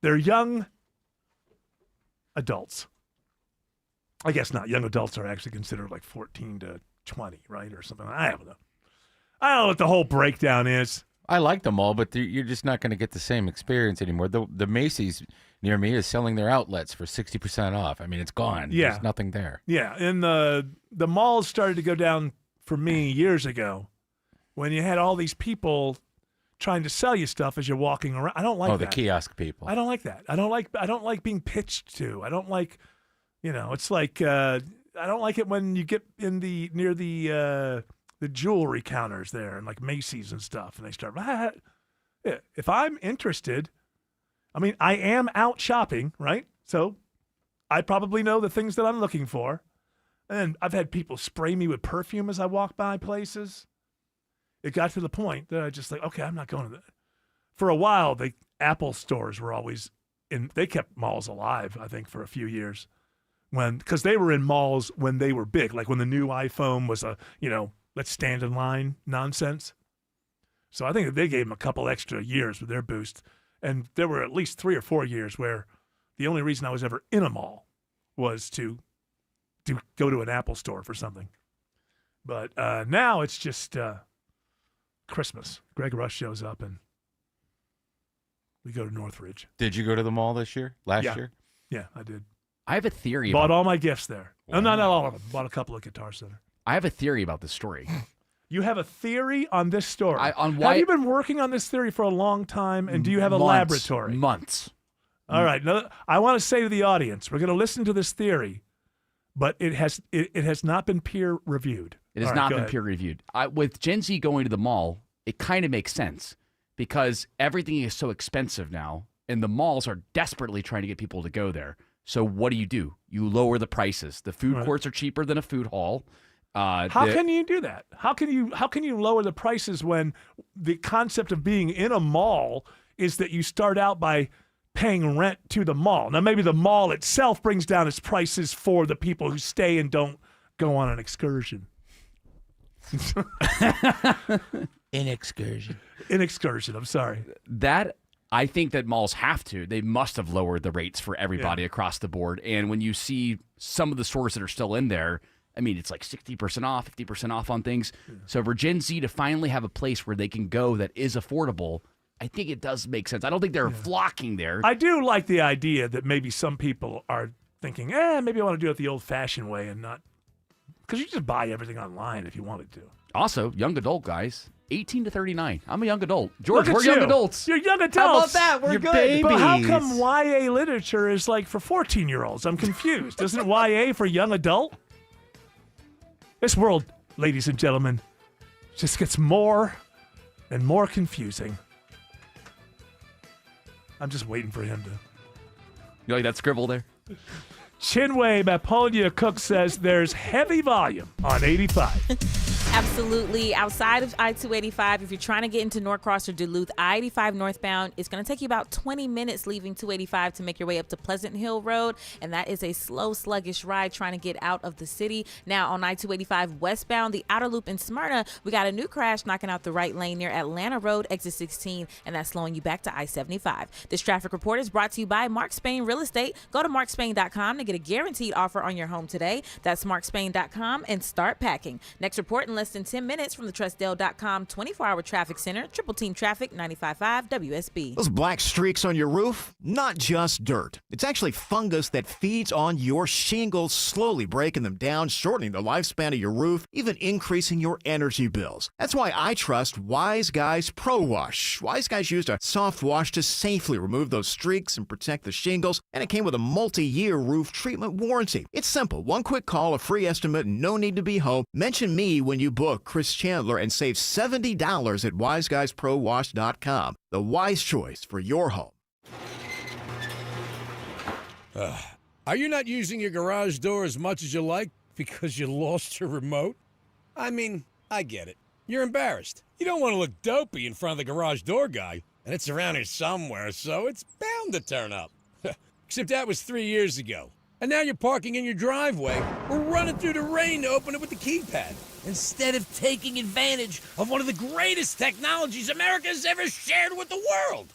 they're young adults. I guess not. Young adults are actually considered like 14 to 20, right? Or something. I don't know. I don't know what the whole breakdown is. I like them all, but you're just not going to get the same experience anymore. The Macy's near me is selling their outlets for 60% off. I mean, it's gone. Yeah. There's nothing there. Yeah, and the malls started to go down for me years ago when you had all these people trying to sell you stuff as you're walking around. I don't like that. Oh, the kiosk people. I don't like that. I don't like being pitched to. I don't like, it's like I don't like it when you get in near the jewelry counters there and like Macy's and stuff, and they start. If I'm interested, I mean, I am out shopping, right? So I probably know the things that I'm looking for. And I've had people spray me with perfume as I walk by places. It got to the point that I just like, okay, I'm not going to that. For a while, the Apple stores were always they kept malls alive, I think, for a few years. Because they were in malls when they were big, like when the new iPhone was let's stand in line nonsense. So I think they gave them a couple extra years with their boost. And there were at least 3 or 4 years where the only reason I was ever in a mall was to go to an Apple store for something. But now it's just Christmas. Greg Rush shows up and we go to Northridge. Did you go to the mall this year? Last year? Yeah, I did. I have a theory. Bought all my gifts there. Wow. No, not all of them. Bought a couple at Guitar Center. I have a theory about this story. You have a theory on this story? On why? Have you been working on this theory for a long time, and do you have a laboratory? Months. All right. Now, I want to say to the audience, we're going to listen to this theory, but it has not been peer reviewed. It has not been peer reviewed. With Gen Z going to the mall, it kind of makes sense because everything is so expensive now, and the malls are desperately trying to get people to go there. So what do? You lower the prices. The food courts are cheaper than a food hall. How can you do that? How can you lower the prices when the concept of being in a mall is that you start out by paying rent to the mall? Now, maybe the mall itself brings down its prices for the people who stay and don't go on an excursion. An excursion. I'm sorry. I think that malls have to. They must have lowered the rates for everybody across the board. And when you see some of the stores that are still in there, I mean, it's like 60% off, 50% off on things. Yeah. So for Gen Z to finally have a place where they can go that is affordable, I think it does make sense. I don't think they're flocking there. I do like the idea that maybe some people are thinking, maybe I want to do it the old-fashioned way and not... Because you just buy everything online if you wanted to. Also, young adult guys, 18 to 39. I'm a young adult. George, Look at we're young you. adults. You're young adults. How about that? We're You're good. babies. But how come Babies. YA literature is like for 14-year-olds? I'm confused. Isn't YA for young adult? This world, ladies and gentlemen, just gets more and more confusing. I'm just waiting for him to. You like that scribble there? Chinway Mapolia Cook says there's heavy volume on 85. Absolutely. Outside of I-285, if you're trying to get into Norcross or Duluth, I-85 northbound, it's going to take you about 20 minutes leaving 285 to make your way up to Pleasant Hill Road, and that is a slow, sluggish ride trying to get out of the city. Now, on I-285 westbound, the outer loop in Smyrna, we got a new crash knocking out the right lane near Atlanta Road, exit 16, and that's slowing you back to I-75. This traffic report is brought to you by Mark Spain Real Estate. Go to markspain.com to get a guaranteed offer on your home today. That's markspain.com and start packing. Next report in less than 10 minutes from the TrustDale.com 24-hour traffic center. Triple Team Traffic, 95.5 WSB. Those black streaks on your roof, not just dirt. It's actually fungus that feeds on your shingles, slowly breaking them down, shortening the lifespan of your roof, even increasing your energy bills. That's why I trust Wise Guys Pro Wash. Wise Guys used a soft wash to safely remove those streaks and protect the shingles, and it came with a multi-year roof treatment warranty. It's simple. One quick call, a free estimate, and no need to be home. Mention me when you book Chris Chandler and save $70 at wiseguysprowash.com. The wise choice for your home. Are you not using your garage door as much as you like because you lost your remote? I mean, I get it. You're embarrassed. You don't want to look dopey in front of the garage door guy, and it's around here somewhere, so it's bound to turn up. Except that was 3 years ago. And now you're parking in your driveway or running through the rain to open it with the keypad, instead of taking advantage of one of the greatest technologies America's ever shared with the world.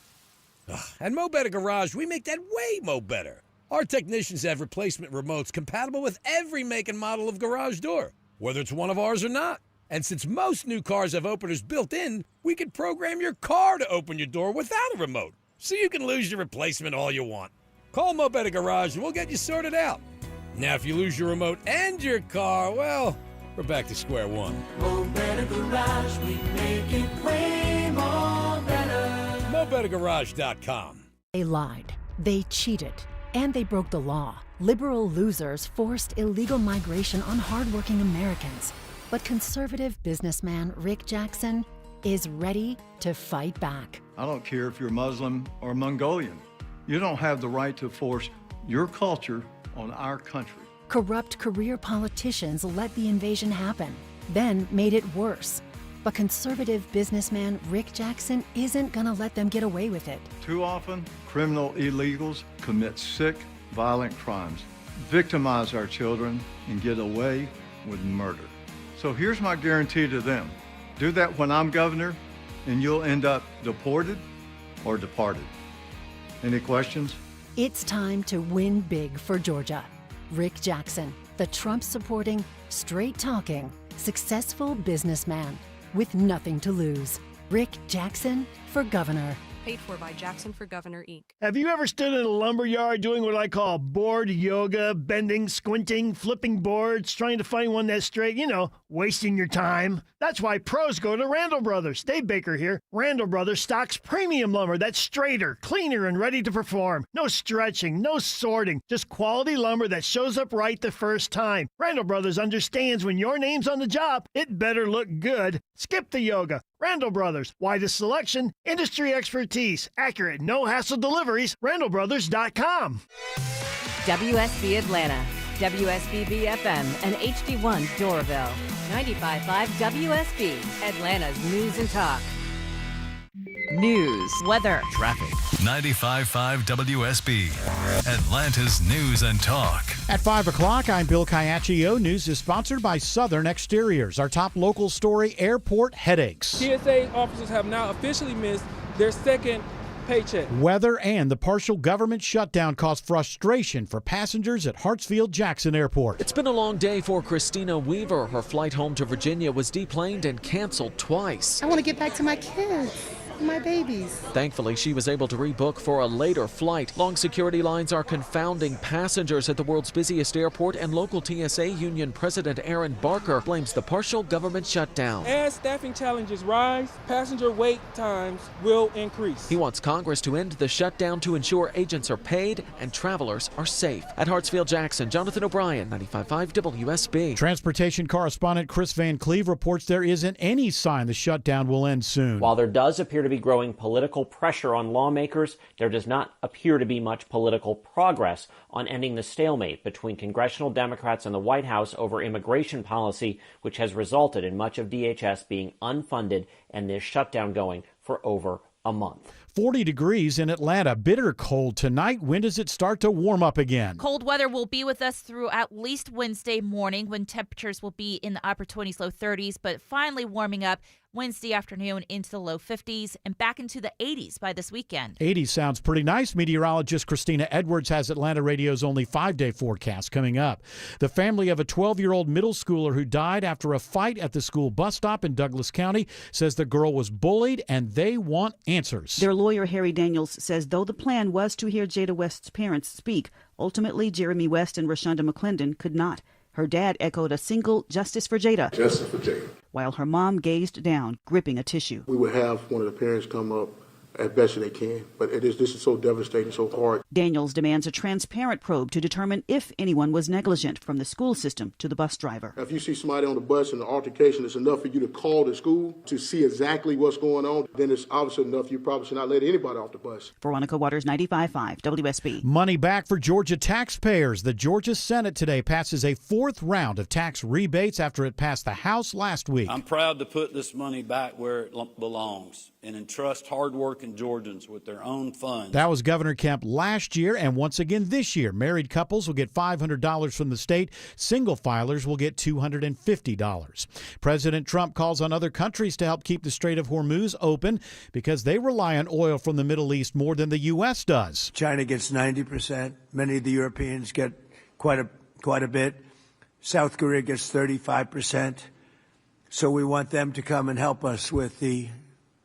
At Mo Better Garage, we make that way mo better. Our technicians have replacement remotes compatible with every make and model of garage door, whether it's one of ours or not. And since most new cars have openers built in, we can program your car to open your door without a remote, so you can lose your replacement all you want. Call Mo Better Garage and we'll get you sorted out. Now, if you lose your remote and your car, well, we're back to square one. Mo Better Garage, we make it way more better. MoBetterGarage.com. They lied, they cheated, and they broke the law. Liberal losers forced illegal migration on hardworking Americans. But conservative businessman Rick Jackson is ready to fight back. I don't care if you're Muslim or Mongolian. You don't have the right to force your culture on our country. Corrupt career politicians let the invasion happen, then made it worse. But conservative businessman Rick Jackson isn't gonna let them get away with it. Too often, criminal illegals commit sick, violent crimes, victimize our children, and get away with murder. So here's my guarantee to them. Do that when I'm governor, and you'll end up deported or departed. Any questions? It's time to win big for Georgia. Rick Jackson, the Trump-supporting, straight-talking, successful businessman with nothing to lose. Rick Jackson for governor. Paid for by Jackson for Governor, Inc. Have you ever stood in a lumber yard doing what I call board yoga, bending, squinting, flipping boards, trying to find one that's straight, wasting your time? That's why pros go to Randall Brothers. Dave Baker here. Randall Brothers stocks premium lumber that's straighter, cleaner, and ready to perform. No stretching, no sorting, just quality lumber that shows up right the first time. Randall Brothers understands when your name's on the job, it better look good. Skip the yoga. Randall Brothers. Why the selection? Industry expertise. Accurate, no-hassle deliveries. RandallBrothers.com. WSB Atlanta, WSBB FM, and HD1 Doraville. 95.5 WSB, Atlanta's news and talk. News, weather, traffic. 95.5 WSB, Atlanta's news and talk. At 5 o'clock, I'm Bill Caiaccio. News is sponsored by Southern Exteriors. Our top local story, airport headaches. TSA officers have now officially missed their second paycheck. Weather and the partial government shutdown caused frustration for passengers at Hartsfield-Jackson Airport. It's been a long day for Christina Weaver. Her flight home to Virginia was deplaned and canceled twice. I want to get back to my kids. for my babies. Thankfully, she was able to rebook for a later flight. Long security lines are confounding passengers at the world's busiest airport, and local TSA union president Aaron Barker blames the partial government shutdown. As staffing challenges rise, passenger wait times will increase. He wants Congress to end the shutdown to ensure agents are paid and travelers are safe. At Hartsfield-Jackson, Jonathan O'Brien, 95.5 WSB. Transportation correspondent Chris Van Cleve reports there isn't any sign the shutdown will end soon. While there does appear to be growing political pressure on lawmakers, there does not appear to be much political progress on ending the stalemate between congressional Democrats and the White House over immigration policy, which has resulted in much of DHS being unfunded and this shutdown going for over a month. 40 degrees in Atlanta. Bitter cold tonight. When does it start to warm up again? Cold weather will be with us through at least Wednesday morning, when temperatures will be in the upper 20s, low 30s, but finally warming up Wednesday afternoon into the low 50s and back into the 80s by this weekend. 80 sounds pretty nice. Meteorologist Christina Edwards has Atlanta Radio's only 5-day forecast coming up. The family of a 12-year-old middle schooler who died after a fight at the school bus stop in Douglas County says the girl was bullied and they want answers. Their lawyer, Harry Daniels, says though the plan was to hear Jada West's parents speak, ultimately Jeremy West and Rashonda McClendon could not. Her dad echoed a single "Justice for Jada," Justice for Jada, while her mom gazed down, gripping a tissue. We would have one of the parents come up as best as they can, but this is so devastating, so hard. Daniels demands a transparent probe to determine if anyone was negligent, from the school system to the bus driver. If you see somebody on the bus and the altercation is enough for you to call the school to see exactly what's going on, then it's obviously enough. You probably should not let anybody off the bus. Veronica Waters, 95.5 WSB. Money back for Georgia taxpayers. The Georgia Senate today passes a 4th round of tax rebates after it passed the House last week. I'm proud to put this money back where it belongs and entrust hardworking Georgians with their own funds. That was Governor Kemp last year, and once again this year. Married couples will get $500 from the state. Single filers will get $250. President Trump calls on other countries to help keep the Strait of Hormuz open because they rely on oil from the Middle East more than the U.S. does. China gets 90%. Many of the Europeans get quite a bit. South Korea gets 35%. So we want them to come and help us with the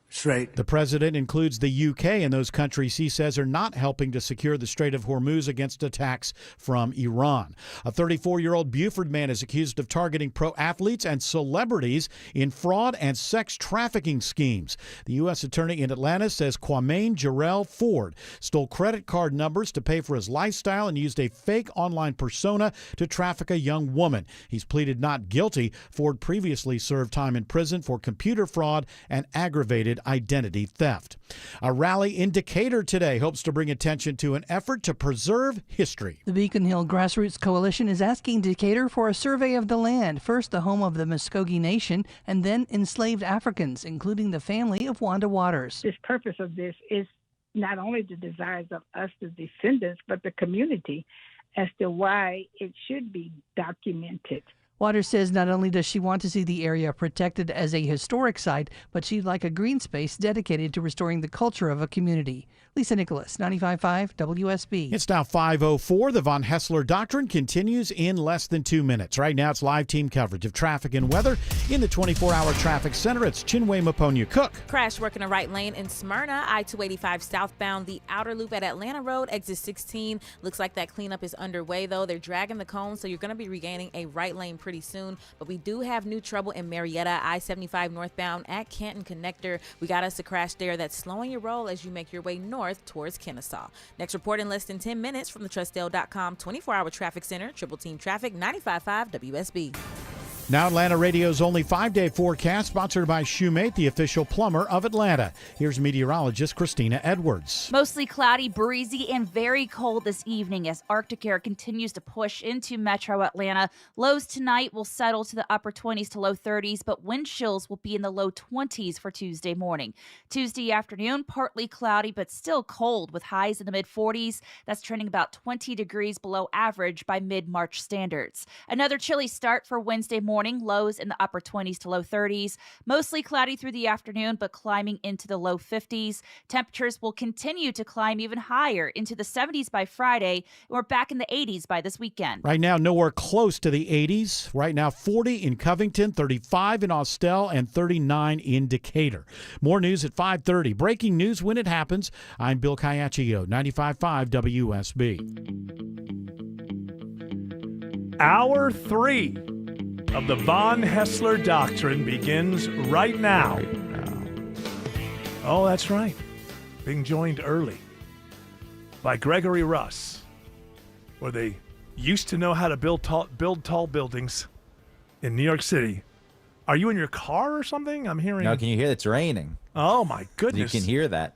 Strait. The president includes the UK in those countries he says are not helping to secure the Strait of Hormuz against attacks from Iran. A 34-year-old Buford man is accused of targeting pro athletes and celebrities in fraud and sex trafficking schemes. The U.S. attorney in Atlanta says Kwame Jarrell Ford stole credit card numbers to pay for his lifestyle and used a fake online persona to traffic a young woman. He's pleaded not guilty. Ford previously served time in prison for computer fraud and aggravated identity theft. A rally in Decatur today hopes to bring attention to an effort to preserve history. The Beacon Hill Grassroots Coalition is asking Decatur for a survey of the land, first the home of the Muskogee Nation, and then enslaved Africans, including the family of Wanda Waters. The purpose of this is not only the desires of us, the descendants, but the community as to why it should be documented. Waters says not only does she want to see the area protected as a historic site, but she'd like a green space dedicated to restoring the culture of a community. Lisa Nicholas, 95.5 WSB. It's now 5:04. The Von Hessler Doctrine continues in less than 2 minutes. Right now, it's live team coverage of traffic and weather in the 24-hour traffic center. It's Chinwe Maponia Cook. Crash working a right lane in Smyrna, I-285 southbound, the outer loop at Atlanta Road, exit 16. Looks like that cleanup is underway, though. They're dragging the cone, so you're going to be regaining a right lane pretty soon. But we do have new trouble in Marietta, I-75 northbound at Canton Connector. We got us a crash there that's slowing your roll as you make your way north towards Kennesaw. Next report in less than 10 minutes from the TrustDale.com 24-hour traffic center. Triple Team Traffic, 95.5 WSB. Now Atlanta Radio's only 5-day forecast, sponsored by Shoemate, the official plumber of Atlanta. Here's meteorologist Christina Edwards. Mostly cloudy, breezy, and very cold this evening as Arctic air continues to push into metro Atlanta. Lows tonight will settle to the upper 20s to low 30s, but wind chills will be in the low 20s for Tuesday morning. Tuesday afternoon, partly cloudy, but still cold with highs in the mid 40s. That's trending about 20 degrees below average by mid-March standards. Another chilly start for Wednesday morning morning, lows in the upper 20s to low 30s. Mostly cloudy through the afternoon, but climbing into the low 50s. Temperatures will continue to climb even higher into the 70s by Friday, and we're back in the 80s by this weekend. Right now, nowhere close to the 80s. Right now, 40 in Covington, 35 in Austell, and 39 in Decatur. More news at 5:30. Breaking news when it happens. I'm Bill Caiaccio, 95.5 WSB. Hour 3 of the Von Hessler Doctrine begins right now. Oh, that's right. Being joined early by Gregory Russ, where they used to know how to build tall buildings in New York City. Are you in your car or something? I'm hearing. No, can you hear it's raining? Oh, my goodness. You can hear that.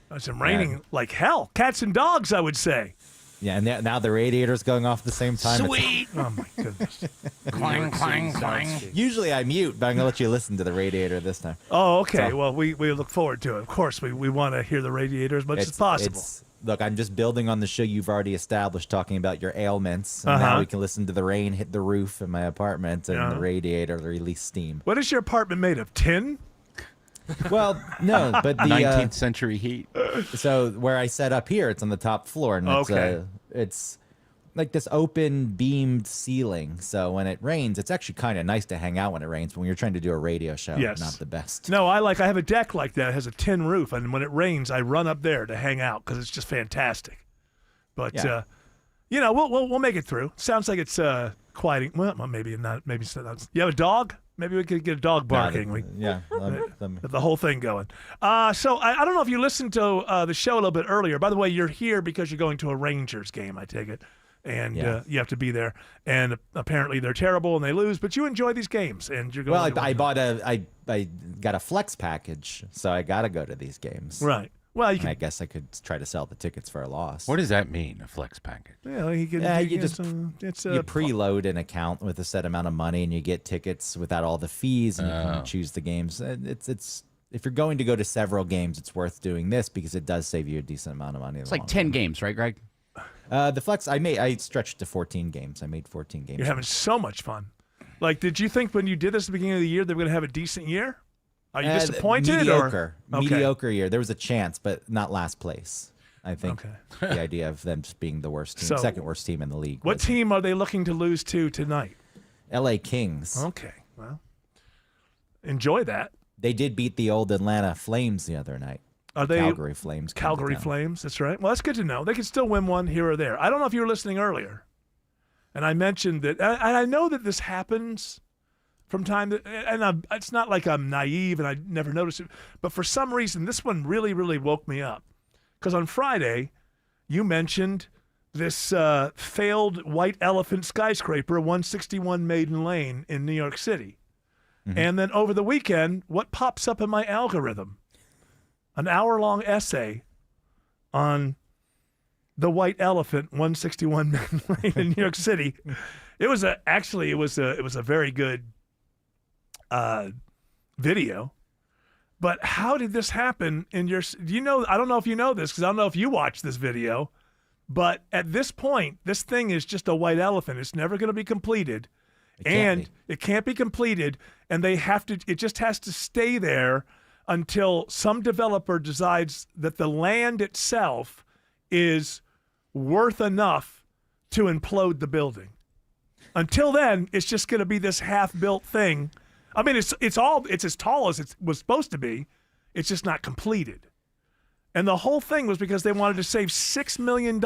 It's raining like hell. Cats and dogs, I would say. Yeah, and now the radiator's going off at the same time. Sweet. Oh, my goodness. Clang, clang, clang. Usually I mute, but I'm going to let you listen to the radiator this time. Oh, okay. So, well, we look forward to it. Of course, we want to hear the radiator as much as possible. Look, I'm just building on the show you've already established, talking about your ailments. And now we can listen to the rain hit the roof in my apartment and the radiator release steam. What is your apartment made of? Tin? Well, no, but the 19th century heat. So where I set up here, it's on the top floor, and it's like this open beamed ceiling. So when it rains, it's actually kind of nice to hang out when it rains. But when you're trying to do a radio show, Yes. not the best. No, I have a deck like that. It has a tin roof, and when it rains, I run up there to hang out because it's just fantastic. But we'll make it through. Sounds like it's quieting. Well, maybe not. Maybe it's not. You have a dog? Maybe we could get a dog barking. The whole thing going. So I don't know if you listened to the show a little bit earlier. By the way, you're here because you're going to a Rangers game, I take it. And you have to be there. And apparently they're terrible and they lose, but you enjoy these games. And you're going. Well, I got a flex package, so I got to go to these games. Right. Well, I guess I could try to sell the tickets for a loss. What does that mean, a flex package? Yeah, you preload an account with a set amount of money, and you get tickets without all the fees, and you can choose the games. It's if you're going to go to several games, it's worth doing this because it does save you a decent amount of money. It's like 10 games, right, Greg? The flex, I stretched to 14 games. I made 14 games. You're having so much fun. Like, did you think when you did this at the beginning of the year they were going to have a decent year? Are you disappointed? Mediocre year. There was a chance, but not last place. I think the idea of them just being the worst team, second worst team in the league. What team are they looking to lose to tonight? L.A. Kings. Okay, well, enjoy that. They did beat the old Atlanta Flames the other night. Are they Calgary Flames? Calgary Flames. That's right. Well, that's good to know. They can still win one here or there. I don't know if you were listening earlier, and I mentioned that, and I know that this happens from time to, and it's not like I'm naive and I never noticed it, but for some reason, this one really, really woke me up. Because on Friday, you mentioned this failed white elephant skyscraper, 161 Maiden Lane in New York City. Mm-hmm. And then over the weekend, what pops up in my algorithm? An hour-long essay on the white elephant, 161 Maiden Lane in New York City. It was a very good video, but how did this happen in your? Do you know? I don't know if you know this because I don't know if you watched this video, but at this point, this thing is just a white elephant. It's never going to be completed, it can't be completed, and they have to. It just has to stay there until some developer decides that the land itself is worth enough to implode the building. Until then, it's just going to be this half-built thing. I mean, it's as tall as it was supposed to be. It's just not completed. And the whole thing was because they wanted to save $6 million,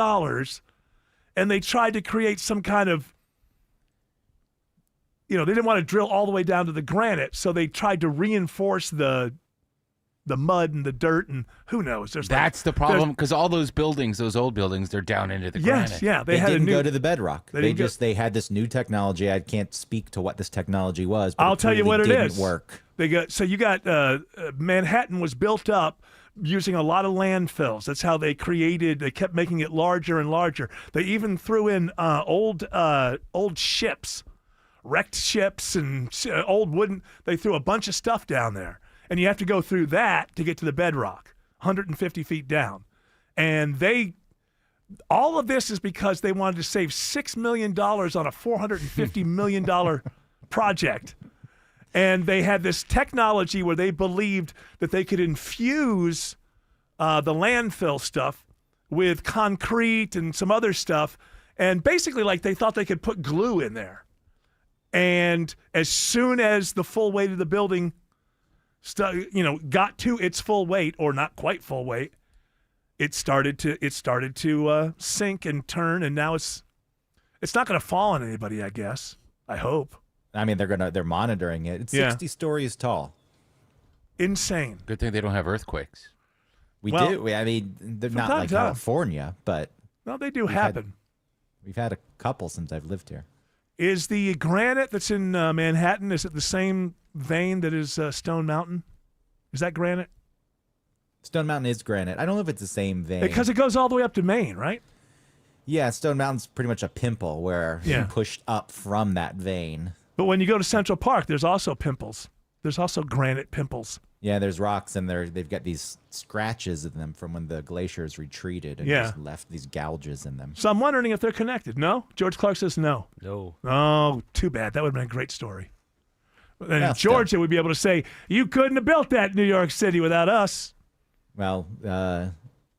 and they tried to create some kind of, they didn't want to drill all the way down to the granite, so they tried to reinforce the mud and the dirt, and who knows? That's the problem, because all those buildings, those old buildings, they're down into the granite. Yeah, they didn't go to the bedrock. They had this new technology. I can't speak to what this technology was, but I'll tell you what it didn't is. Work. Manhattan was built up using a lot of landfills. That's how they kept making it larger and larger. They even threw in old ships, wrecked ships, and old wooden. They threw a bunch of stuff down there. And you have to go through that to get to the bedrock, 150 feet down. And all of this is because they wanted to save $6 million on a $450 million project. And they had this technology where they believed that they could infuse the landfill stuff with concrete and some other stuff. And basically, like, they thought they could put glue in there. And as soon as the full weight of the building got to its full weight, or not quite full weight, it started to sink and turn, and now it's not going to fall on anybody, I guess. I hope. I mean, they're monitoring it. It's 60 stories tall. Insane. Good thing they don't have earthquakes. I mean, they're not like California, but no, they do happen. We've had a couple since I've lived here. Is the granite that's in Manhattan, is it the same vein that is Stone Mountain? Is that granite? Stone Mountain is granite. I don't know if it's the same vein. Because it goes all the way up to Maine, right? Yeah, Stone Mountain's pretty much a pimple where you pushed up from that vein. But when you go to Central Park, there's also pimples. There's also granite pimples. Yeah, there's rocks, and they've got these scratches in them from when the glaciers retreated and just left these gouges in them. So I'm wondering if they're connected. No? George Clark says no. No. Oh, too bad. That would have been a great story. And in Georgia would be able to say, you couldn't have built that New York City without us. Well,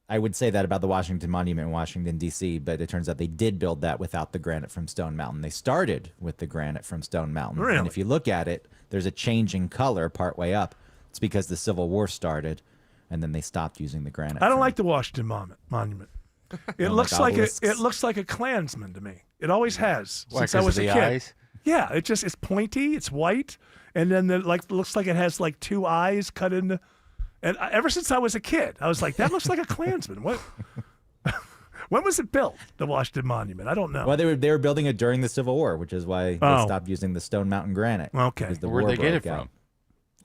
I would say that about the Washington Monument in Washington, D.C., but it turns out they did build that without the granite from Stone Mountain. They started with the granite from Stone Mountain. Really? And if you look at it, there's a change in color partway up. It's because the Civil War started, and then they stopped using the granite. I don't like the Washington Monument. It looks like a Klansman to me. It always has since I was a kid. Eyes? Yeah, it's pointy, it's white, and then looks like it has like two eyes cut into. And ever since I was a kid, I was like, that looks like a Klansman. What? When was it built, the Washington Monument? I don't know. Well, they were building it during the Civil War, which is why they stopped using the Stone Mountain granite. Okay. Where'd they get it from?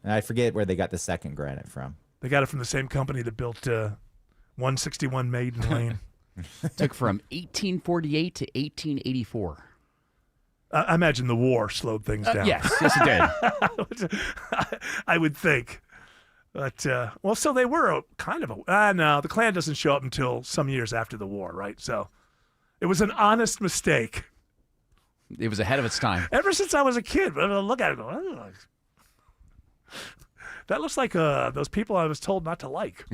And I forget where they got the second granite from. They got it from the same company that built 161 Maiden Lane. Took from 1848 to 1884. I imagine the war slowed things down. Yes, it did. I would think. But, so they were kind of no, the Klan doesn't show up until some years after the war, right? So it was an honest mistake. It was ahead of its time. Ever since I was a kid, I look at it and go, that looks like those people I was told not to like.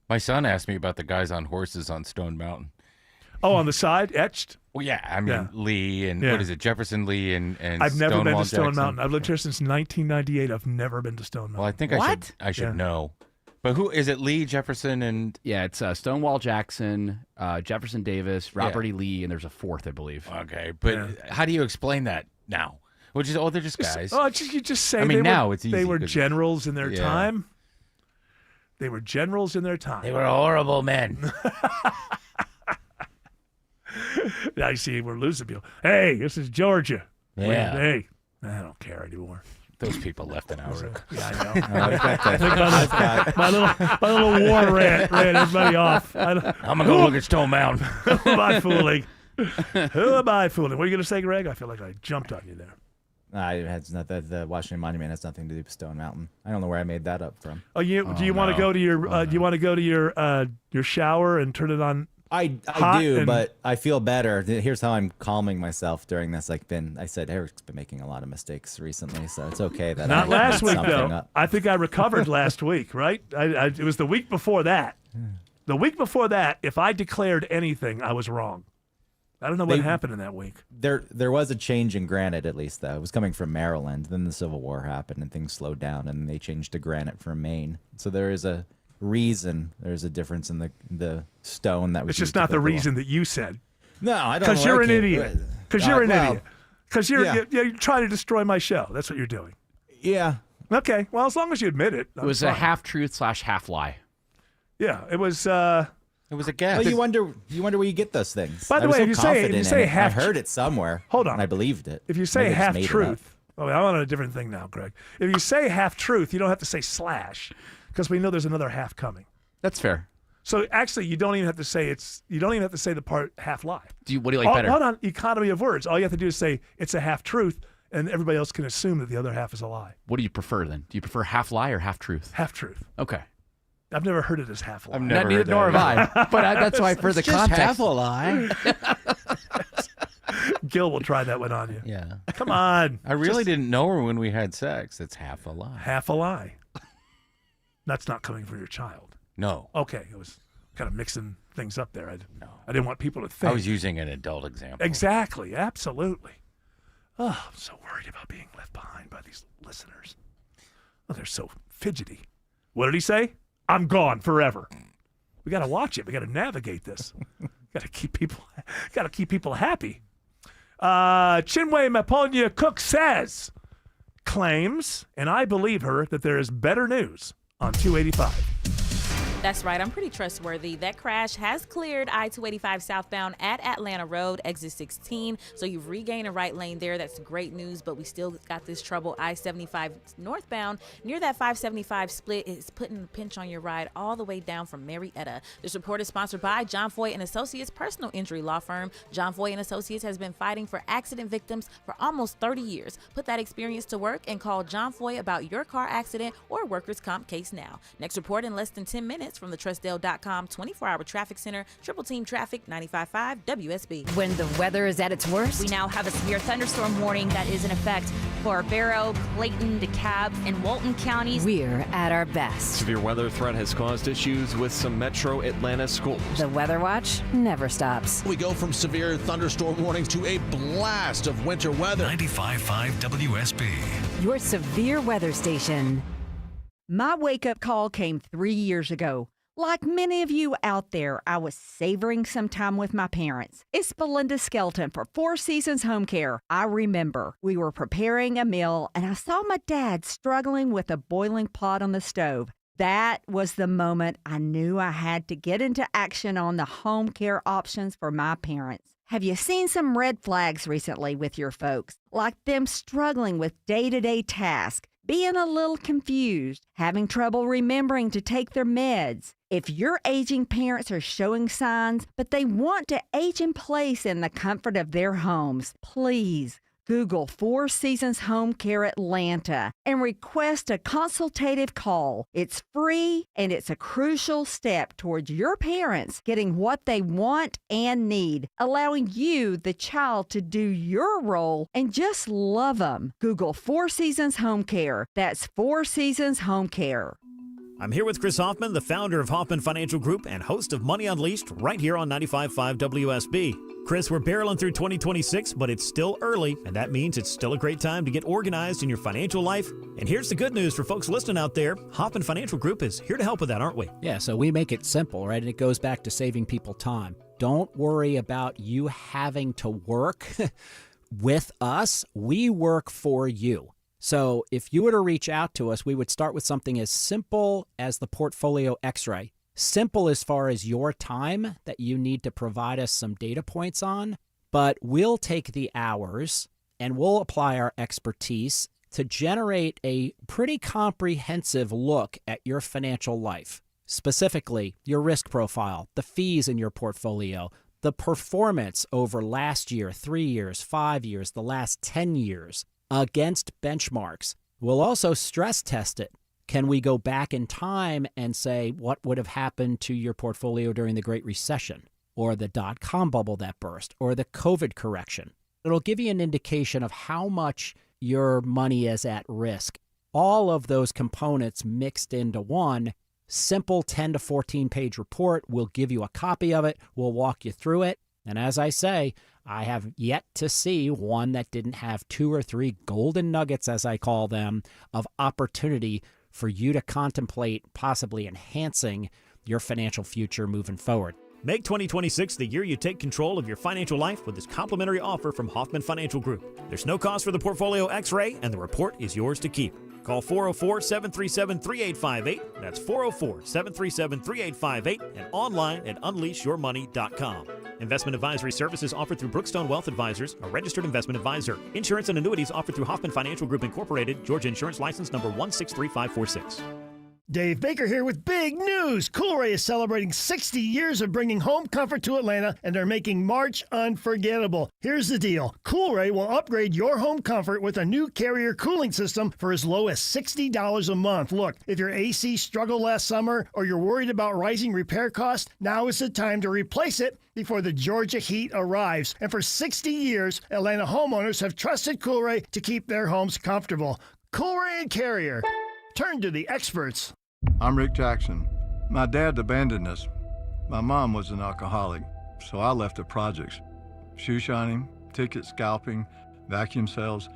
My son asked me about the guys on horses on Stone Mountain. Oh, on the side, etched? Well, yeah. I mean, Lee and what is it, Jefferson Lee and I've never been to Stone Jackson. Mountain. I've lived here since 1998. I've never been to Stone Mountain. Well, I think I should know. But who is it? Lee, Jefferson, and it's Stonewall Jackson, Jefferson Davis, Robert E. Lee, and there's a fourth, I believe. Okay, but how do you explain that now? Which is they're just guys. You just say. I mean, it's easy. They were generals in their time. They were generals in their time. They were horrible men. I see we're losing people. Hey, this is Georgia. Yeah. Hey, I don't care anymore. Those people left an hour ago. Yeah, I know. My little war rant ran everybody off. I'm going to go look at Stone Mountain. Who am I fooling? Who am I fooling? What are you going to say, Greg? I feel like I jumped on you there. The Washington Monument has nothing to do with Stone Mountain. I don't know where I made that up from. Do you want to go to your? Do you want to go to your shower and turn it on? I do, but I feel better. Here's how I'm calming myself during this. I said Eric's been making a lot of mistakes recently, so it's okay that not last week though. Up. I think I recovered last week, right? It was the week before that. The week before that, if I declared anything, I was wrong. I don't know what happened in that week. There was a change in granite, at least, though. It was coming from Maryland. Then the Civil War happened, and things slowed down, and they changed to granite from Maine. So there is a reason. There's a difference in the stone that was. It's just not the reason that you said. No, I don't. Because you're an idiot. Because you're an idiot. Because you're trying to destroy my show. That's what you're doing. Yeah. Okay. Well, as long as you admit it. It was a half-truth / half-lie. Yeah. It was. It was a guess. Well, you wonder where you get those things. By the way, if you say half, I heard it somewhere. Hold on, and I believed it. If you say half truth, I'm on a different thing now, Greg. If you say half truth, you don't have to say slash, because we know there's another half coming. That's fair. So actually, you don't even have to say You don't even have to say the part half lie. What do you like better? Hold on, economy of words. All you have to do is say it's a half truth, and everybody else can assume that the other half is a lie. What do you prefer then? Do you prefer half lie or half truth? Half truth. Okay. I've never heard it as half a lie. Neither nor have I. But that's why for the just context. Half a lie. Gil will try that one on you. Yeah. Come on. I really didn't know her when we had sex. It's half a lie. Half a lie. That's not coming from your child. No. Okay, it was kind of mixing things up there. I didn't want people to think. I was using an adult example. Exactly, absolutely. Oh, I'm so worried about being left behind by these listeners. Oh, they're so fidgety. What did he say? I'm gone forever. We got to watch it. We got to navigate this. Got to keep people happy. Chinwe Maponya Cook claims, and I believe her, that there is better news on 285. That's right. I'm pretty trustworthy. That crash has cleared I-285 southbound at Atlanta Road, exit 16. So you've regained a right lane there. That's great news, but we still got this trouble. I-75 northbound near that 575 split is putting a pinch on your ride all the way down from Marietta. This report is sponsored by John Foy and Associates personal injury law firm. John Foy and Associates has been fighting for accident victims for almost 30 years. Put that experience to work and call John Foy about your car accident or workers' comp case now. Next report in less than 10 minutes from the TrustDale.com 24-hour traffic center. Triple Team Traffic, 95.5 WSB. When the weather is at its worst, We now have a severe thunderstorm warning that is in effect for Barrow, Clayton, DeKalb, and Walton counties. we're at our best. Severe weather threat has caused issues with some metro Atlanta schools. The Weather Watch never stops. We go from severe thunderstorm warnings to a blast of winter weather. 95.5 WSB. Your severe weather station. My wake-up call came 3 years ago. Like many of you out there, I was savoring some time with my parents. It's Belinda Skelton for Four Seasons Home Care. I remember we were preparing a meal and I saw my dad struggling with a boiling pot on the stove. That was the moment I knew I had to get into action on the home care options for my parents. Have you seen some red flags recently with your folks? Like them struggling with day-to-day tasks, being a little confused, having trouble remembering to take their meds. If your aging parents are showing signs, but they want to age in place in the comfort of their homes, please Google Four Seasons Home Care Atlanta and request a consultative call. It's free and it's a crucial step towards your parents getting what they want and need, allowing you, the child, to do your role and just love them. Google Four Seasons Home Care. That's Four Seasons Home Care. I'm here with Chris Hoffman, the founder of Hoffman Financial Group and host of Money Unleashed, right here on 95.5 WSB. Chris, we're barreling through 2026, but it's still early, and that means it's still a great time to get organized in your financial life. And here's the good news for folks listening out there. Hoffman Financial Group is here to help with that, aren't we? Yeah, so we make it simple, right? And it goes back to saving people time. Don't worry about you having to work with us. We work for you. So if you were to reach out to us, we would start with something as simple as the Portfolio X-ray. Simple as far as your time that you need to provide us some data points on, but we'll take the hours and we'll apply our expertise to generate a pretty comprehensive look at your financial life. Specifically, your risk profile, the fees in your portfolio, the performance over last year, 3 years, 5 years, the last 10 years against benchmarks. We'll also stress test it. Can we go back in time and say what would have happened to your portfolio during the Great Recession or the dot-com bubble that burst or the COVID correction? It'll give you an indication of how much your money is at risk. All of those components mixed into one simple 10 to 14 page report. We'll give you a copy of it. We'll walk you through it. And as I say, I have yet to see one that didn't have 2 or 3 golden nuggets, as I call them, of opportunity for you to contemplate possibly enhancing your financial future moving forward. Make 2026 the year you take control of your financial life with this complimentary offer from Hoffman Financial Group. There's no cost for the Portfolio X-ray, and the report is yours to keep. Call 404-737-3858. That's 404-737-3858 and online at unleashyourmoney.com. Investment advisory services offered through Brookstone Wealth Advisors, a registered investment advisor. Insurance and annuities offered through Hoffman Financial Group Incorporated, Georgia Insurance License number 163546. Dave Baker here with big news. Coolray is celebrating 60 years of bringing home comfort to Atlanta, and they're making March unforgettable. Here's the deal. Coolray will upgrade your home comfort with a new Carrier cooling system for as low as $60 a month. Look, if your AC struggled last summer or you're worried about rising repair costs, now is the time to replace it before the Georgia heat arrives. And for 60 years, Atlanta homeowners have trusted Coolray to keep their homes comfortable. Coolray and Carrier. Turn to the experts. I'm Rick Jackson. My dad abandoned us. My mom was an alcoholic, so I left the projects. Shoe shining, ticket scalping, vacuum sales.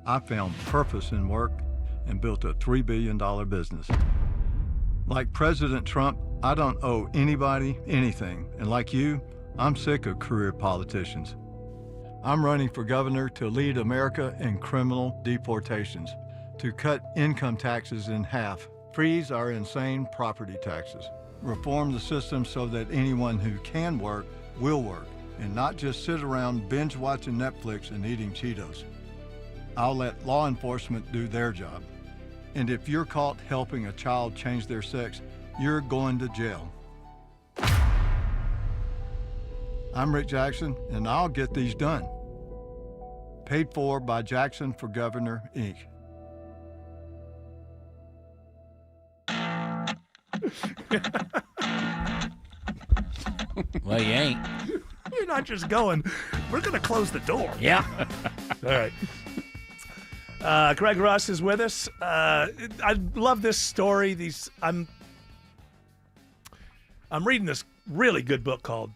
I found purpose in work and built a $3 billion business. Like President Trump, I don't owe anybody anything. And like you, I'm sick of career politicians. I'm running for governor to lead America in criminal deportations, to cut income taxes in half, freeze our insane property taxes, reform the system so that anyone who can work will work, and not just sit around binge watching Netflix and eating Cheetos. I'll let law enforcement do their job. And if you're caught helping a child change their sex, you're going to jail. I'm Rick Jackson, and I'll get these done. Paid for by Jackson for Governor, Inc. Well, you ain't. You're not just going, we're going to close the door. Yeah. All right. Greg Russ is with us. I love this story. I'm reading this really good book called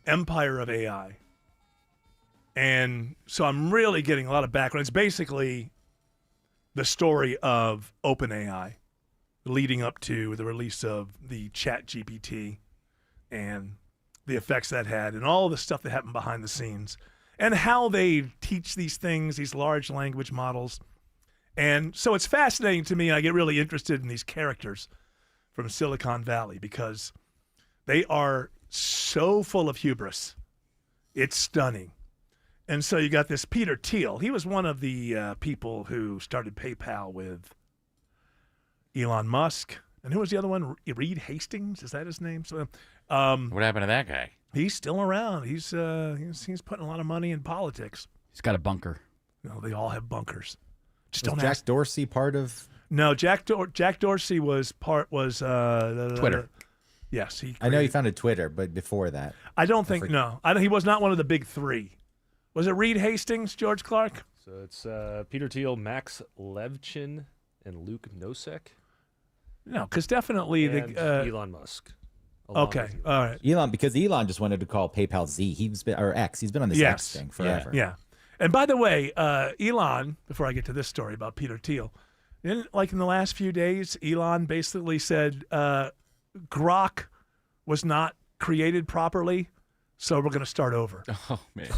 Empire of AI. And so I'm really getting a lot of background. It's basically the story of OpenAI leading up to the release of the ChatGPT and the effects that had and all the stuff that happened behind the scenes and how they teach these things, these large language models. And so it's fascinating to me, and I get really interested in these characters from Silicon Valley because they are so full of hubris. It's stunning. And so you got this Peter Thiel. He was one of the people who started PayPal with Elon Musk. And who was the other one? Reed Hastings? Is that his name? So, what happened to that guy? He's still around. He's putting a lot of money in politics. He's got a bunker. No, they all have bunkers. Just Was don't Jack ask. Dorsey part of? No, Jack Dorsey was Twitter. Yes, I know he founded Twitter, but before that, I don't think he was not one of the big three. Was it Reed Hastings, George Clark? So it's Peter Thiel, Max Levchin, and Luke Nosek. No, because definitely and Elon Musk. Okay, all right. Elon, because Elon just wanted to call PayPal Z. He's been or X. He's been on this X thing forever. Yeah. And by the way, Elon. Before I get to this story about Peter Thiel, in the last few days, Elon basically said Grok was not created properly, so we're going to start over. Oh man,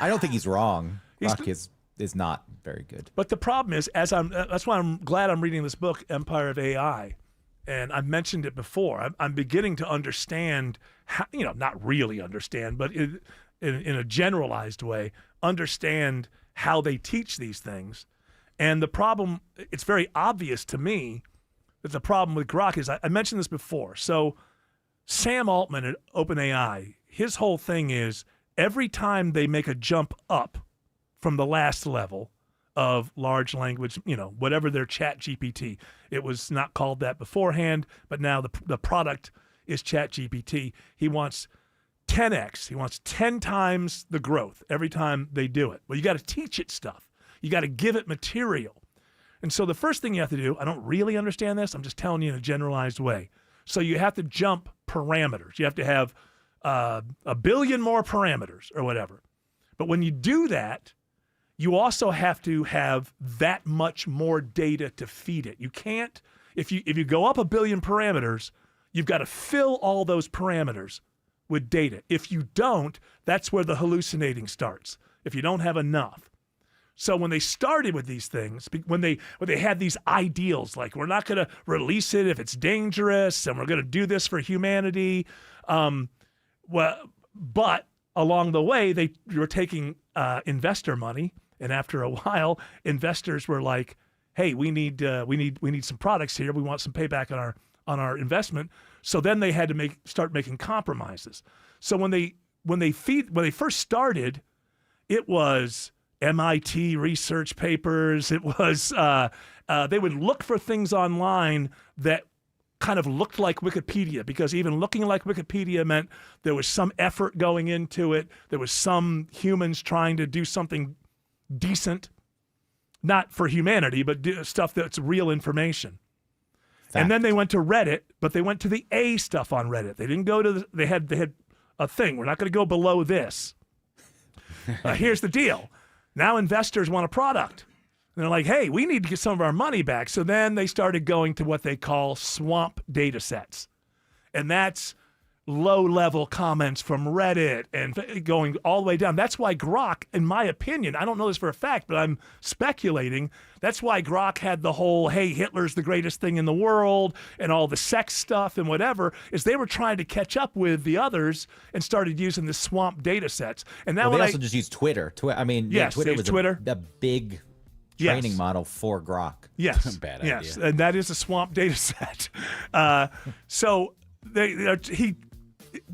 I don't think he's wrong. Grok is not very good. But the problem is, that's why I'm glad I'm reading this book, Empire of AI, and I've mentioned it before. I'm beginning to understand how, not really understand, but in a generalized way, understand how they teach these things. And the problem, it's very obvious to me that the problem with Grok is, I mentioned this before. So Sam Altman at OpenAI, his whole thing is every time they make a jump up from the last level of large language, whatever their ChatGPT. It was not called that beforehand, but now the product is ChatGPT. He wants 10x. He wants 10 times the growth every time they do it. Well, you got to teach it stuff. You got to give it material. And so the first thing you have to do, I don't really understand this. I'm just telling you in a generalized way. So you have to jump parameters. You have to have a billion more parameters or whatever. But when you do that, you also have to have that much more data to feed it. You can't, if you go up a billion parameters, you've got to fill all those parameters with data. If you don't, that's where the hallucinating starts, if you don't have enough. So when they started with these things, when they had these ideals, like we're not going to release it if it's dangerous, and we're going to do this for humanity, but along the way, you were taking investor money. And after a while, investors were like, hey, we need some products here. We want some payback on our investment. So then they had to start making compromises. So when they first started, it was MIT research papers. It was they would look for things online that kind of looked like Wikipedia, because even looking like Wikipedia meant there was some effort going into it. There was some humans trying to do something decent, not for humanity, but stuff that's real information. Fact. And then they went to Reddit, but they went to the A stuff on Reddit. They didn't go to they had a thing. We're not going to go below this. Here's the deal. Now investors want a product. And they're like, hey, we need to get some of our money back. So then they started going to what they call swamp data sets. And that's low-level comments from Reddit and going all the way down. That's why Grok, in my opinion, I don't know this for a fact, but I'm speculating, that's why Grok had the whole, hey, Hitler's the greatest thing in the world and all the sex stuff and whatever, is they were trying to catch up with the others and started using the swamp data sets. And now they also just used Twitter. Yes, Twitter was Twitter. A big training model for Grok. Yes. Bad yes. idea. And that is a swamp data set. So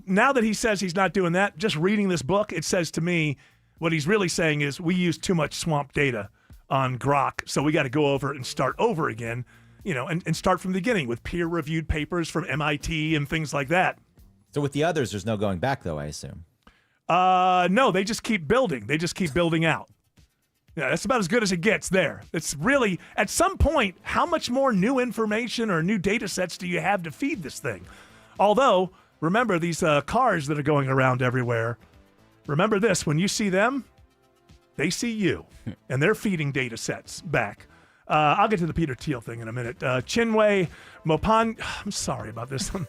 now that he says he's not doing that, just reading this book, it says to me what he's really saying is we use too much swamp data on Grok, so we got to go over and start over again, and start from the beginning with peer-reviewed papers from MIT and things like that. So with the others, there's no going back, though, I assume. No, they just keep building. They just keep building out. Yeah, that's about as good as it gets there. It's really, at some point, how much more new information or new data sets do you have to feed this thing? Although, remember these cars that are going around everywhere. Remember this, when you see them, they see you, and they're feeding data sets back. I'll get to the Peter Thiel thing in a minute. Chinwe Mopon, I'm sorry about this one.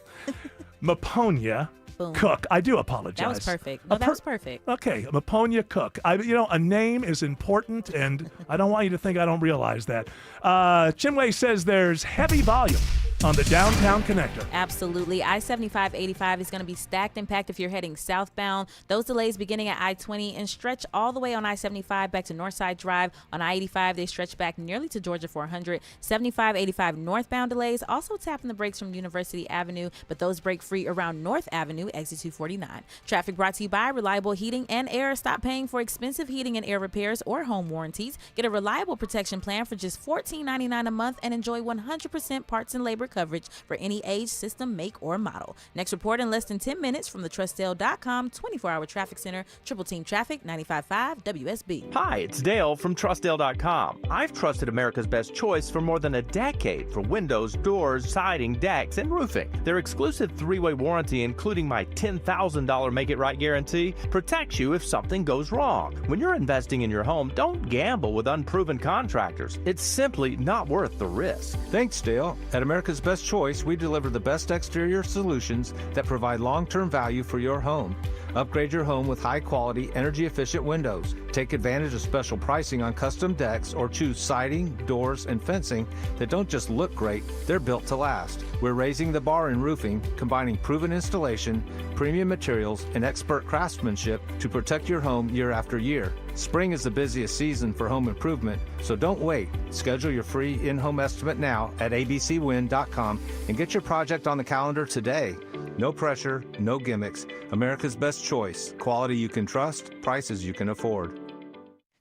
Maponya Cook. I do apologize. That was perfect. No, that was perfect. Okay, Maponya Cook. A name is important, and I don't want you to think I don't realize that. Chinwe says there's heavy volume on the downtown connector. Absolutely. I-75-85 is going to be stacked and packed if you're heading southbound. Those delays beginning at I-20 and stretch all the way on I-75 back to Northside Drive. On I-85, they stretch back nearly to Georgia 400. 75-85 northbound delays also tapping the brakes from University Avenue, but those break free around North Avenue, exit 249. Traffic brought to you by Reliable Heating and Air. Stop paying for expensive heating and air repairs or home warranties. Get a reliable protection plan for just $14.99 a month and enjoy 100% parts and labor coverage for any age, system, make, or model. Next report in less than 10 minutes from the Trustdale.com 24-hour traffic center. Triple Team Traffic, 95.5 WSB. Hi, it's Dale from Trustdale.com. I've trusted America's Best Choice for more than a decade for windows, doors, siding, decks, and roofing. Their exclusive 3-way warranty, including my $10,000 Make It Right guarantee, protects you if something goes wrong. When you're investing in your home, don't gamble with unproven contractors. It's simply not worth the risk. Thanks, Dale. At America's Best Choice, we deliver the best exterior solutions that provide long-term value for your home. Upgrade your home with high-quality, energy-efficient windows. Take advantage of special pricing on custom decks or choose siding, doors, and fencing that don't just look great, they're built to last. We're raising the bar in roofing, combining proven installation, premium materials, and expert craftsmanship to protect your home year after year. Spring is the busiest season for home improvement, so don't wait. Schedule your free in-home estimate now at abcwin.com and get your project on the calendar today. No pressure, no gimmicks. America's Best Choice. Quality you can trust, prices you can afford.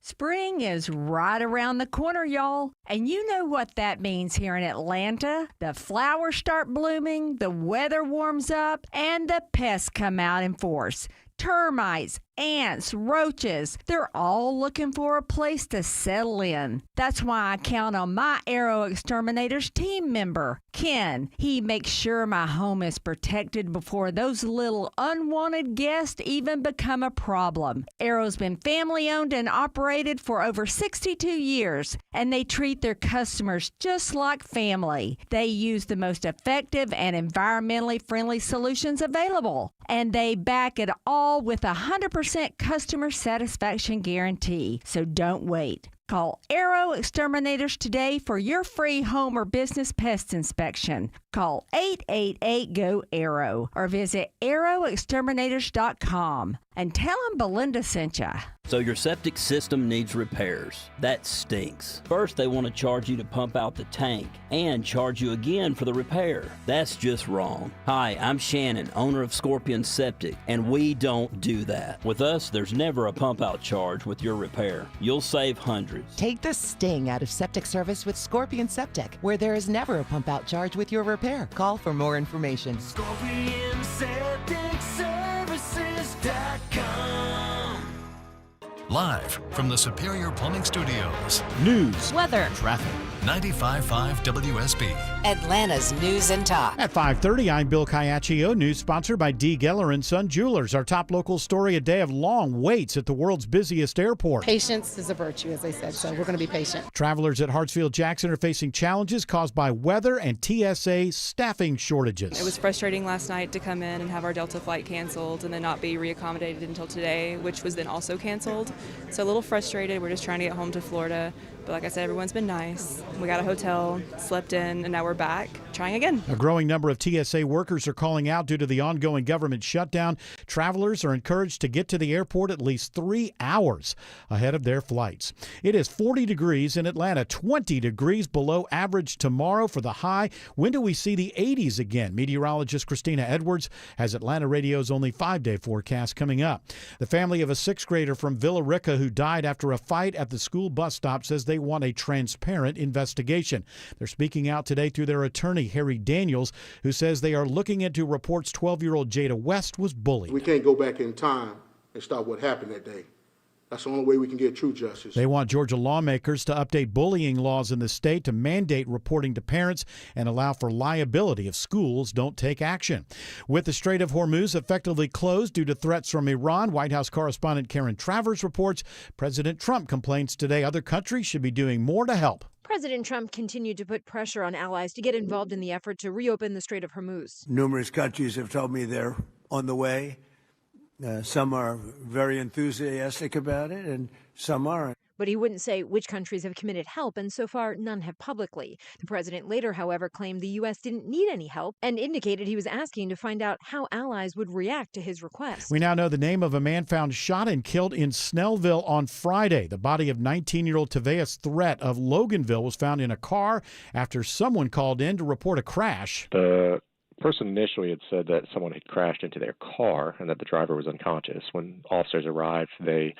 Spring is right around the corner, y'all. And you know what that means here in Atlanta. The flowers start blooming, the weather warms up, and the pests come out in force. Termites, ants, roaches, they're all looking for a place to settle in. That's why I count on my Arrow Exterminators team member, Ken. He makes sure my home is protected before those little unwanted guests even become a problem. Arrow's been family owned and operated for over 62 years, and they treat their customers just like family. They use the most effective and environmentally friendly solutions available, and they back it all with a 100% customer satisfaction guarantee. So don't wait. Call Arrow Exterminators today for your free home or business pest inspection. Call 888-GO-ARROW or visit arrowexterminators.com and tell them Belinda sent ya. So your septic system needs repairs. That stinks. First, they want to charge you to pump out the tank and charge you again for the repair. That's just wrong. Hi, I'm Shannon, owner of Scorpion Septic, and we don't do that. With us, there's never a pump out charge with your repair. You'll save hundreds. Take the sting out of septic service with Scorpion Septic, where there is never a pump out charge with your repair. Call for more information. ScorpionSepticServices.com. Live from the Superior Plumbing Studios. News, weather, traffic. 95.5 WSB. Atlanta's News and Talk. At 5:30, I'm Bill Caiaccio. News sponsored by D. Geller & Son Jewelers. Our top local story, a day of long waits at the world's busiest airport. Patience is a virtue, as they said, so we're going to be patient. Travelers at Hartsfield-Jackson are facing challenges caused by weather and TSA staffing shortages. It was frustrating last night to come in and have our Delta flight canceled and then not be reaccommodated until today, which was then also canceled. So a little frustrated. We're just trying to get home to Florida. But like I said, everyone's been nice. We got a hotel, slept in, and now we're back trying again. A growing number of TSA workers are calling out due to the ongoing government shutdown. Travelers are encouraged to get to the airport at least 3 hours ahead of their flights. It is 40 degrees in Atlanta, 20 degrees below average tomorrow for the high. When do we see the 80s again? Meteorologist Christina Edwards has Atlanta Radio's only 5-day forecast coming up. The family of a 6th grader from Villa Rica who died after a fight at the school bus stop says they want a transparent investigation. They're speaking out today through their attorney, Harry Daniels, who says they are looking into reports 12-year-old Jada West was bullied. We can't go back in time and stop what happened that day. That's the only way we can get true justice. They want Georgia lawmakers to update bullying laws in the state to mandate reporting to parents and allow for liability if schools don't take action. With the Strait of Hormuz effectively closed due to threats from Iran, White House correspondent Karen Travers reports President Trump complains today other countries should be doing more to help. President Trump continued to put pressure on allies to get involved in the effort to reopen the Strait of Hormuz. Numerous countries have told me they're on the way. Some are very enthusiastic about it, and some aren't. But he wouldn't say which countries have committed help, and so far, none have publicly. The president later, however, claimed the U.S. didn't need any help and indicated he was asking to find out how allies would react to his request. We now know the name of a man found shot and killed in Snellville on Friday. The body of 19-year-old Taveas Threat of Loganville was found in a car after someone called in to report a crash. The person initially had said that someone had crashed into their car and that the driver was unconscious. When officers arrived, they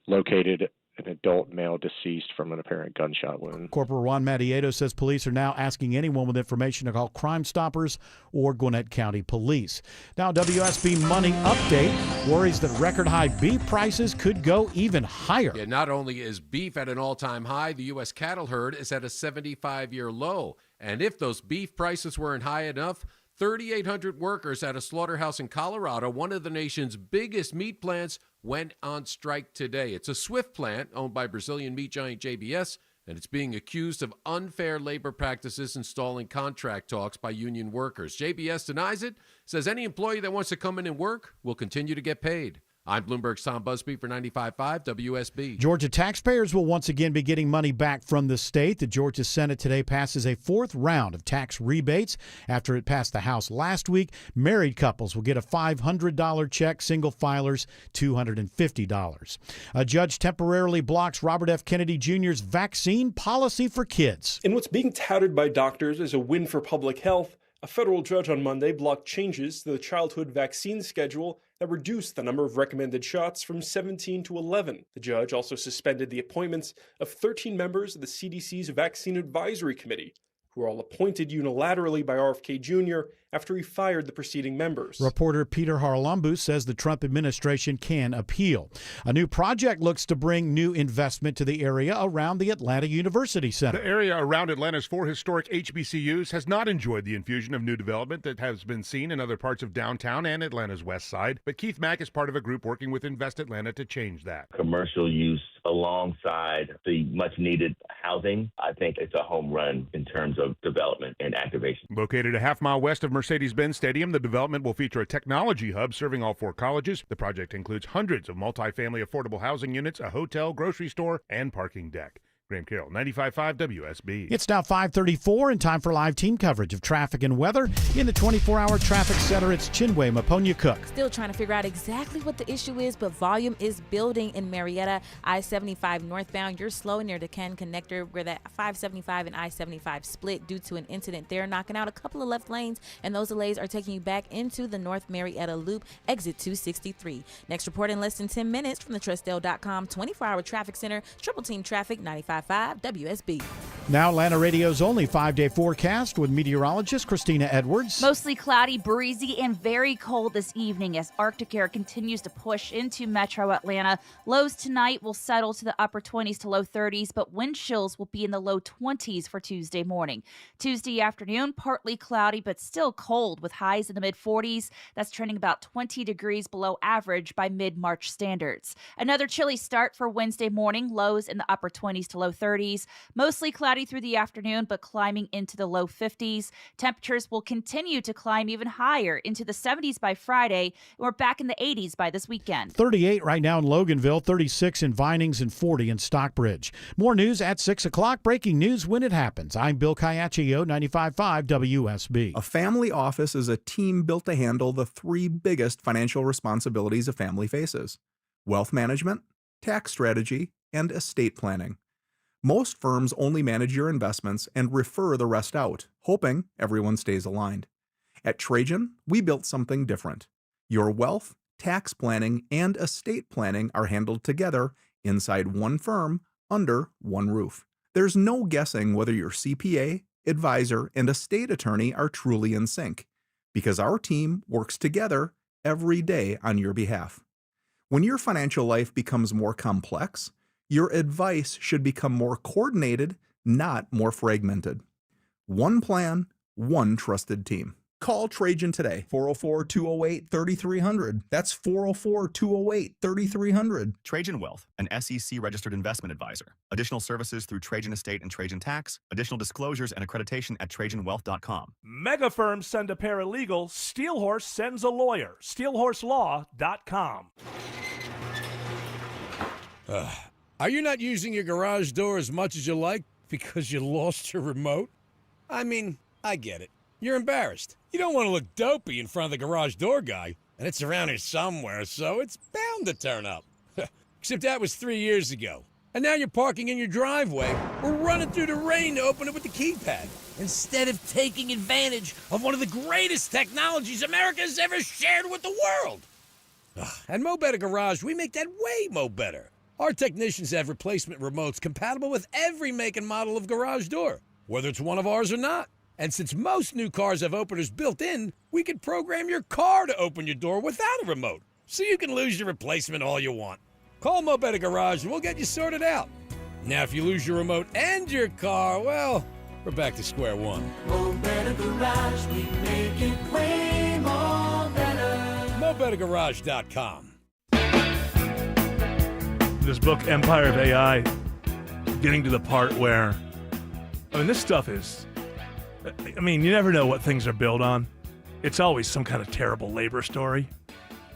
located an adult male deceased from an apparent gunshot wound. Corporal Juan Matieto says police are now asking anyone with information to call Crime Stoppers or Gwinnett County Police. Now, WSB Money Update worries that record high beef prices could go even higher. Yeah, not only is beef at an all-time high, the U.S. cattle herd is at a 75-year low. And if those beef prices weren't high enough, 3,800 workers at a slaughterhouse in Colorado, one of the nation's biggest meat plants, went on strike today. It's a Swift plant owned by Brazilian meat giant JBS, and it's being accused of unfair labor practices and stalling contract talks by union workers. JBS denies it, says any employee that wants to come in and work will continue to get paid. I'm Bloomberg's Tom Busby for 95.5 WSB. Georgia taxpayers will once again be getting money back from the state. The Georgia Senate today passes a 4th round of tax rebates. After it passed the House last week, married couples will get a $500 check, single filers $250. A judge temporarily blocks Robert F. Kennedy Jr.'s vaccine policy for kids. In what's being touted by doctors as a win for public health, a federal judge on Monday blocked changes to the childhood vaccine schedule that reduced the number of recommended shots from 17 to 11. The judge also suspended the appointments of 13 members of the CDC's Vaccine Advisory Committee, who were all appointed unilaterally by RFK Jr. after he fired the preceding members. Reporter Peter Haralambou says the Trump administration can appeal. A new project looks to bring new investment to the area around the Atlanta University Center. The area around Atlanta's 4 historic HBCUs has not enjoyed the infusion of new development that has been seen in other parts of downtown and Atlanta's west side. But Keith Mack is part of a group working with Invest Atlanta to change that. Commercial use alongside the much-needed housing, I think it's a home run in terms of development and activation. Located a half-mile west of Mercedes-Benz Stadium, the development will feature a technology hub serving all 4 colleges. The project includes hundreds of multifamily affordable housing units, a hotel, grocery store, and parking deck. Graham Carroll, 95.5 WSB. It's now 5:34 and time for live team coverage of traffic and weather. In the 24-hour traffic center, it's Chinwe Maponya Cook. Still trying to figure out exactly what the issue is, but volume is building in Marietta. I-75 northbound, you're slow near the Ken connector where that 575 and I-75 split due to an incident there, knocking out a couple of left lanes, and those delays are taking you back into the North Marietta Loop, exit 263. Next report in less than 10 minutes from the Trustdale.com 24-hour traffic center, Triple Team Traffic 95.5 WSB. Now Atlanta Radio's only 5-day forecast with meteorologist Christina Edwards. Mostly cloudy, breezy, and very cold this evening as Arctic air continues to push into metro Atlanta. Lows tonight will settle to the upper 20s to low 30s, but wind chills will be in the low 20s for Tuesday morning. Tuesday afternoon, partly cloudy, but still cold with highs in the mid 40s. That's trending about 20 degrees below average by mid-March standards. Another chilly start for Wednesday morning, lows in the upper 20s to low 30s. Mostly cloudy through the afternoon, but climbing into the low 50s. Temperatures will continue to climb even higher into the 70s by Friday, and we're back in the 80s by this weekend. 38 right now in Loganville, 36 in Vinings, and 40 in Stockbridge. More news at 6 o'clock. Breaking news when it happens. I'm Bill Caiaccio, 95.5 WSB. A family office is a team built to handle the three biggest financial responsibilities a family faces: wealth management, tax strategy, and estate planning. Most firms only manage your investments and refer the rest out, hoping everyone stays aligned. At Trajan, we built something different. Your wealth, tax planning, and estate planning are handled together inside one firm, under one roof. There's no guessing whether your CPA, advisor, and estate attorney are truly in sync, because our team works together every day on your behalf. When your financial life becomes more complex, your advice should become more coordinated, not more fragmented. One plan, one trusted team. Call Trajan today, 404-208-3300. That's 404-208-3300. Trajan Wealth, an SEC-registered investment advisor. Additional services through Trajan Estate and Trajan Tax. Additional disclosures and accreditation at TrajanWealth.com. Mega firms send a paralegal. Steelhorse sends a lawyer. SteelhorseLaw.com. Are you not using your garage door as much as you like because you lost your remote? I mean, I get it. You're embarrassed. You don't want to look dopey in front of the garage door guy, and it's around here somewhere, so it's bound to turn up. Except that was 3 years ago. And now you're parking in your driveway or running through the rain to open it with the keypad, instead of taking advantage of one of the greatest technologies America has ever shared with the world. At Mo Better Garage, we make that way mo better. Our technicians have replacement remotes compatible with every make and model of garage door, whether it's one of ours or not. And since most new cars have openers built in, we can program your car to open your door without a remote, so you can lose your replacement all you want. Call Mo Better Garage and we'll get you sorted out. Now, if you lose your remote and your car, well, we're back to square one. Mo Better Garage, we make it way more better. MoBetterGarage.com. This book, Empire of AI, getting to the part where, this stuff is, you never know what things are built on. It's always some kind of terrible labor story.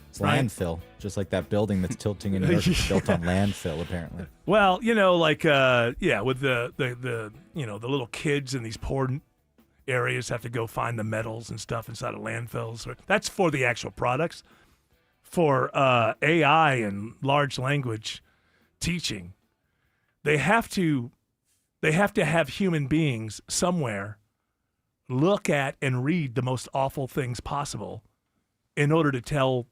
It's landfill, just like that building that's tilting in Europe is built on landfill, apparently. Well, with the little kids in these poor areas have to go find the metals and stuff inside of landfills. That's for the actual products. For AI and large language teaching, they have to have human beings somewhere look at and read the most awful things possible in order to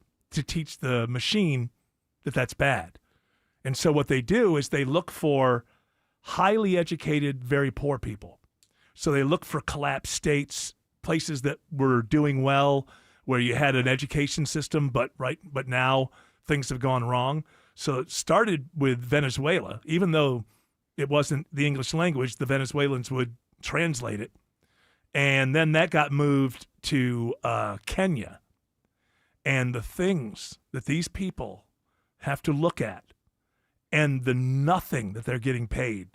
teach the machine that that's bad. And so what they do is they look for highly educated, very poor people. So they look for collapsed states, places that were doing well, where you had an education system, but now things have gone wrong. So it started with Venezuela. Even though it wasn't the English language, the Venezuelans would translate it. And then that got moved to Kenya. And the things that these people have to look at and the nothing that they're getting paid,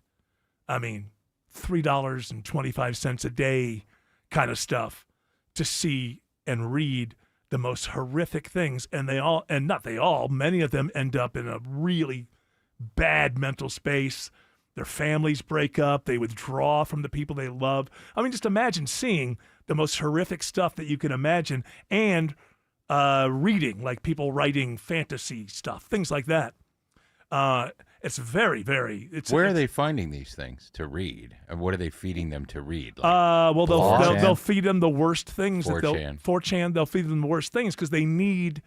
$3.25 a day kind of stuff to see and read the most horrific things. And many of them end up in a really bad mental space. Their families break up. They withdraw from the people they love. I mean, just imagine seeing the most horrific stuff that you can imagine and reading, like people writing fantasy stuff, things like that. It's very, very. Where are they finding these things to read? And what are they feeding them to read? Well, they'll feed them the worst things. 4chan. 4chan, they'll feed them the worst things because they need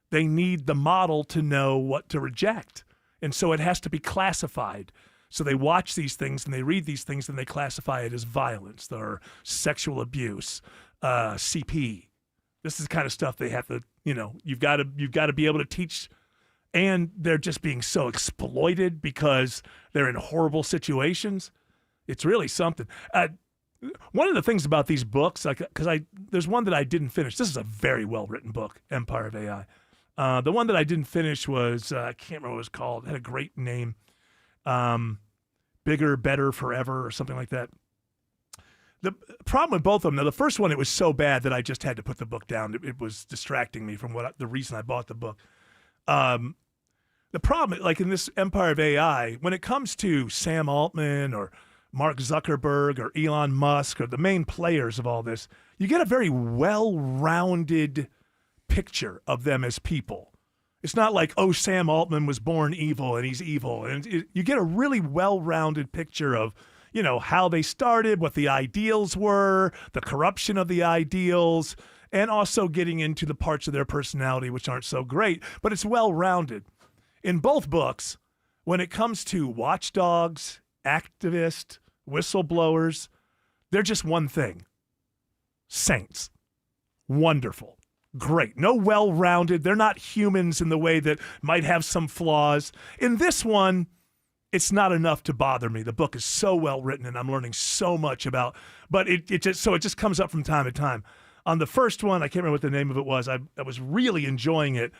the model to know what to reject. And so it has to be classified. So they watch these things and they read these things and they classify it as violence or sexual abuse, CP. This is the kind of stuff they have to, you've got to be able to teach. And they're just being so exploited because they're in horrible situations. It's really something. One of the things about these books, there's one that I didn't finish. This is a very well-written book, Empire of AI. The one that I didn't finish was, I can't remember what it was called. It had a great name. Bigger, Better, Forever, or something like that. The problem with both of them, now the first one, it was so bad that I just had to put the book down. It was distracting me from the reason I bought the book. The problem, like in this Empire of AI, when it comes to Sam Altman or Mark Zuckerberg or Elon Musk or the main players of all this, you get a very well-rounded picture of them as people. It's not like, oh, Sam Altman was born evil and he's evil. And you get a really well-rounded picture of, how they started, what the ideals were, the corruption of the ideals, and also getting into the parts of their personality which aren't so great. But it's well-rounded. In both books, when it comes to watchdogs, activists, whistleblowers, they're just one thing. Saints. Wonderful. Great. No well-rounded. They're not humans in the way that might have some flaws. In this one, it's not enough to bother me. The book is so well written and I'm learning so much about, but it just comes up from time to time. On the first one, I can't remember what the name of it was. I was really enjoying it,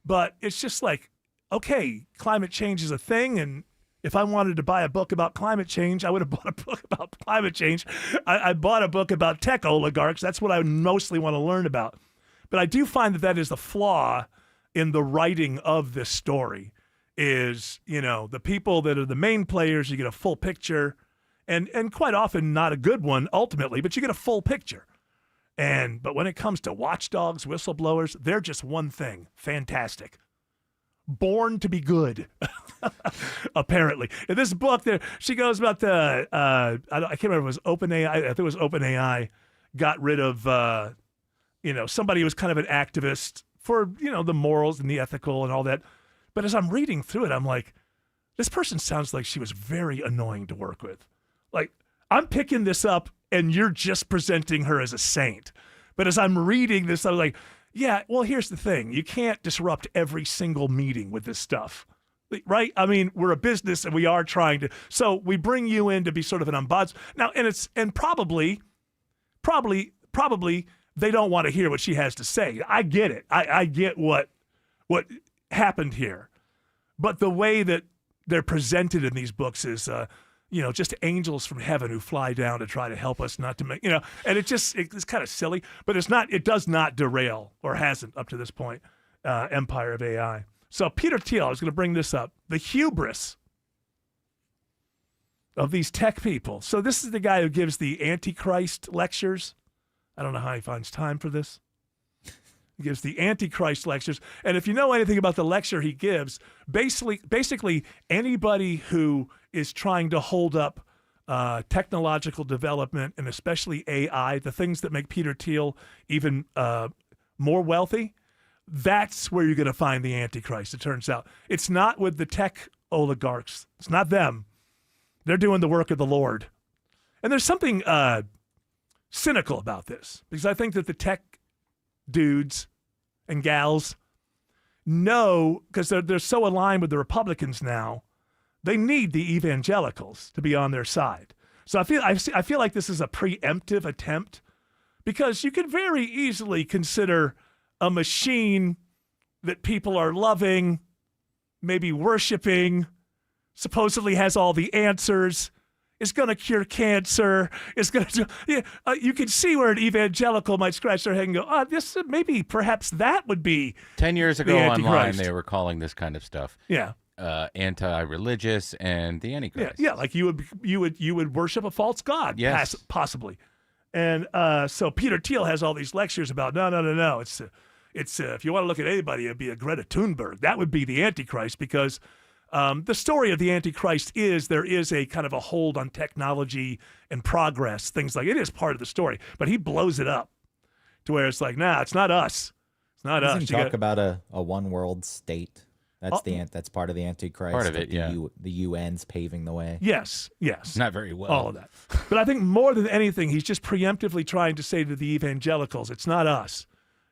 but it's just like, okay, climate change is a thing, and if I wanted to buy a book about climate change, I would have bought a book about climate change. I bought a book about tech oligarchs. That's what I mostly want to learn about. But I do find that is the flaw in the writing of this story is, the people that are the main players, you get a full picture, and quite often not a good one ultimately, but you get a full picture. But when it comes to watchdogs, whistleblowers, they're just one thing. Fantastic. Born to be good, apparently. In this book, she goes about the, I can't remember if it was OpenAI. I think it was OpenAI got rid of, somebody who was kind of an activist for, the morals and the ethical and all that. But as I'm reading through it, I'm like, this person sounds like she was very annoying to work with. Like, I'm picking this up and you're just presenting her as a saint. But as I'm reading this, I'm like, yeah, well, here's the thing. You can't disrupt every single meeting with this stuff, right? I mean, we're a business and we are trying to, so we bring you in to be sort of an ombudsman. Now, and probably they don't want to hear what she has to say. I get it. I get what happened here. But the way that they're presented in these books is, just angels from heaven who fly down to try to help us not to make, and it's kind of silly, but it does not derail, or hasn't up to this point, Empire of AI. So Peter Thiel, I was going to bring this up, the hubris of these tech people. So this is the guy who gives the Antichrist lectures. I don't know how he finds time for this. He gives the Antichrist lectures. And if you know anything about the lecture he gives, basically anybody who is trying to hold up technological development, and especially AI, the things that make Peter Thiel even more wealthy, that's where you're going to find the Antichrist, it turns out. It's not with the tech oligarchs. It's not them. They're doing the work of the Lord. And there's something cynical about this, because I think that the tech dudes and gals know, because they're so aligned with the Republicans now, they need the evangelicals to be on their side. So I feel like this is a preemptive attempt, because you can very easily consider a machine that people are loving, maybe worshiping, supposedly has all the answers, is going to cure cancer, is going to do, you can see where an evangelical might scratch their head and go, perhaps that would be 10 years ago online, they were calling this kind of stuff. Yeah. anti-religious, and the Antichrist. Yeah, like you would worship a false god, Yes. possibly. And so Peter Thiel has all these lectures about no. It's if you want to look at anybody, it'd be a Greta Thunberg. That would be the Antichrist, because the story of the Antichrist is there is a kind of a hold on technology and progress, things like it is part of the story, but he blows it up to where it's like, nah, it's not us. It's not Doesn't us. he talk about a one world state? That's that's part of the Antichrist. Part of it, the UN's paving the way. Yes. Not very well. All of that. But I think more than anything, he's just preemptively trying to say to the evangelicals, it's not us.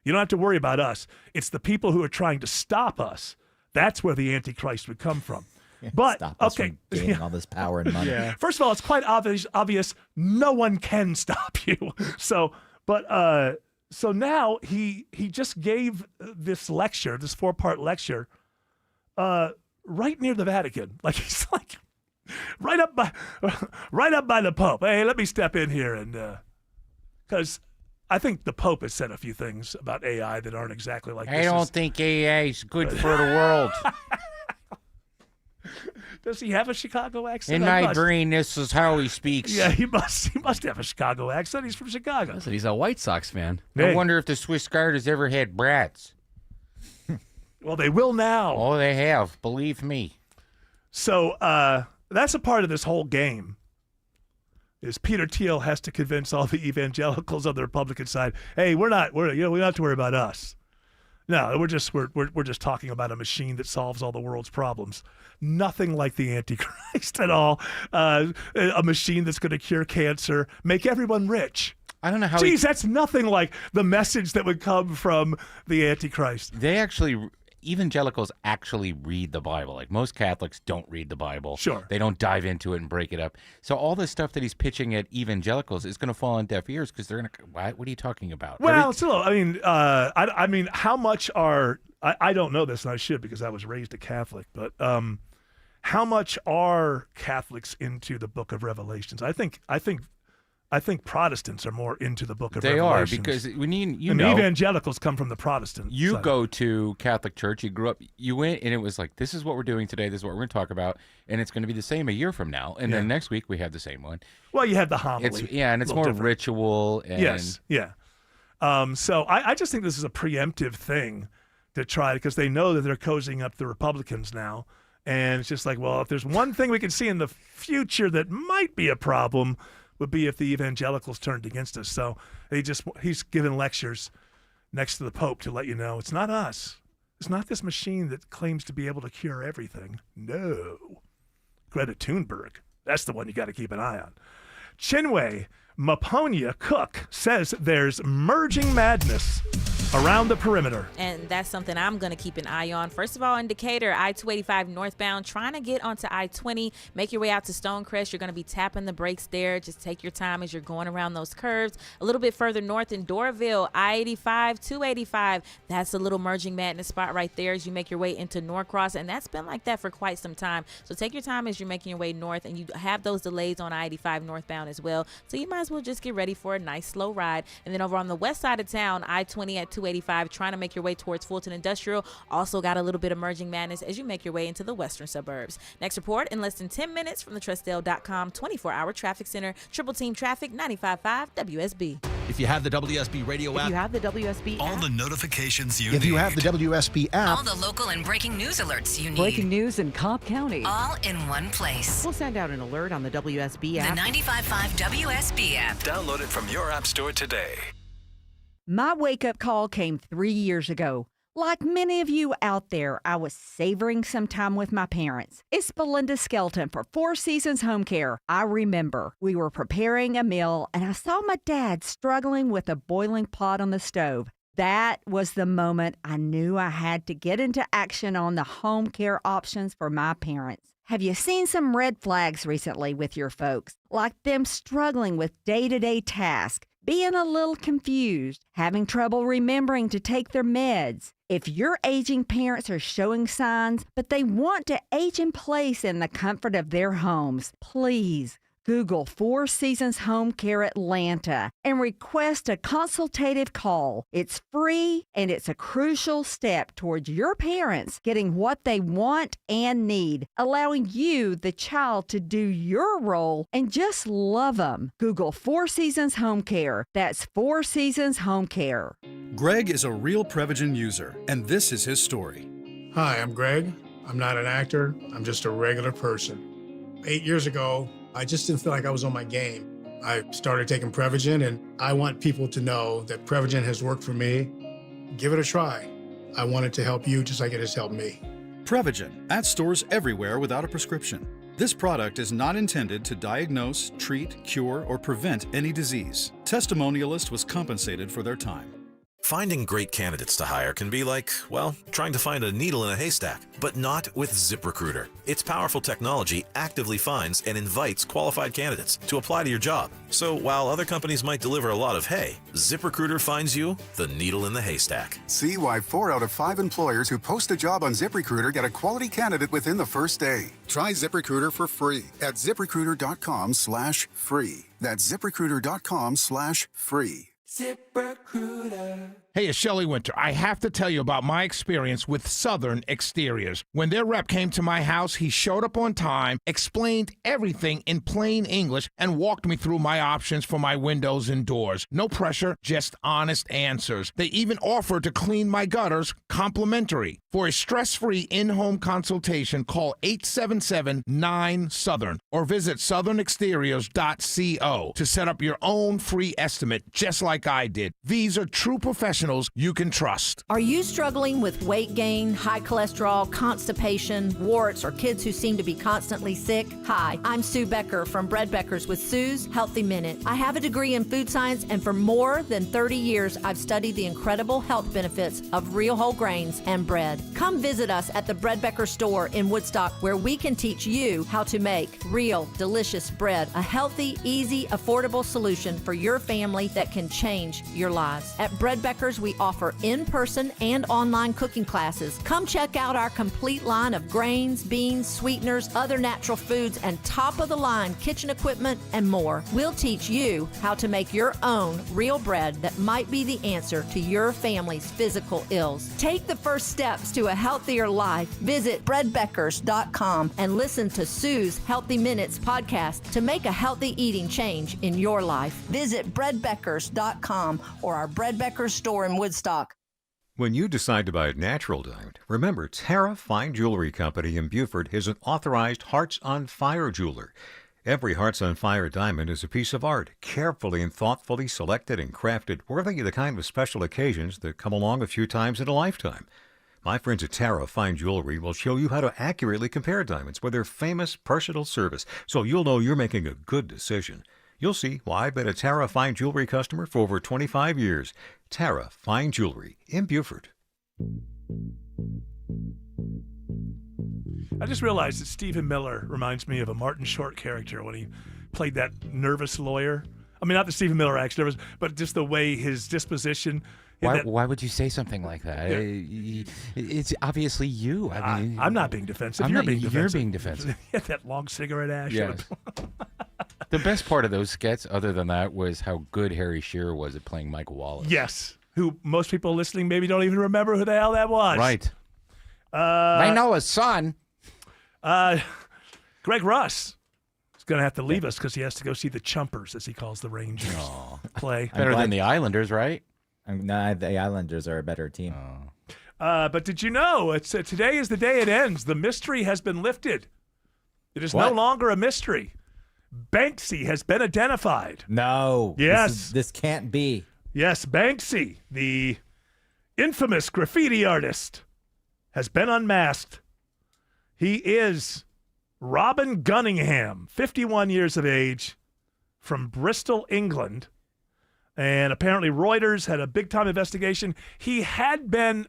You don't have to worry about us. It's the people who are trying to stop us. That's where the Antichrist would come from. But Stop us okay, from gaining all this power and money. First of all, it's quite obvious no one can stop you. So now he just gave this lecture, this 4-part lecture, right near the Vatican. Like he's like right up by the Pope. Hey, let me step in here, and because I think the Pope has said a few things about AI that aren't exactly like. I don't think AI is good for the world. Does he have a Chicago accent? In my brain, this is how he speaks. Yeah, he must have a Chicago accent. He's from Chicago. Listen, he's a White Sox fan. I wonder if the Swiss Guard has ever had brats. Well, they will now. Oh, they have. Believe me. So that's a part of this whole game. Is Peter Thiel has to convince all the evangelicals on the Republican side, hey, we don't have to worry about us. No, we're just talking about a machine that solves all the world's problems. Nothing like the Antichrist at all. A machine that's going to cure cancer, make everyone rich. I don't know how. Geez, that's nothing like the message that would come from the Antichrist. Evangelicals actually read the Bible. Like most Catholics don't read the Bible. Sure. They don't dive into it and break it up. So all this stuff that he's pitching at evangelicals is going to fall on deaf ears because they're going to, what are you talking about? Well, still, I mean, how much are, I don't know this, and I should because I was raised a Catholic, but how much are Catholics into the book of Revelations? I think Protestants are more into the book of Revelations. They are, because when you and know, the evangelicals come from the Protestant you side. go to Catholic church, you grew up, you went, and it was like, this is what we're doing today, this is what we're going to talk about, and it's going to be the same a year from now, and then next week we have the same one. Well, you had the homily. And it's more different. ritual. And Yes, yeah. So I just think this is a preemptive thing to try, because they know that they're cozying up the Republicans now, and it's just like, well, if there's one thing we can see in the future that might be a problem, would be if the evangelicals turned against us. So he's giving lectures next to the Pope to let you know it's not us. It's not this machine that claims to be able to cure everything. No. Greta Thunberg. That's the one you got to keep an eye on. Chinwe Maponia Cook says there's merging madness around the perimeter. And that's something I'm going to keep an eye on. First of all, in Decatur, I-285 northbound, trying to get onto I-20, make your way out to Stonecrest. You're going to be tapping the brakes there. Just take your time as you're going around those curves. A little bit further north in Doraville, I-85, 285, that's a little merging madness spot right there as you make your way into Norcross, and that's been like that for quite some time. So take your time as you're making your way north, and you have those delays on I-85 northbound as well. So you might as well just get ready for a nice slow ride. And then over on the west side of town, I-20 at 285, trying to make your way towards Fulton Industrial. Also got a little bit of merging madness as you make your way into the western suburbs. Next report in less than 10 minutes from the Trustdale.com 24-hour traffic center. Triple Team Traffic, 95.5 WSB. If you have the WSB radio app, If you have the WSB all app, the notifications you If need. you have the WSB app, All the local and breaking news alerts you need. breaking news in Cobb County, All in one place. we'll send out an alert on the WSB The app. 95.5 WSB app. Download it from your app store today. My wake-up call came 3 years ago. Like many of you out there, I was savoring some time with my parents. It's Belinda Skelton for Four Seasons Home Care. I remember we were preparing a meal, and I saw my dad struggling with a boiling pot on the stove. That was the moment I knew I had to get into action on the home care options for my parents. Have you seen some red flags recently with your folks? Like them struggling with day-to-day tasks, being a little confused, having trouble remembering to take their meds. If your aging parents are showing signs, but they want to age in place in the comfort of their homes, please Google Four Seasons Home Care Atlanta and request a consultative call. It's free and it's a crucial step towards your parents getting what they want and need, allowing you, the child, to do your role and just love them. Google Four Seasons Home Care. That's Four Seasons Home Care. Greg is a real Prevagen user, and this is his story. Hi, I'm Greg. I'm not an actor. I'm just a regular person. 8 years ago, I just didn't feel like I was on my game. I started taking Prevagen, and I want people to know that Prevagen has worked for me. Give it a try. I want it to help you just like it has helped me. Prevagen, at stores everywhere without a prescription. This product is not intended to diagnose, treat, cure, or prevent any disease. Testimonialist was compensated for their time. Finding great candidates to hire can be like, well, trying to find a needle in a haystack, but not with ZipRecruiter. Its powerful technology actively finds and invites qualified candidates to apply to your job. So while other companies might deliver a lot of hay, ZipRecruiter finds you the needle in the haystack. See why 4 out of 5 employers who post a job on ZipRecruiter get a quality candidate within the first day. Try ZipRecruiter for free at ZipRecruiter.com/free. That's ZipRecruiter.com/free. ZipRecruiter. Hey, it's Shelley Winter. I have to tell you about my experience with Southern Exteriors. When their rep came to my house, he showed up on time, explained everything in plain English, and walked me through my options for my windows and doors. No pressure, just honest answers. They even offered to clean my gutters complimentary. For a stress-free in-home consultation, call 877-9-SOUTHERN or visit southernexteriors.co to set up your own free estimate, just like I did. These are true professionals you can trust. Are you struggling with weight gain, high cholesterol, constipation, warts, or kids who seem to be constantly sick? Hi, I'm Sue Becker from Bread Beckers with Sue's Healthy Minute. I have a degree in food science, and for more than 30 years, I've studied the incredible health benefits of real whole grains and bread. Come visit us at the Bread Becker store in Woodstock, where we can teach you how to make real, delicious bread, a healthy, easy, affordable solution for your family that can change your lives. At Bread Beckers, we offer in-person and online cooking classes. Come check out our complete line of grains, beans, sweeteners, other natural foods, and top-of-the-line kitchen equipment and more. We'll teach you how to make your own real bread that might be the answer to your family's physical ills. Take the first steps to a healthier life. Visit breadbeckers.com and listen to Sue's Healthy Minutes podcast to make a healthy eating change in your life. Visit breadbeckers.com or our Bread Beckers store in Woodstock. When you decide to buy a natural diamond, remember Tara Fine Jewelry Company in Beaufort is an authorized Hearts on Fire jeweler. Every Hearts on Fire diamond is a piece of art, carefully and thoughtfully selected and crafted, worthy of the kind of special occasions that come along a few times in a lifetime. My friends at Tara Fine Jewelry will show you how to accurately compare diamonds with their famous personal service, so you'll know you're making a good decision. You'll see why I've been a Tara Fine Jewelry customer for over 25 years. Tara Fine Jewelry in Beaufort. I just realized that Stephen Miller reminds me of a Martin Short character when he played that nervous lawyer. I mean, not that Stephen Miller acts nervous, but just the way his disposition. Why would you say something like that? Yeah. It's obviously you. I mean, I'm not being defensive. You're being defensive. defensive. He had that long cigarette ash. Yes. The best part of those skits, other than that, was how good Harry Shearer was at playing Michael Wallace. Yes. Who most people listening maybe don't even remember who the hell that was. Right. I know his son. Greg Russ is going to have to leave us because he has to go see the Chumpers, as he calls the Rangers, play. Better than the Islanders, right? No, the Islanders are a better team. But did you know today is the day it ends? The mystery has been lifted. It is no longer a mystery. Banksy has been identified. No. Yes. This can't be. Yes, Banksy, the infamous graffiti artist, has been unmasked. He is Robin Gunningham, 51 years of age, from Bristol, England. And apparently Reuters had a big-time investigation. He had been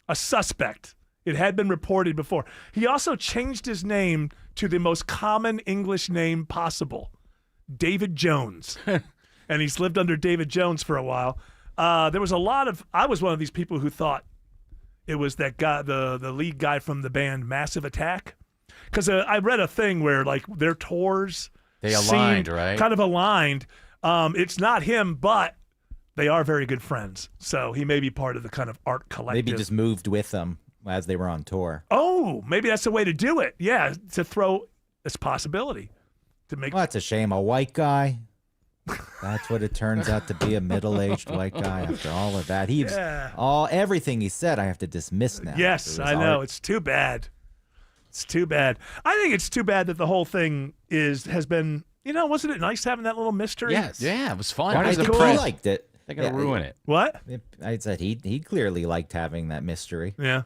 a suspect. It had been reported before. He also changed his name to the most common English name possible, David Jones. And he's lived under David Jones for a while. There was a lot of... I was one of these people who thought it was that guy, the lead guy from the band Massive Attack. Because I read a thing where, like, their tours... They aligned, seemed right? kind of aligned. It's not him, but they are very good friends. So he may be part of the kind of art collective. Maybe just moved with them as they were on tour. Oh, maybe that's the way to do it. Yeah, to throw this possibility to make. Well, that's a shame. A white guy. That's what it turns out to be, a middle-aged white guy after all of that. Everything he said I have to dismiss now. Yes, I know. It's too bad. It's too bad. I think it's too bad that the whole thing has been, wasn't it nice having that little mystery? Yes. Yeah, it was fun. Why does the press liked it? They're going to ruin it. What? I said he clearly liked having that mystery. Yeah.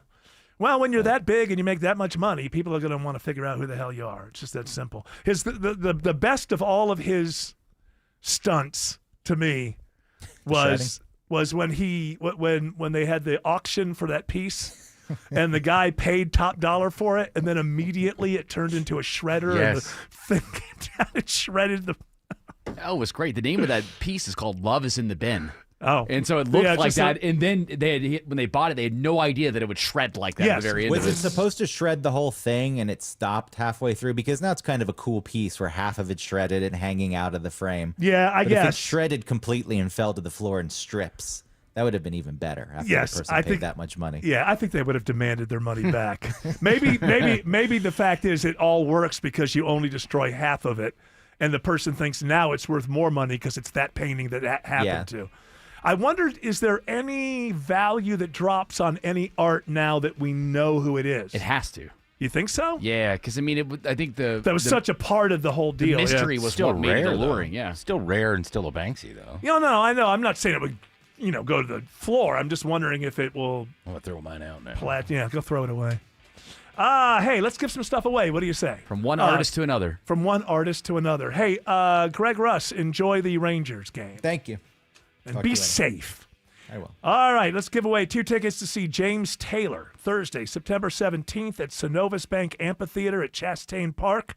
Well, when you're that big and you make that much money, people are going to want to figure out who the hell you are. It's just that simple. The best of all of his stunts to me was when they had the auction for that piece and the guy paid top dollar for it, and then immediately it turned into a shredder and the thing came down and shredded the Oh, it was great. The name of that piece is called Love is in the Bin. Oh. And so it looked like that. And then when they bought it, they had no idea that it would shred like that at the very end Was of it supposed to shred the whole thing and it stopped halfway through? Because now it's kind of a cool piece where half of it's shredded and hanging out of the frame. Yeah, I guess. If it shredded completely and fell to the floor in strips, that would have been even better after the person paid that much money. Yeah, I think they would have demanded their money back. maybe the fact is it all works because you only destroy half of it, and the person thinks now it's worth more money because it's that painting that happened to. I wondered, is there any value that drops on any art now that we know who it is? It has to. You think so? Yeah, because I think that was such a part of the whole deal. The mystery was still what made it rare, alluring. though. Yeah, Still rare and still a Banksy, though. No, I know. I'm not saying it would, go to the floor. I'm just wondering if it will. I'm gonna throw mine out now. Go throw it away. Hey, let's give some stuff away. What do you say? From one artist to another. From one artist to another. Hey, Greg Russ, enjoy the Rangers game. Thank you. And be safe. I will. All right, let's give away 2 tickets to see James Taylor Thursday, September 17th at Synovus Bank Amphitheater at Chastain Park.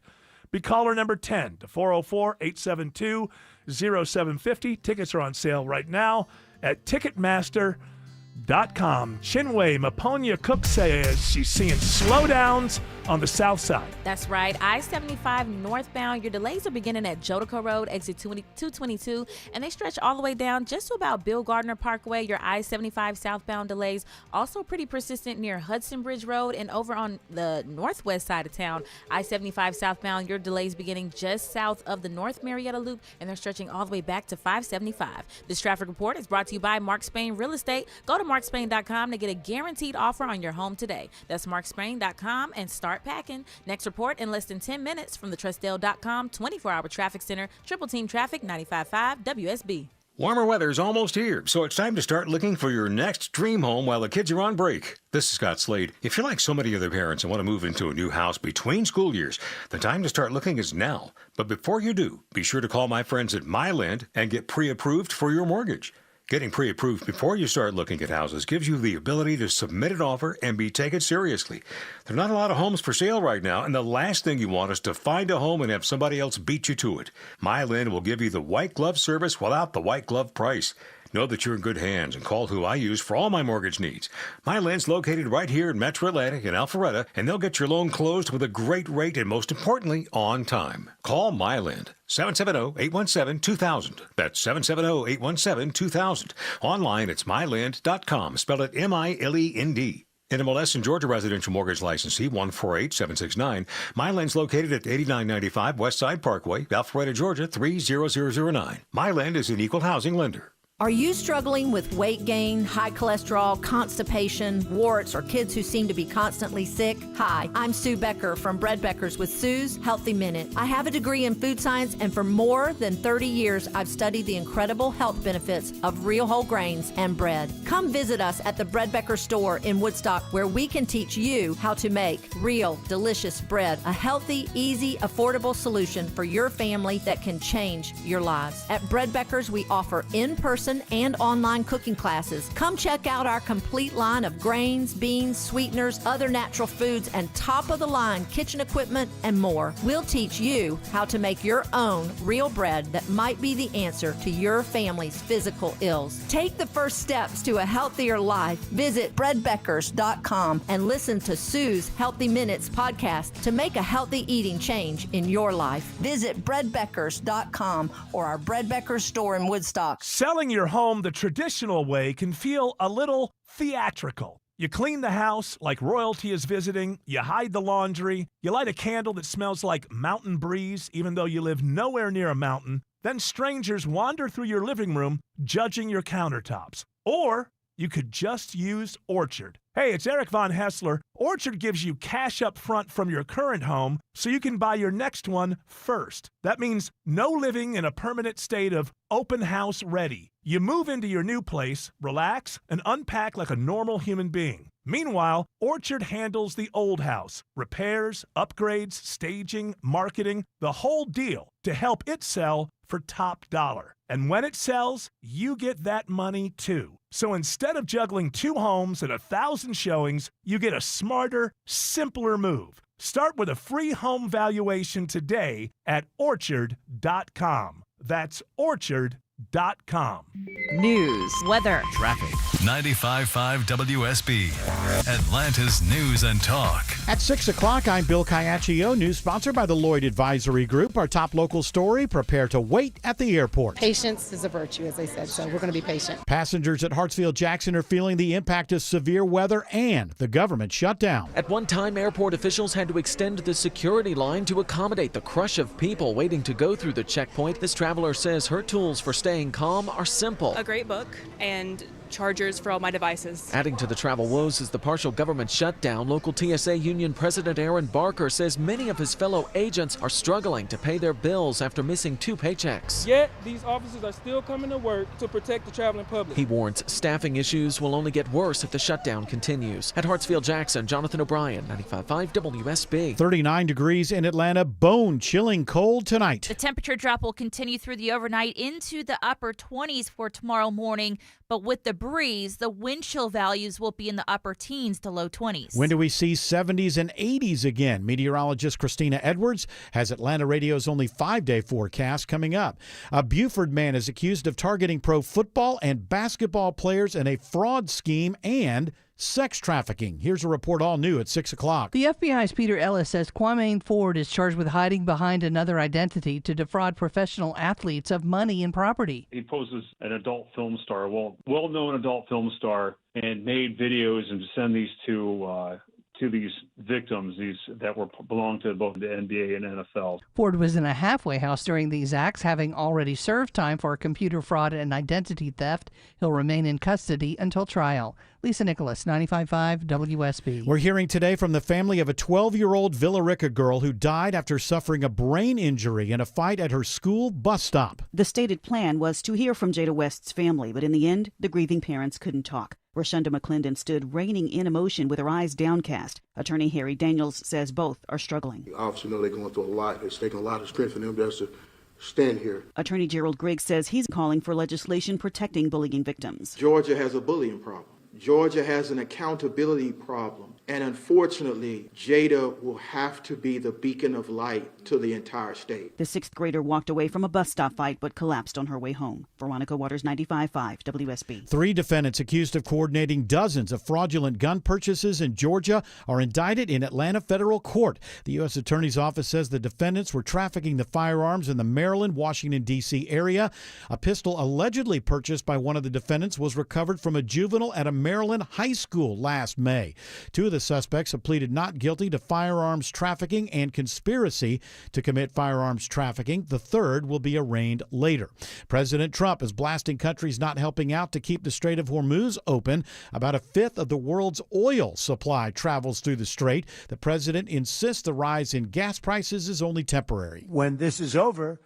Be caller number 10 to 404-872-0750. Tickets are on sale right now at Ticketmaster.com. Chinwe Maponia Cook says she's seeing slowdowns on the south side. That's right. I-75 northbound. Your delays are beginning at Jodico Road, exit 222, and they stretch all the way down just to about Bill Gardner Parkway. Your I-75 southbound delays also pretty persistent near Hudson Bridge Road, and over on the northwest side of town, I-75 southbound. Your delays beginning just south of the North Marietta Loop, and they're stretching all the way back to 575. This traffic report is brought to you by Mark Spain Real Estate. Go to markspain.com to get a guaranteed offer on your home today. That's markspain.com and start packing. Next report in less than 10 minutes from the Trustdale.com 24-hour traffic center. Triple Team Traffic 95.5 WSB. Warmer weather's almost here, so it's time to start looking for your next dream home while the kids are on break. This is Scott Slade. If you're like so many other parents and want to move into a new house between school years, the time to start looking is now. But before you do, be sure to call my friends at MyLend and get pre-approved for your mortgage. Getting pre-approved before you start looking at houses gives you the ability to submit an offer and be taken seriously. There are not a lot of homes for sale right now, and the last thing you want is to find a home and have somebody else beat you to it. MyLend will give you the white glove service without the white glove price. Know that you're in good hands and call who I use for all my mortgage needs. MyLend's located right here in Metro Atlantic in Alpharetta, and they'll get your loan closed with a great rate and, most importantly, on time. Call MyLend. 770-817-2000. That's 770-817-2000. Online, it's mylend.com. Spell it M-I-L-E-N-D. NMLS and Georgia residential mortgage licensee 148769. MyLend's located at 8995 Westside Parkway, Alpharetta, Georgia 30009. MyLend is an equal housing lender. Are you struggling with weight gain, high cholesterol, constipation, warts, or kids who seem to be constantly sick? Hi, I'm Sue Becker from Bread Beckers with Sue's Healthy Minute. I have a degree in food science, and for more than 30 years, I've studied the incredible health benefits of real whole grains and bread. Come visit us at the Bread Becker store in Woodstock, where we can teach you how to make real, delicious bread, a healthy, easy, affordable solution for your family that can change your lives. At Bread Beckers, we offer in-person in-person and online cooking classes. Come check out our complete line of grains, beans, sweeteners, other natural foods, and top-of-the-line kitchen equipment and more. We'll teach you how to make your own real bread that might be the answer to your family's physical ills. Take the first steps to a healthier life. Visit breadbeckers.com and listen to Sue's Healthy Minutes podcast to make a healthy eating change in your life. Visit breadbeckers.com or our Bread Beckers store in Woodstock. Selling your home the traditional way can feel a little theatrical. You clean the house like royalty is visiting, you hide the laundry, you light a candle that smells like mountain breeze even though you live nowhere near a mountain, then strangers wander through your living room judging your countertops. Or you could just use Orchard. Hey, it's Eric Von Hessler. Orchard gives you cash up front from your current home so you can buy your next one first. That means no living in a permanent state of open house ready. You move into your new place, relax, and unpack like a normal human being. Meanwhile, Orchard handles the old house, repairs, upgrades, staging, marketing, the whole deal to help it sell for top dollar. And when it sells, you get that money too. So instead of juggling 2 homes and 1,000 showings, you get a smarter, simpler move. Start with a free home valuation today at Orchard.com. That's Orchard.com. News, weather, traffic. 95.5 WSB, Atlanta's News and Talk. At 6 o'clock, I'm Bill Caiaccio, news sponsored by the Lloyd Advisory Group. Our top local story, prepare to wait at the airport. Patience is a virtue, as they said, so we're going to be patient. Passengers at Hartsfield-Jackson are feeling the impact of severe weather and the government shutdown. At one time, airport officials had to extend the security line to accommodate the crush of people waiting to go through the checkpoint. This traveler says her tools for staying calm are simple. A great book and chargers for all my devices. Adding to the travel woes is the partial government shutdown. Local TSA Union President Aaron Barker says many of his fellow agents are struggling to pay their bills after missing 2 paychecks. Yet, these officers are still coming to work to protect the traveling public. He warns staffing issues will only get worse if the shutdown continues. At Hartsfield-Jackson, Jonathan O'Brien, 95.5 WSB. 39 degrees in Atlanta, bone-chilling cold tonight. The temperature drop will continue through the overnight into the upper 20s for tomorrow morning, but with the breeze, the wind chill values will be in the upper teens to low 20s. When do we see 70s and 80s again? Meteorologist Christina Edwards has Atlanta Radio's only 5-day forecast coming up. A Buford man is accused of targeting pro football and basketball players in a fraud scheme and sex trafficking. Here's a report all new at 6 o'clock. The FBI's Peter Ellis says Kwame Ford is charged with hiding behind another identity to defraud professional athletes of money and property. He poses an adult film star, well-known adult film star, and made videos and send these to these victims, that belong to both the NBA and NFL. Ford was in a halfway house during these acts, having already served time for computer fraud and identity theft. He'll remain in custody until trial. Lisa Nicholas, 95.5 WSB. We're hearing today from the family of a 12-year-old Villa Rica girl who died after suffering a brain injury in a fight at her school bus stop. The stated plan was to hear from Jada West's family, but in the end, the grieving parents couldn't talk. Rashonda McClendon stood reining in emotion with her eyes downcast. Attorney Harry Daniels says both are struggling. Obviously, know they're going through a lot. It's taken a lot of strength for them just to stand here. Attorney Gerald Griggs says he's calling for legislation protecting bullying victims. Georgia has a bullying problem. Georgia has an accountability problem. And unfortunately, Jada will have to be the beacon of light to the entire state. The 6th grader walked away from a bus stop fight but collapsed on her way home. Veronica Waters, 95.5 WSB. 3 defendants accused of coordinating dozens of fraudulent gun purchases in Georgia are indicted in Atlanta federal court. The U.S. Attorney's Office says the defendants were trafficking the firearms in the Maryland, Washington, D.C. area. A pistol allegedly purchased by one of the defendants was recovered from a juvenile at a Maryland high school last May. 2 of the suspects have pleaded not guilty to firearms trafficking and conspiracy to commit firearms trafficking. The third will be arraigned later. President Trump is blasting countries not helping out to keep the Strait of Hormuz open. About a fifth of the world's oil supply travels through the strait. The president insists the rise in gas prices is only temporary. When this is over,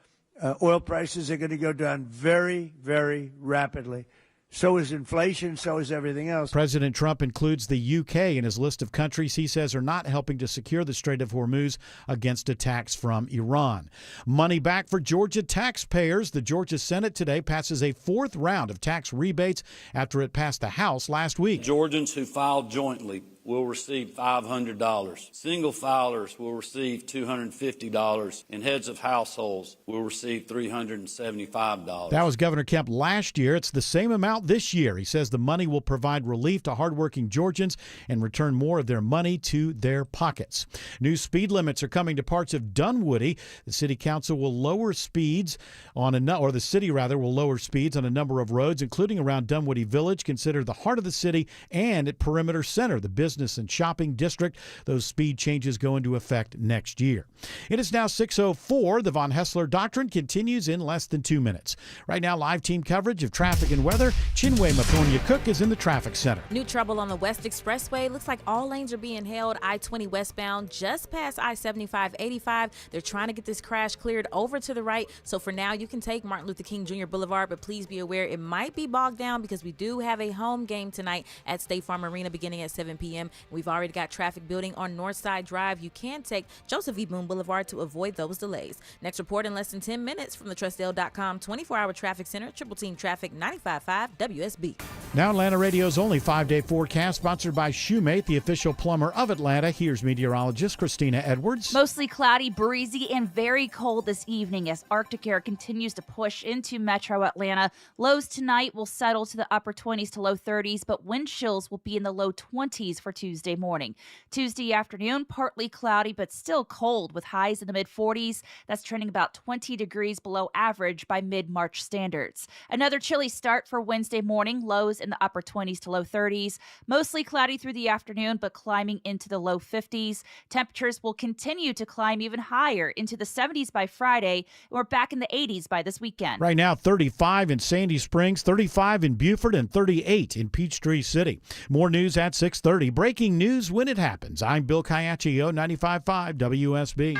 oil prices are going to go down very, very rapidly. So is inflation, so is everything else. President Trump includes the UK in his list of countries he says are not helping to secure the Strait of Hormuz against attacks from Iran. Money back for Georgia taxpayers. The Georgia Senate today passes a fourth round of tax rebates after it passed the House last week. Georgians who filed jointly will receive $500. Single filers will receive $250, and heads of households will receive $375. That was Governor Kemp last year. It's the same amount this year. He says the money will provide relief to hardworking Georgians and return more of their money to their pockets. New speed limits are coming to parts of Dunwoody. The city council will lower speeds on the city will lower speeds on a number of roads, including around Dunwoody Village, considered the heart of the city, and at Perimeter Center, the business and shopping district. Those speed changes go into effect next year. It is now 6:04. The Von Hessler Doctrine continues in less than 2 minutes. Right now, live team coverage of traffic and weather. Chinwe Mathonia Cook is in the traffic center. New trouble on the West Expressway. Looks like all lanes are being held. I-20 westbound just past I-75-85. They're trying to get this crash cleared over to the right. So for now, you can take Martin Luther King Jr. Boulevard, but please be aware it might be bogged down because we do have a home game tonight at State Farm Arena beginning at 7 p.m. We've already got traffic building on Northside Drive. You can take Joseph E. Boone Boulevard to avoid those delays. Next report in less than 10 minutes from the TrustL.com 24-hour traffic center, Triple Team Traffic 95.5 WSB. Now Atlanta Radio's only 5-day forecast, sponsored by Shoemate, the official plumber of Atlanta. Here's meteorologist Christina Edwards. Mostly cloudy, breezy, and very cold this evening as Arctic air continues to push into metro Atlanta. Lows tonight will settle to the upper 20s to low 30s, but wind chills will be in the low 20s for Tuesday morning. Tuesday afternoon, partly cloudy, but still cold with highs in the mid-40s. That's trending about 20 degrees below average by mid-March standards. Another chilly start for Wednesday morning, lows in the upper 20s to low 30s. Mostly cloudy through the afternoon, but climbing into the low 50s. Temperatures will continue to climb even higher into the 70s by Friday, and we're back in the 80s by this weekend. Right now, 35 in Sandy Springs, 35 in Beaufort, and 38 in Peachtree City. More news at 6:30. Breaking news when it happens. I'm Bill Caiaccio, 95.5 WSB.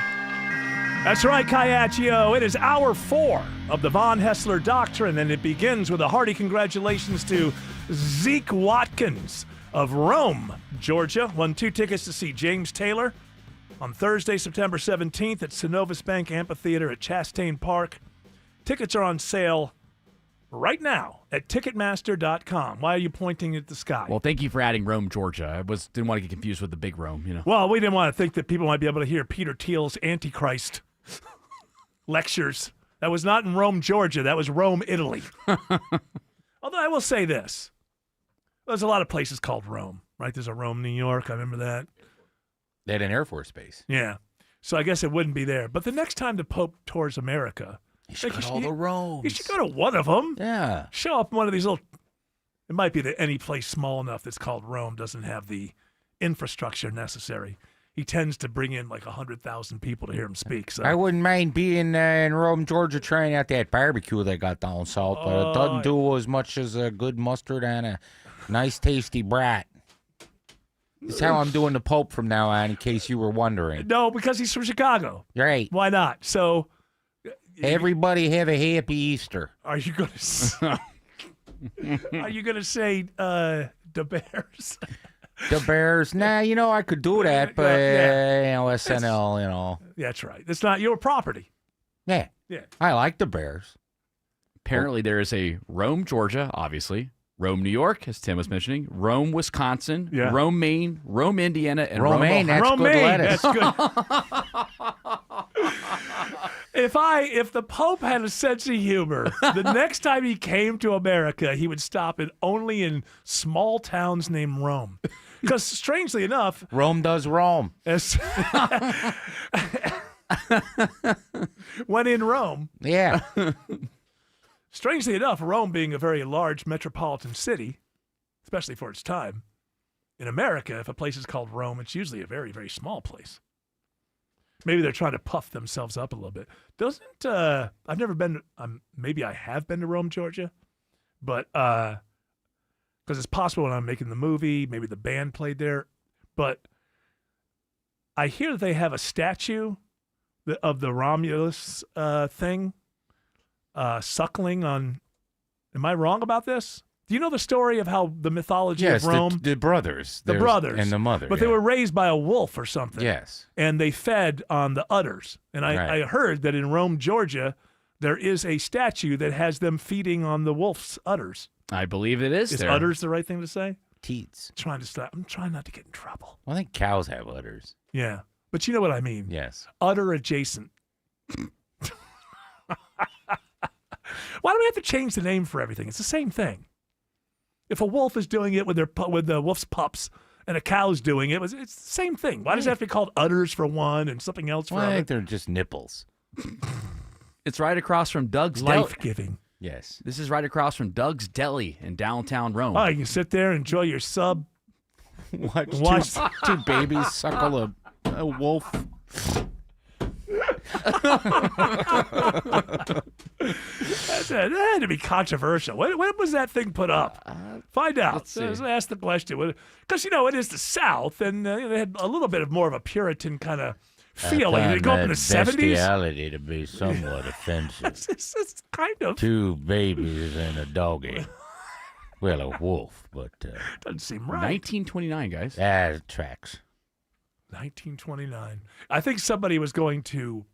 That's right, Caiaccio. It is hour 4 of the Von Hessler Doctrine, and it begins with a hearty congratulations to Zeke Watkins of Rome, Georgia. Won 2 tickets to see James Taylor on Thursday, September 17th at Synovus Bank Amphitheater at Chastain Park. Tickets are on sale right now at Ticketmaster.com. Why are you pointing at the sky? Well, thank you for adding Rome, Georgia. I didn't want to get confused with the big Rome, you know. Well, we didn't want to think that people might be able to hear Peter Thiel's Antichrist lectures. That was not in Rome, Georgia. That was Rome, Italy. Although I will say this. There's a lot of places called Rome, right? There's a Rome, New York. I remember that. They had an Air Force base. Yeah. So I guess it wouldn't be there. But the next time the Pope tours America, he should go to all the Romes. You should go to one of them. Yeah. Show up in one of these little. It might be that any place small enough that's called Rome doesn't have the infrastructure necessary. He tends to bring in like 100,000 people to hear him speak. So I wouldn't mind being in Rome, Georgia, trying out that barbecue they got down south, but it doesn't do as much as a good mustard and a nice, tasty brat. It's how I'm doing the Pope from now on, in case you were wondering. No, because he's from Chicago. Right. Why not? So everybody have a happy Easter. Are you going to? Are you going to say the Bears? The Bears? Nah, I could do that, but SNL, That's right. It's not your property. Yeah. Yeah. I like the Bears. Apparently, there is a Rome, Georgia, obviously. Rome, New York, as Tim was mentioning. Rome, Wisconsin. Yeah. Rome, Maine. Rome, Indiana. And Romaine, that's Rome, good Maine, lettuce. That's good. If the Pope had a sense of humor, the next time he came to America, he would stop only in small towns named Rome. Because strangely enough, Rome does Rome. When in Rome. Yeah. Strangely enough, Rome being a very large metropolitan city, especially for its time, in America, if a place is called Rome, it's usually a very, very small place. Maybe they're trying to puff themselves up a little bit. I've never been, maybe I have been to Rome, Georgia, but, because it's possible when I'm making the movie, maybe the band played there, but I hear that they have a statue of the Romulus thing, suckling on, am I wrong about this? Do you know the story of how the mythology Yes, of Rome? the brothers. The There's- brothers. and the mother. But they were raised by a wolf or something. Yes. And they fed on the udders. And I heard that in Rome, Georgia, there is a statue that has them feeding on the wolf's udders. I believe it is. Is there. udders the right thing to say? Teats. I'm trying not to get in trouble. Well, I think cows have udders. Yeah. But you know what I mean. Yes. Udder adjacent. Why do we have to change the name for everything? It's the same thing. If a wolf is doing it with the wolf's pups and a cow's doing it, it's the same thing. Why does it have to be called udders for one and something else for Well, I other? think they're just nipples. It's right across from Doug's Life-giving. Yes. This is right across from Doug's Deli in downtown Rome. Oh, you can sit there and enjoy your sub. Watch two babies suckle a wolf. That had to be controversial. When was that thing put up? Find out. Let's see. Ask the question. Because, it is the South, and they had a little bit of more of a Puritan kind of feeling. Did it go up in the 70s? Bestiality to be somewhat offensive. It's kind of. Two babies and a doggy. Well, a wolf, but doesn't seem right. 1929, guys. That tracks. 1929. I think somebody was going to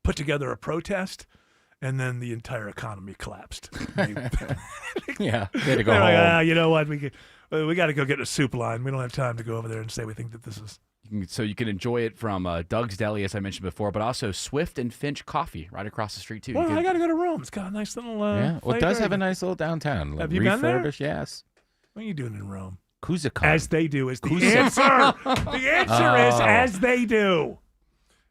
put together a protest, and then the entire economy collapsed. Yeah, they had to go They're home. like, you know what? We got to go get a soup line. We don't have time to go over there and say we think that this is. So you can enjoy it from Doug's Deli, as I mentioned before, but also Swift and Finch Coffee right across the street, too. Well, I got to go to Rome. It's got a nice little. Yeah, well, it does have a nice little downtown. Have you been there? Refurbished, yes. What are you doing in Rome? Kuzakon. As they do is the answer. The answer is as they do.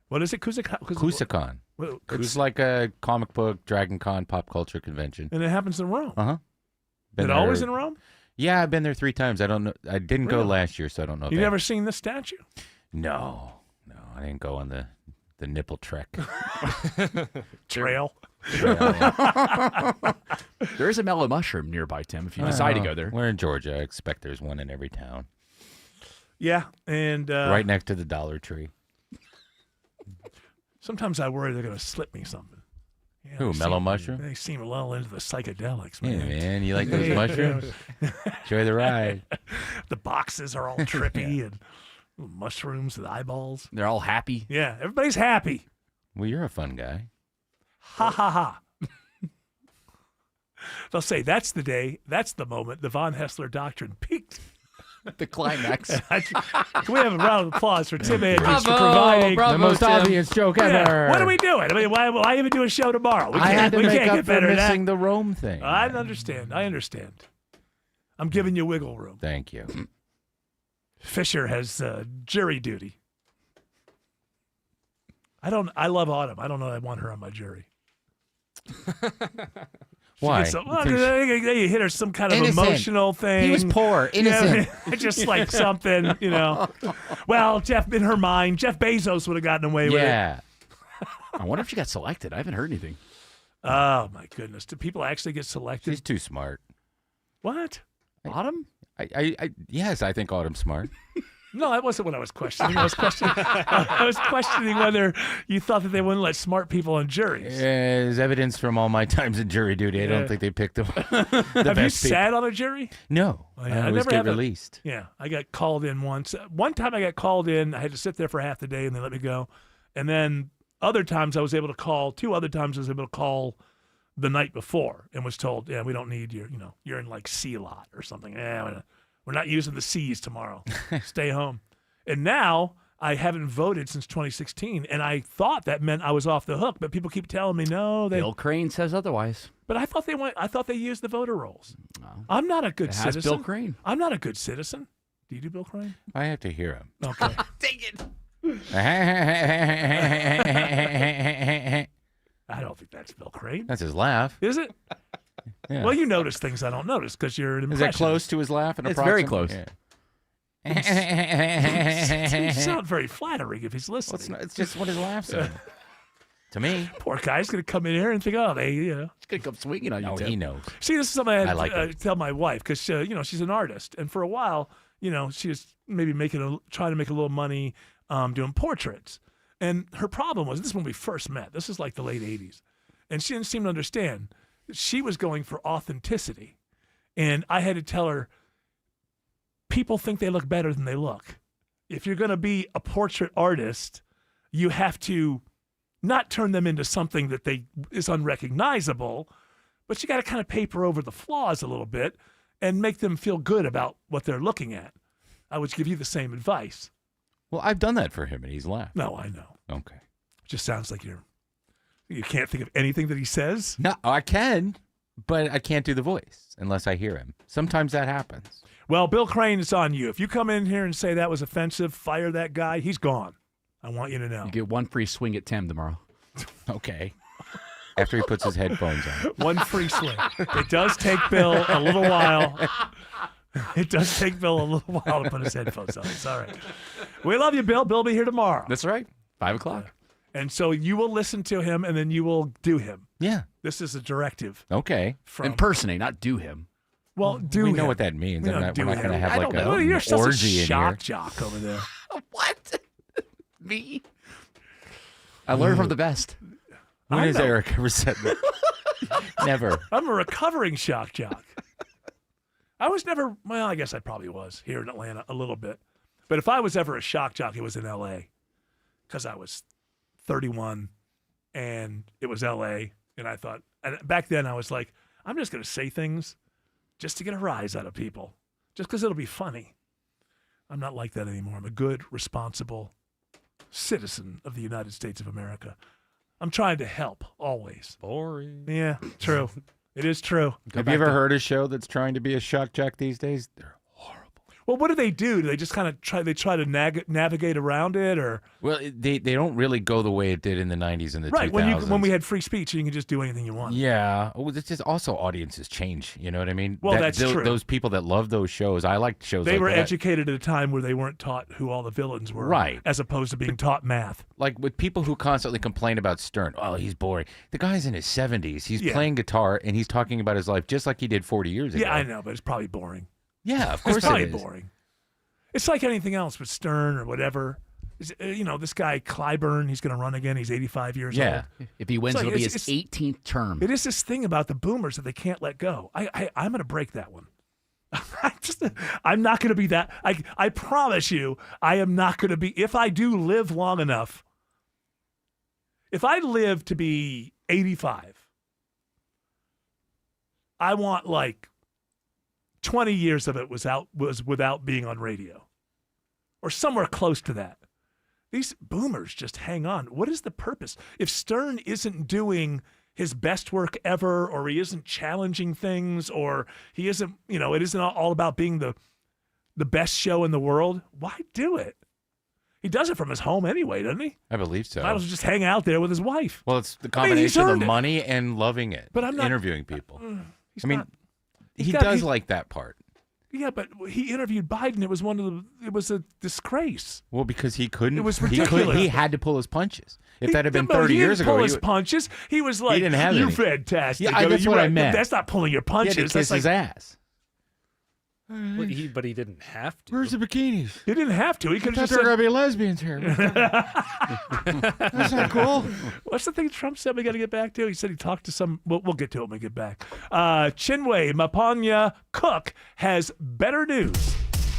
What is it? Kuzakon. Well, It's like a comic book, Dragon Con, pop culture convention. And it happens in Rome. Uh-huh. Is it always in Rome? Yeah, I've been there 3 times. I don't know. I didn't go Really? last year, so I don't know. You never seen the statue? No, I didn't go on the nipple trek. Trail. There is a mellow mushroom nearby, Tim, if you decide to go there. We're in Georgia. I expect there's one in every town. Yeah, and Right next to the Dollar Tree. Sometimes I worry they're going to slip me something. Yeah, Who, they mellow seem- mushroom? They seem a little into the psychedelics, Yeah, man. man, you like those mushrooms? Enjoy the ride. The boxes are all trippy and mushrooms with eyeballs. They're all happy. Yeah, everybody's happy. Well, you're a fun guy. Ha ha ha. They'll say that's the day, that's the moment the Von Hessler doctrine peaked. The climax. Can we have a round of applause for Tim Andrews for Bravo, providing bravo, the most Tim. Obvious joke ever. What are we doing? I mean, why even do a show tomorrow? We I can't, had to we make can't up get for better than that. missing the Rome thing. I understand. I'm giving you wiggle room. Thank you. Fisher has jury duty. I love Autumn. I don't know. I want her on my jury. Why? You hit her some kind of Innocent. emotional thing. He was poor, innocent. Yeah, just like something, Well, in her mind, Jeff Bezos would have gotten away with it. Yeah. I wonder if she got selected. I haven't heard anything. Oh, my goodness. Do people actually get selected? She's too smart. What? Autumn? Yes, I think Autumn's smart. No, that wasn't what I was questioning. I was questioning whether you thought that they wouldn't let smart people on juries. There's evidence from all my times in jury duty. I don't think they picked them. Have you sat on a jury? No. Oh, yeah. I always get have released. Yeah, I got called in once. One time I got called in. I had to sit there for half the day, and they let me go. And then other times I was able to call. 2 other times I was able to call the night before and was told, yeah, we don't need you. You're in like C lot or something. Yeah, we're not using the C's tomorrow. Stay home. And now I haven't voted since 2016, and I thought that meant I was off the hook. But people keep telling me no. Bill Crane says otherwise. But I thought they used the voter rolls. I'm not a good It citizen. has Bill Crane. I'm not a good citizen. Do you do Bill Crane? I have to hear him. Okay. Take it. I don't think that's Bill Crane. That's his laugh. Is it? Yeah. Well, you notice things I don't notice because you're an Is impressionist. that close to his laugh? It's very close. Yeah. It's not very flattering if he's listening. Well, it's just what his laughs are. To me. Poor guy's going to come in here and think, oh, He's going to come swinging on you, No, Tim. he knows. See, this is something I had like to it. tell my wife because, she's an artist. And for a while, she was maybe trying to make a little money doing portraits. And her problem was, this is when we first met. This is like the late 80s. And she didn't seem to understand. She was going for authenticity. And I had to tell her, people think they look better than they look. If you're going to be a portrait artist, you have to not turn them into something that is unrecognizable, but you got to kind of paper over the flaws a little bit and make them feel good about what they're looking at. I would give you the same advice. Well, I've done that for him, and he's laughed. No, I know. Okay. It just sounds like you can't think of anything that he says. No, I can, but I can't do the voice unless I hear him. Sometimes that happens. Well, Bill Crane, it's on you. If you come in here and say that was offensive, fire that guy, he's gone. I want you to know. You get one free swing at Tim tomorrow. Okay. After he puts his headphones on. One free swing. It does take Bill a little while. It does take Bill a little while to put his headphones on. It's all right. We love you, Bill. Bill will be here tomorrow. That's right. 5 o'clock. And so you will listen to him, and then you will do him. Yeah. This is a directive. Okay. Impersonate, not do him. Well, do we him. know what that means. We're not going to have like You're an such orgy a in shock here. jock over there. What? Me? I learned from the best. When has Eric ever said that? Never. I'm a recovering shock jock. I was never, well, I guess I probably was here in Atlanta a little bit. But if I was ever a shock jock, it was in L.A. because I was 31 and it was L.A. And I thought, and back then I was like, I'm just going to say things just to get a rise out of people, just because it'll be funny. I'm not like that anymore. I'm a good, responsible citizen of the United States of America. I'm trying to help always. Boring. Yeah, true. It is true. Have you ever heard a show that's trying to be a shock jock these days? They're horrible. Well, what do? Do they just kind of try to navigate around it, or? Well, they don't really go the way it did in the 90s and the 2000s. Right, when we had free speech, you can just do anything you want. Yeah. Well, it's just also audiences change. You know what I mean? Well, that's true. Those people that love those shows, I liked shows They like were that. educated at a time where they weren't taught who all the villains were. Right. As opposed to being taught math. Like with people who constantly complain about Stern. Oh, he's boring. The guy's in his 70s. He's playing guitar, and he's talking about his life just like he did 40 years ago. Yeah, I know, but it's probably boring. Yeah, of course it's probably it is. boring. It's like anything else with Stern or whatever. This guy Clyburn, he's going to run again. He's 85 years old. If he wins, it'll be his 18th term. It is this thing about the boomers that they can't let go. I'm going to break that one. I'm not going to be that. I promise you, I am not going to be. If I do live long enough, if I live to be 85, I want like 20 years of it was without being on radio or somewhere close to that. These boomers just hang on. What is the purpose? If Stern isn't doing his best work ever, or he isn't challenging things, or he isn't, it isn't all about being the best show in the world, why do it? He does it from his home anyway, doesn't he? I believe so. Might as well just hang out there with his wife. Well, it's the I mean, he's combination of earned the it. money and loving it. But I'm not interviewing people. He's I mean, not- he got- does he's- like that part. Yeah, but he interviewed Biden. It was a disgrace. Well, because he couldn't. It was He ridiculous. had to pull his punches. If that had been No, 30 he years didn't ago, pull he his would- punches. He was like, didn't have "You're any. fantastic." Yeah, that's what I meant. That's not pulling your punches. He had to That's kiss his like, ass. But he didn't have to. Where's the bikinis? He didn't have to. He could I have thought just there were said, going to be lesbians here. That's not cool. What's the thing Trump said we got to get back to? He said he talked to some. We'll get to it when we get back. Chinwe Mapanya Cook has better news.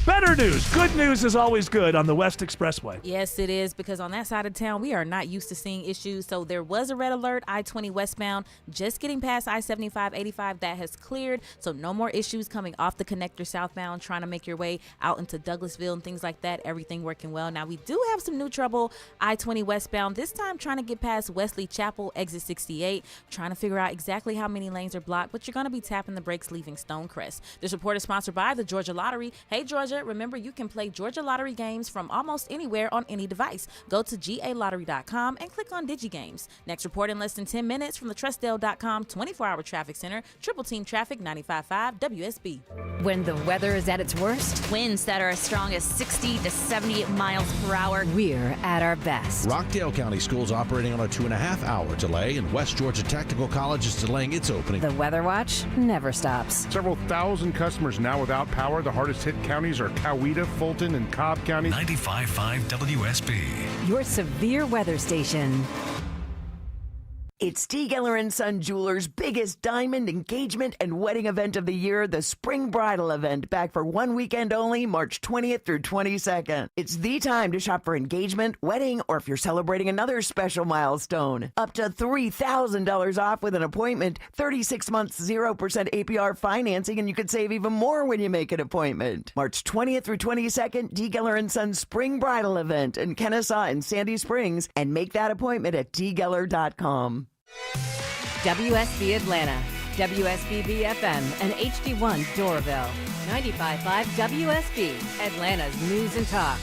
Better news. Good news is always good on the West Expressway. Yes, it is, because on that side of town, we are not used to seeing issues. So there was a red alert, I-20 westbound, just getting past I-75-85. That has cleared. So no more issues coming off the connector southbound, trying to make your way out into Douglasville and things like that. Everything working well. Now, we do have some new trouble, I-20 westbound, this time trying to get past Wesley Chapel, exit 68, trying to figure out exactly how many lanes are blocked, but you're going to be tapping the brakes leaving Stonecrest. This report is sponsored by the Georgia Lottery. Hey, Georgia. Remember, you can play Georgia Lottery games from almost anywhere on any device. Go to GALottery.com and click on DigiGames. Next report in less than 10 minutes from the Trustdale.com 24-hour traffic center. Triple Team Traffic 95.5 WSB. When the weather is at its worst, Winds that are as strong as 60 to 70 miles per hour. we're at our best. Rockdale County Schools operating on a 2.5-hour delay, and West Georgia Technical College is delaying its opening. The Weather Watch never stops. Several thousand customers now without power. The hardest hit counties are Coweta, Fulton, and Cobb counties. 95.5 WSB. Your severe weather station. It's T. Geller & Son Jewelers' biggest diamond engagement and wedding event of the year, the Spring Bridal Event, back for one weekend only, March 20th through 22nd. It's the time to shop for engagement, wedding, or if you're celebrating another special milestone. Up to $3,000 off with an appointment, 36 months 0% APR financing, and you could save even more when you make an appointment. March 20th through 22nd, T. Geller & Son Spring Bridal Event in Kennesaw and Sandy Springs, and make that appointment at tgeller.com. WSB Atlanta, WSBB FM, and HD1 Doraville. 95.5 WSB, Atlanta's News and Talk.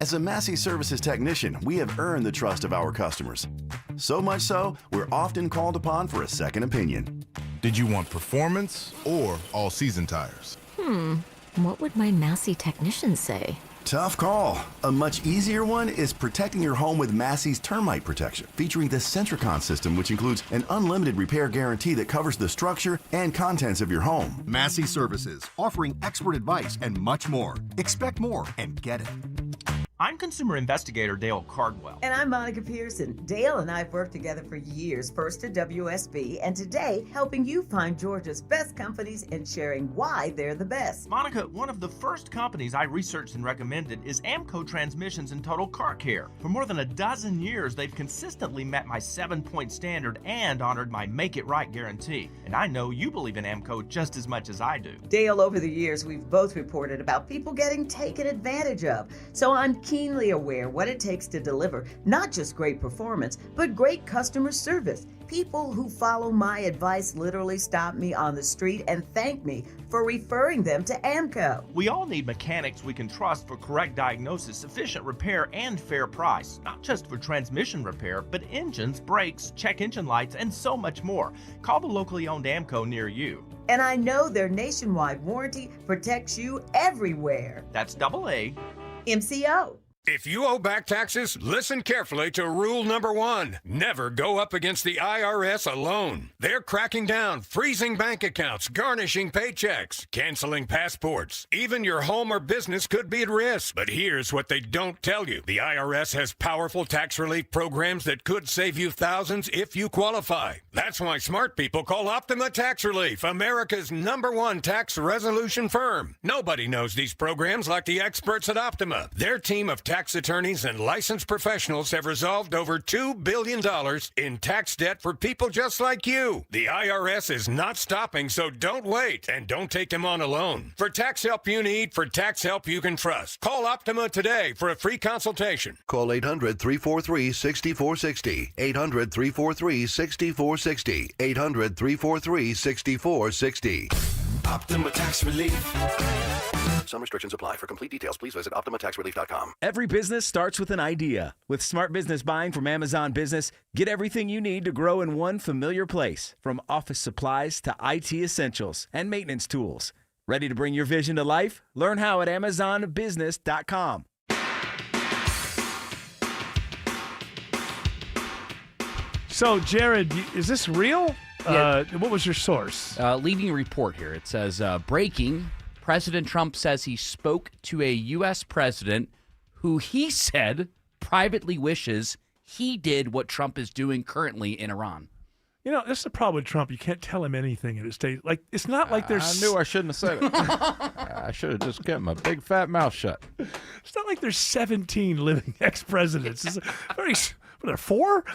As a Massey Services technician, we have earned the trust of our customers. So much so, we're often called upon for a second opinion. Did you want performance or all-season tires? What would my Massey technician say? Tough call. A much easier one is protecting your home with Massey's Termite Protection, featuring the Centricon system, which includes an unlimited repair guarantee that covers the structure and contents of your home. Massey Services, offering expert advice and much more. Expect more and get it. I'm consumer investigator Dale Cardwell. And I'm Monica Pearson. Dale and I have worked together for years, first at WSB, and today helping you find Georgia's best companies and sharing why they're the best. Monica, one of the first companies I researched and recommended is AMCO Transmissions and Total Car Care. For more than a dozen years, they've consistently met my 7-point standard and honored my Make It Right guarantee. And I know you believe in AMCO just as much as I do. Dale, over the years, we've both reported about people getting taken advantage of. So I'm keenly aware what it takes to deliver not just great performance, but great customer service. People who follow my advice literally stop me on the street and thank me for referring them to AMCO. We all need mechanics we can trust for correct diagnosis, sufficient repair, and fair price. Not just for transmission repair, but engines, brakes, check engine lights, and so much more. Call the locally owned AMCO near you. And I know their nationwide warranty protects you everywhere. That's AA MCO. If you owe back taxes, listen carefully to rule number 1. Never go up against the IRS alone. They're cracking down, freezing bank accounts, garnishing paychecks, canceling passports. Even your home or business could be at risk. But here's what they don't tell you. The IRS has powerful tax relief programs that could save you thousands if you qualify. That's why smart people call Optima Tax Relief, America's #1 tax resolution firm. Nobody knows these programs like the experts at Optima. Their team of tax attorneys and licensed professionals have resolved over $2 billion in tax debt for people just like you. The IRS is not stopping, so don't wait and don't take them on alone. For tax help you need, for tax help you can trust, call Optima today for a free consultation. Call 800-343-6460. 800-343-6460. 800-343-6460. Optima Tax Relief. Some restrictions apply. For complete details, please visit OptimaTaxRelief.com. Every business starts with an idea. With Smart Business Buying from Amazon Business, get everything you need to grow in one familiar place, from office supplies to IT essentials and maintenance tools. Ready to bring your vision to life? Learn how at AmazonBusiness.com. So, Jared, is this real? Yeah. What was your source? Leading report here. It says, breaking, President Trump says he spoke to a U.S. president who he said privately wishes he did what Trump is doing currently in Iran. You know, that's the problem with Trump. You can't tell him anything in his state. Like, it's not like there's... I knew I shouldn't have said it. I should have just kept my big fat mouth shut. It's not like there's 17 living ex-presidents. It's very... What, there are 4?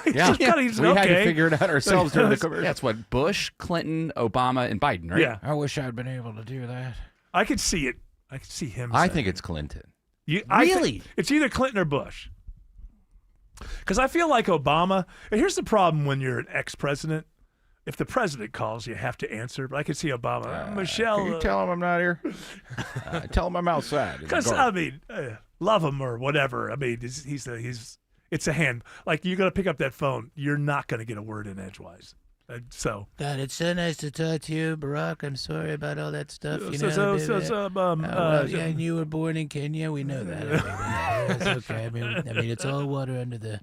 Yeah. We had to figure it out ourselves during the commercial. That's what Bush, Clinton, Obama, and Biden, right? Yeah. I wish I'd been able to do that. I could see it. I could see him. I think it's Clinton. Really? It's either Clinton or Bush. Because I feel like Obama, and here's the problem when you're an ex-president. If the president calls, you have to answer. But I could see Obama. Michelle. Can you tell him I'm not here? Tell him I'm outside. Because, I mean, love him or whatever. I mean, it's a hand. Like, you're going to pick up that phone. You're not going to get a word in edgewise. So. God, it's so nice to talk to you, Barack. I'm sorry about all that stuff. You know, and you were born in Kenya. We know that. It's okay. I mean, it's all water under the,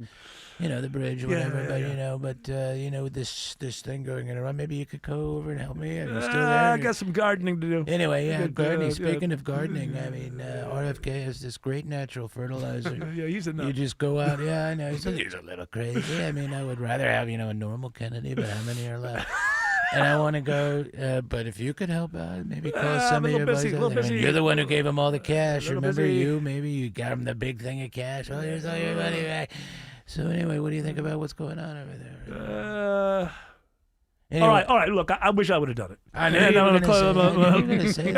the bridge or whatever. But with this thing going around, maybe you could go over and help me. Are you still there? I got some gardening to do. Anyway, gardening. Speaking of gardening, I mean, RFK has this great natural fertilizer. Yeah, he's a nut. You just go out. Yeah, I know. He's a little crazy. I mean, I would rather have, a normal Kennedy, but how many are left? And I want to go, but if you could help out, maybe call some of your buddies. You're the one who gave him all the cash. Remember you? Maybe you got him the big thing of cash. Oh, here's all your money back. So anyway, what do you think about what's going on over there? Anyway. All right. Look, I wish I would have done it. I know you were going to say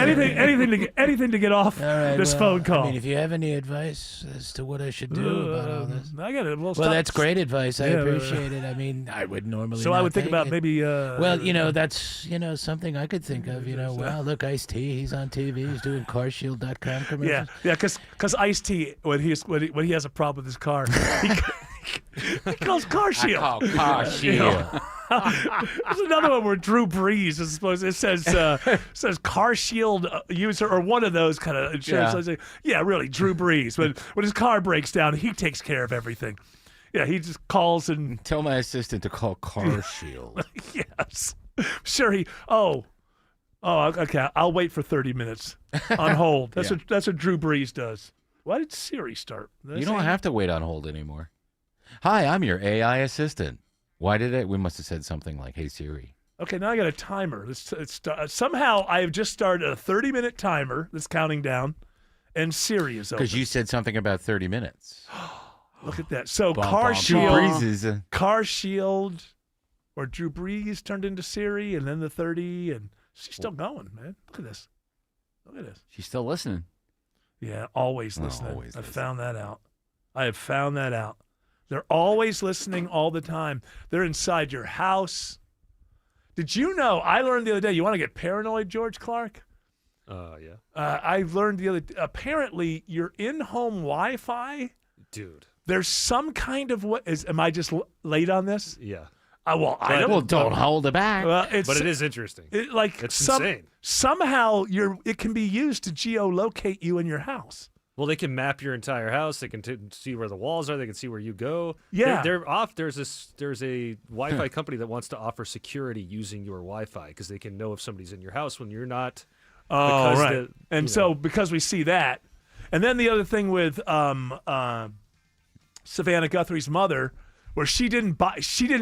anything to get off this phone call. I mean, if you have any advice as to what I should do about all this, I got it. Well, that's great advice. I appreciate it. I mean, I would normally. So I would think about maybe. That's something I could think of. Wow, look, Ice-T, he's on TV. He's doing CarShield.com commercials. Yeah, because Ice-T, when he has a problem with his car, he calls CarShield. I call CarShield. There's another one where Drew Brees is supposed. It says CarShield user or one of those kind of insurance. Yeah. I say, really, Drew Brees. When his car breaks down, he takes care of everything. Yeah, he just calls and tell my assistant to call CarShield. Yes, sure. Okay. I'll wait for 30 minutes on hold. That's what Drew Brees does. Why did Siri start? You don't have to wait on hold anymore. Hi, I'm your AI assistant. Why did it? We must have said something like, "Hey Siri." Okay, now I got a timer. Somehow I have just started a 30-minute timer that's counting down, and Siri is open. Because you said something about 30 minutes. Look at that. So CarShield, or Drew Brees turned into Siri, and then the 30, and she's still going, man. Look at this. She's still listening. Yeah, always listening. Always I found that out. I have found that out. They're always listening all the time. They're inside your house. Did you know? I learned the other day. You want to get paranoid, George Clark? Yeah. I learned the other. Apparently, your in-home Wi-Fi, dude. There's some kind of Am I just late on this? Yeah. Don't hold it back. But it is interesting. It's insane. Somehow it can be used to geolocate you in your house. Well, they can map your entire house. They can see where the walls are. They can see where you go. Yeah, they're off. There's a Wi-Fi company that wants to offer security using your Wi-Fi because they can know if somebody's in your house when you're not. Oh, right. So because we see that, and then the other thing with Savannah Guthrie's mother, where she didn't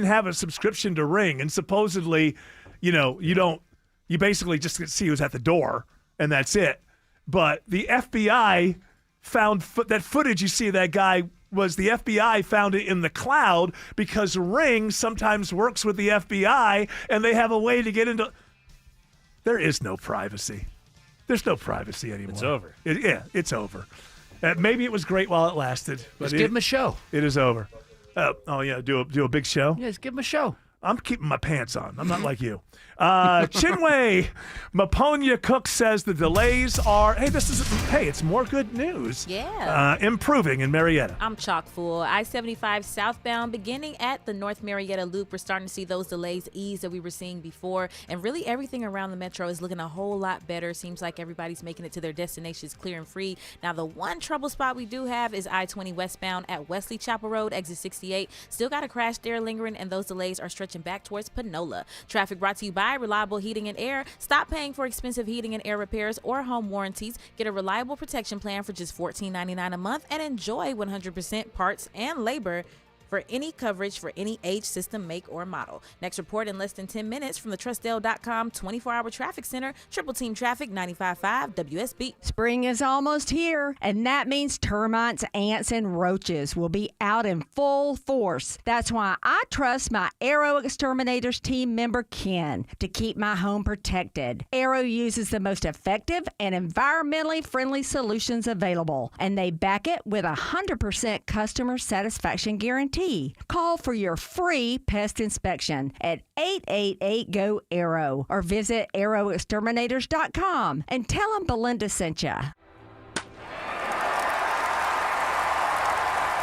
have a subscription to Ring, and supposedly, you basically just see who's at the door, and that's it. But the FBI found that footage you see of that guy was the FBI found it in the cloud because Ring sometimes works with the FBI and they have a way to get into. There is no privacy. There's no privacy anymore. It's over. It's over. Maybe it was great while it lasted. Let's give him a show. It is over. Do a big show? Yeah, let's give him a show. I'm keeping my pants on. I'm not like you. Chinwe Maponya Cook says the delays are. It's more good news. Yeah. Improving in Marietta. I'm chock full. I-75 southbound, beginning at the North Marietta Loop. We're starting to see those delays ease that we were seeing before, and really everything around the metro is looking a whole lot better. Seems like everybody's making it to their destinations clear and free. Now, the one trouble spot we do have is I-20 westbound at Wesley Chapel Road, exit 68. Still got a crash there lingering, and those delays are stretching back towards Panola. Traffic brought to you by Reliable Heating and Air. Stop paying for expensive heating and air repairs or home warranties. Get a reliable protection plan for just $14.99 a month and enjoy 100% parts and labor for any coverage for any age, system, make, or model. Next report in less than 10 minutes from the Trustdale.com 24-hour traffic center. Triple Team Traffic 95.5 WSB. Spring is almost here, and that means termites, ants, and roaches will be out in full force. That's why I trust my Arrow Exterminators team member Ken to keep my home protected. Arrow uses the most effective and environmentally friendly solutions available, and they back it with a 100% customer satisfaction guarantee. Call for your free pest inspection at 888-GO-ARROW or visit arrowexterminators.com and tell them Belinda sent you.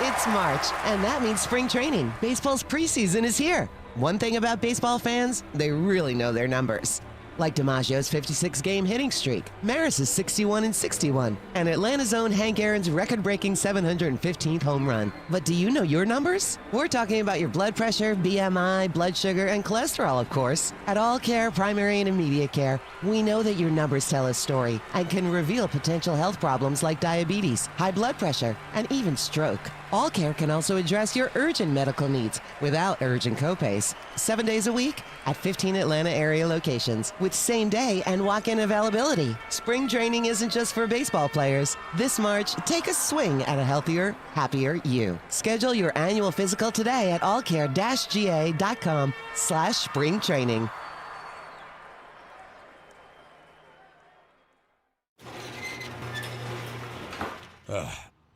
It's March, and that means spring training. Baseball's preseason is here. One thing about baseball fans, they really know their numbers. like DiMaggio's 56-game hitting streak, Maris's 61-61, and Atlanta's own Hank Aaron's record-breaking 715th home run. But do you know your numbers? We're talking about your blood pressure, BMI, blood sugar, and cholesterol, of course. At All Care Primary and Immediate Care, we know that your numbers tell a story and can reveal potential health problems like diabetes, high blood pressure, and even stroke. All Care can also address your urgent medical needs without urgent copays. 7 days a week at 15 Atlanta area locations with same-day and walk-in availability. Spring training isn't just for baseball players. This March, take a swing at a healthier, happier you. Schedule your annual physical today at allcare-ga.com/springtraining.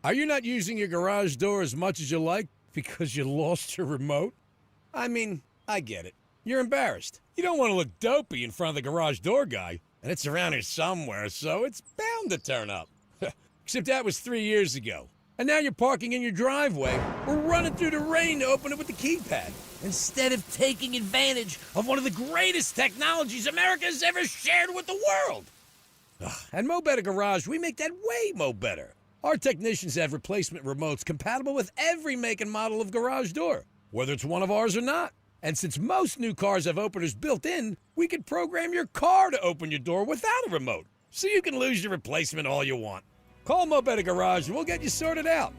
Are you not using your garage door as much as you like because you lost your remote? I mean, I get it. You're embarrassed. You don't want to look dopey in front of the garage door guy, and it's around here somewhere, so it's bound to turn up. Except that was 3 years ago. And now you're parking in your driveway. We're running through the rain to open it with the keypad, instead of taking advantage of one of the greatest technologies America's ever shared with the world. At Mo Better Garage, we make that way mo better. Our technicians have replacement remotes compatible with every make and model of garage door, whether it's one of ours or not. And since most new cars have openers built in, we can program your car to open your door without a remote, so you can lose your replacement all you want. Call Mo Better Garage and we'll get you sorted out.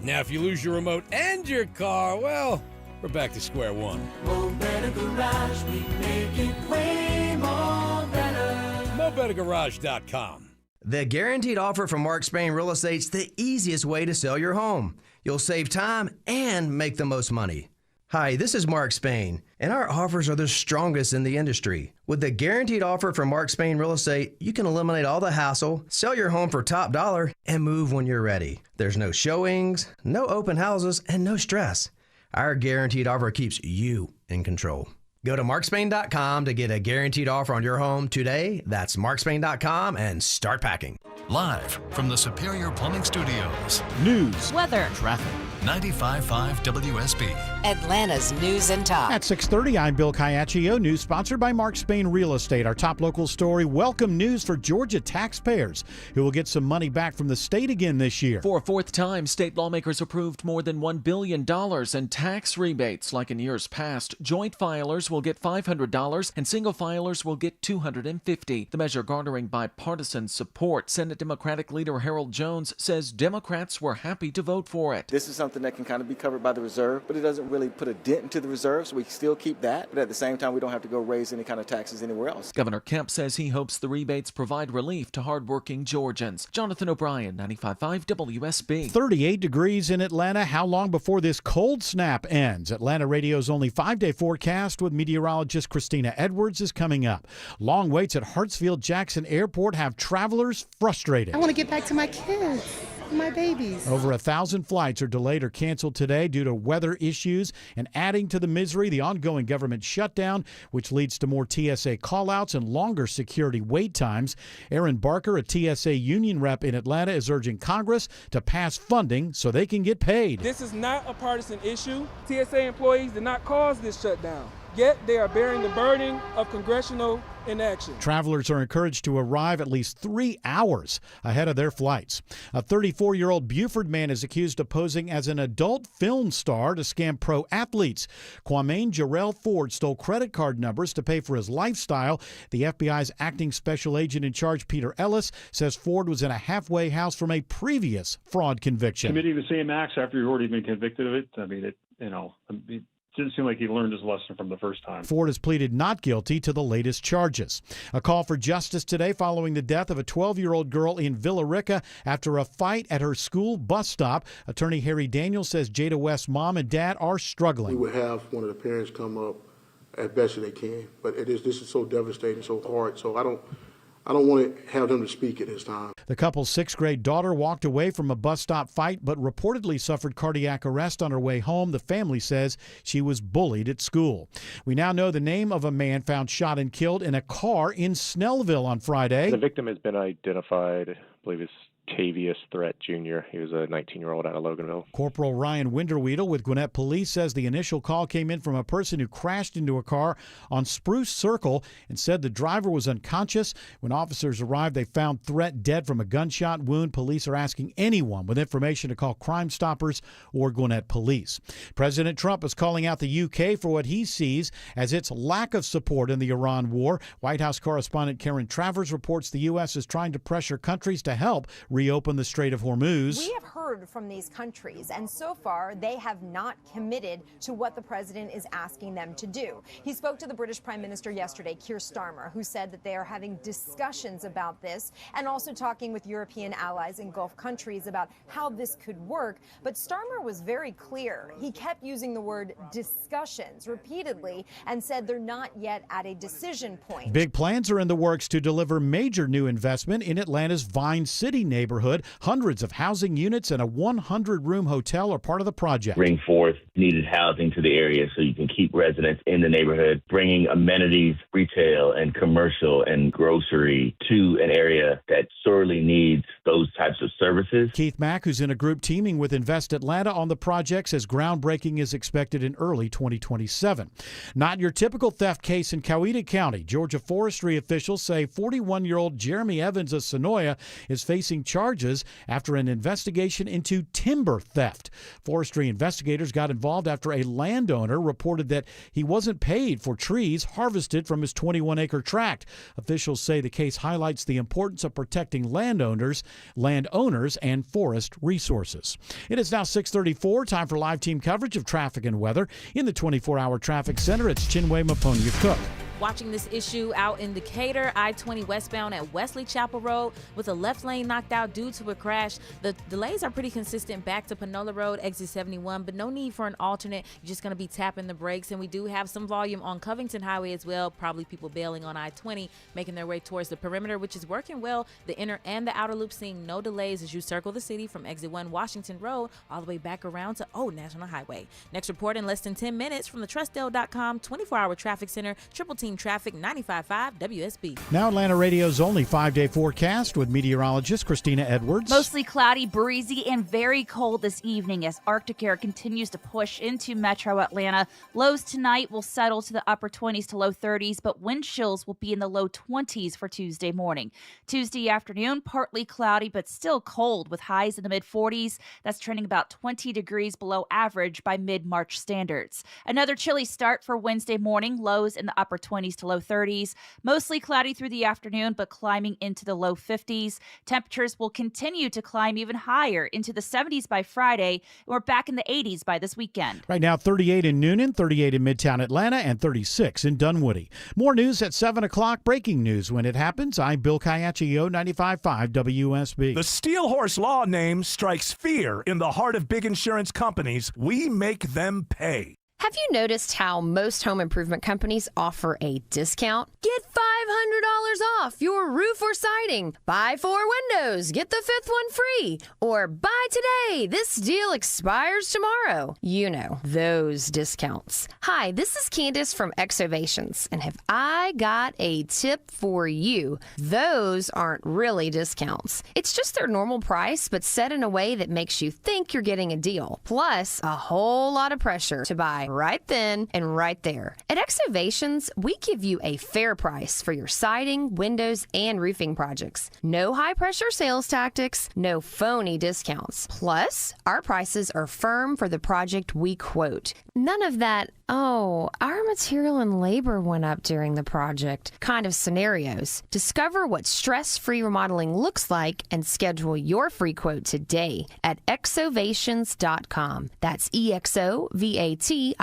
Now, if you lose your remote and your car, well, we're back to square one. Mo Better Garage, we make it way more better. MoBetterGarage.com. The guaranteed offer from Mark Spain Real Estate's the easiest way to sell your home. You'll save time and make the most money. Hi, this is Mark Spain, and our offers are the strongest in the industry. With the guaranteed offer from Mark Spain Real Estate, you can eliminate all the hassle, sell your home for top dollar, and move when you're ready. There's no showings, no open houses, and no stress. Our guaranteed offer keeps you in control. Go to markspain.com to get a guaranteed offer on your home today. That's markspain.com and start packing. Live from the Superior Plumbing Studios. News, weather, traffic. 95.5 WSB. Atlanta's News and Talk. At 6:30, I'm Bill Caiaccio. News sponsored by Mark Spain Real Estate. Our top local story, welcome news for Georgia taxpayers who will get some money back from the state again this year. For a fourth time, state lawmakers approved more than $1 billion in tax rebates. Like in years past, joint filers will get $500 and single filers will get $250. The measure garnering bipartisan support. Senate Democratic leader Harold Jones says Democrats were happy to vote for it. This is something that can kind of be covered by the reserve, but it doesn't really put a dent into the reserve, so we still keep that. But at the same time, we don't have to go raise any kind of taxes anywhere else. Governor Kemp says he hopes the rebates provide relief to hardworking Georgians. Jonathan O'Brien, 95.5 WSB. 38 degrees in Atlanta. How long before this cold snap ends? Atlanta Radio's only 5-day forecast with meteorologist Christina Edwards is coming up. Long waits at Hartsfield-Jackson Airport have travelers frustrated. I want to get back to my kids. My babies. Over 1,000 flights are delayed or canceled today due to weather issues, and adding to the misery, the ongoing government shutdown, which leads to more TSA callouts and longer security wait times. Aaron Barker, a TSA union rep in Atlanta, is urging Congress to pass funding so they can get paid. This is not a partisan issue. TSA employees did not cause this shutdown, yet they are bearing the burden of congressional inaction. Travelers are encouraged to arrive at least 3 hours ahead of their flights. A 34-year-old Buford man is accused of posing as an adult film star to scam pro athletes. Kwame Jarrell Ford stole credit card numbers to pay for his lifestyle. The FBI's acting special agent in charge, Peter Ellis, says Ford was in a halfway house from a previous fraud conviction. Committing the same acts after you've already been convicted of it, I mean, it didn't seem like he learned his lesson from the first time. Ford has pleaded not guilty to the latest charges. A call for justice today following the death of a 12-year-old girl in Villa Rica after a fight at her school bus stop. Attorney Harry Daniels says Jada West's mom and dad are struggling. We would have one of the parents come up as best as they can, but this is so devastating, so hard, so I don't want to have them to speak at this time. The couple's 6th-grade daughter walked away from a bus stop fight but reportedly suffered cardiac arrest on her way home. The family says she was bullied at school. We now know the name of a man found shot and killed in a car in Snellville on Friday. The victim has been identified, I believe it's Octavius Threat Jr. He was a 19-year-old out of Loganville. Corporal Ryan Winterweedle with Gwinnett Police says the initial call came in from a person who crashed into a car on Spruce Circle and said the driver was unconscious. When officers arrived, they found Threat dead from a gunshot wound. Police are asking anyone with information to call Crime Stoppers or Gwinnett Police. President Trump is calling out the UK for what he sees as its lack of support in the Iran war. White House correspondent Karen Travers reports the U.S. is trying to pressure countries to help reopen the Strait of Hormuz. We have heard from these countries, and so far they have not committed to what the president is asking them to do. He spoke to the British Prime Minister yesterday, Keir Starmer, who said that they are having discussions about this and also talking with European allies and Gulf countries about how this could work. But Starmer was very clear. He kept using the word discussions repeatedly and said they're not yet at a decision point. Big plans are in the works to deliver major new investment in Atlanta's Vine City neighborhood. Hundreds of housing units and a 100-room hotel are part of the project. Bring forth needed housing to the area so you can keep residents in the neighborhood, bringing amenities, retail and commercial and grocery to an area that sorely needs those types of services. Keith Mack, who's in a group teaming with Invest Atlanta on the project, says groundbreaking is expected in early 2027. Not your typical theft case in Coweta County. Georgia forestry officials say 41-year-old Jeremy Evans of Sonoya is facing charges after an investigation into timber theft. Forestry investigators got involved after a landowner reported that he wasn't paid for trees harvested from his 21-acre tract. Officials say the case highlights the importance of protecting landowners, and forest resources. It is now 6:34, time for live team coverage of traffic and weather. In the 24-hour traffic center, it's Chinwe Maponia-Cook. Watching this issue out in Decatur, I-20 westbound at Wesley Chapel Road with a left lane knocked out due to a crash. The delays are pretty consistent back to Panola Road, exit 71, but no need for an alternate. You're just going to be tapping the brakes, and we do have some volume on Covington Highway as well. Probably people bailing on I-20, making their way towards the perimeter, which is working well. The inner and the outer loop seeing no delays as you circle the city from exit 1 Washington Road all the way back around to Old National Highway. Next report in less than 10 minutes from the TrustDale.com 24-hour traffic center, Triple Team Traffic 95.5 WSB. Now Atlanta Radio's only 5-day forecast with meteorologist Christina Edwards. Mostly cloudy, breezy, and very cold this evening as Arctic air continues to push into metro Atlanta. Lows tonight will settle to the upper 20s to low 30s, but wind chills will be in the low 20s for Tuesday morning. Tuesday afternoon, partly cloudy, but still cold with highs in the mid 40s. That's trending about 20 degrees below average by mid-March standards. Another chilly start for Wednesday morning, lows in the upper 20s to low 30s. Mostly cloudy through the afternoon, but climbing into the low 50s. Temperatures will continue to climb even higher into the 70s by Friday, and we're back in the 80s by this weekend. Right now, 38 in Noonan, 38 in Midtown Atlanta, and 36 in Dunwoody. More news at 7 o'clock. Breaking news when it happens. I'm Bill Caiaccio, 95.5 WSB. The Steel Horse Law name strikes fear in the heart of big insurance companies. We make them pay. Have you noticed how most home improvement companies offer a discount? Get $500 off your roof or siding. Buy 4 windows, get the 5th one free. Or buy today, this deal expires tomorrow. You know, those discounts. Hi, this is Candace from Exovations, and have I got a tip for you? Those aren't really discounts. It's just their normal price, but set in a way that makes you think you're getting a deal. Plus, a whole lot of pressure to buy right then and right there. At Exovations, we give you a fair price for your siding, windows, and roofing projects. No high-pressure sales tactics, no phony discounts. Plus, our prices are firm for the project we quote. None of that, oh, our material and labor went up during the project kind of scenarios. Discover what stress-free remodeling looks like and schedule your free quote today at exovations.com. That's EXOVATIONS.com.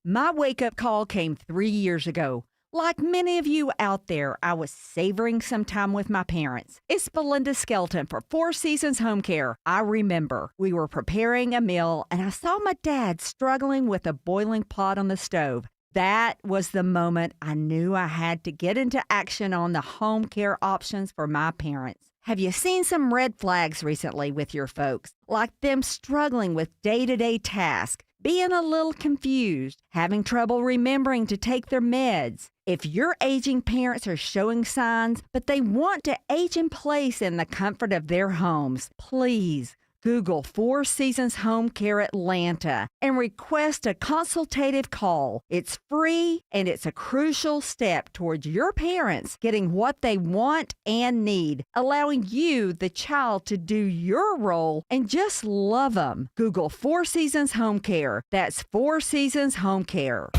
My wake-up call came 3 years ago. Like many of you out there, I was savoring some time with my parents. It's Belinda Skelton for Four Seasons Home Care. I remember we were preparing a meal and I saw my dad struggling with a boiling pot on the stove. That was the moment I knew I had to get into action on the home care options for my parents. Have you seen some red flags recently with your folks? Like them struggling with day-to-day tasks, being a little confused, having trouble remembering to take their meds. If your aging parents are showing signs, but they want to age in place in the comfort of their homes, please Google Four Seasons Home Care Atlanta and request a consultative call. It's free and it's a crucial step towards your parents getting what they want and need, allowing you, the child, to do your role and just love them. Google Four Seasons Home Care. That's Four Seasons Home Care.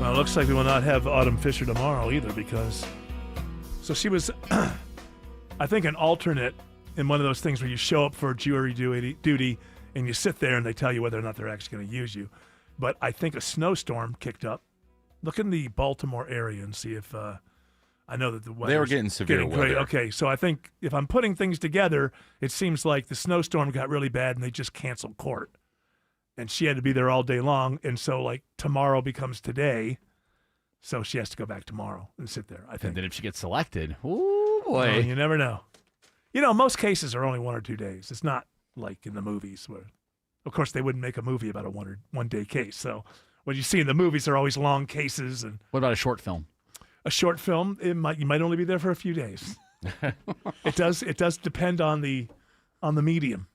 Well, it looks like we will not have Autumn Fisher tomorrow either because... So she was... I think an alternate in one of those things where you show up for jury duty and you sit there and they tell you whether or not they're actually going to use you. But I think a snowstorm kicked up. Look in the Baltimore area and see if I know that the weather. They were getting severe weather. Great. Okay, so I think if I'm putting things together, it seems like the snowstorm got really bad and they just canceled court. And she had to be there all day long. And so, like, tomorrow becomes today. So she has to go back tomorrow and sit there, I think. And then if she gets selected, ooh, boy. Well, you never know. You know, most cases are only 1 or 2 days. It's not like in the movies where, of course, they wouldn't make a movie about a 1 day case. So what you see in the movies are always long cases. And what about a short film? A short film, you might only be there for a few days. It does depend on the medium.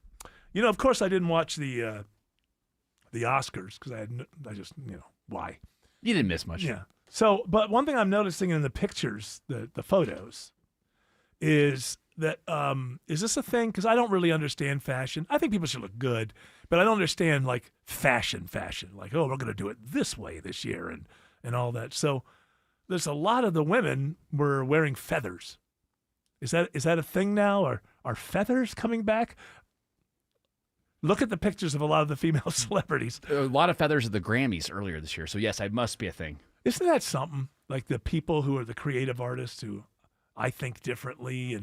You know, of course, I didn't watch the Oscars because I just why? You didn't miss much. Yeah. So, but one thing I'm noticing in the pictures, the photos, is that is this a thing? Because I don't really understand fashion. I think people should look good, but I don't understand like fashion. Like, oh, we're going to do it this way this year and all that. So there's a lot of the women were wearing feathers. Is that a thing now? Or are feathers coming back? Look at the pictures of a lot of the female celebrities. A lot of feathers at the Grammys earlier this year. So, yes, it must be a thing. Isn't that something? Like the people who are the creative artists who I think differently,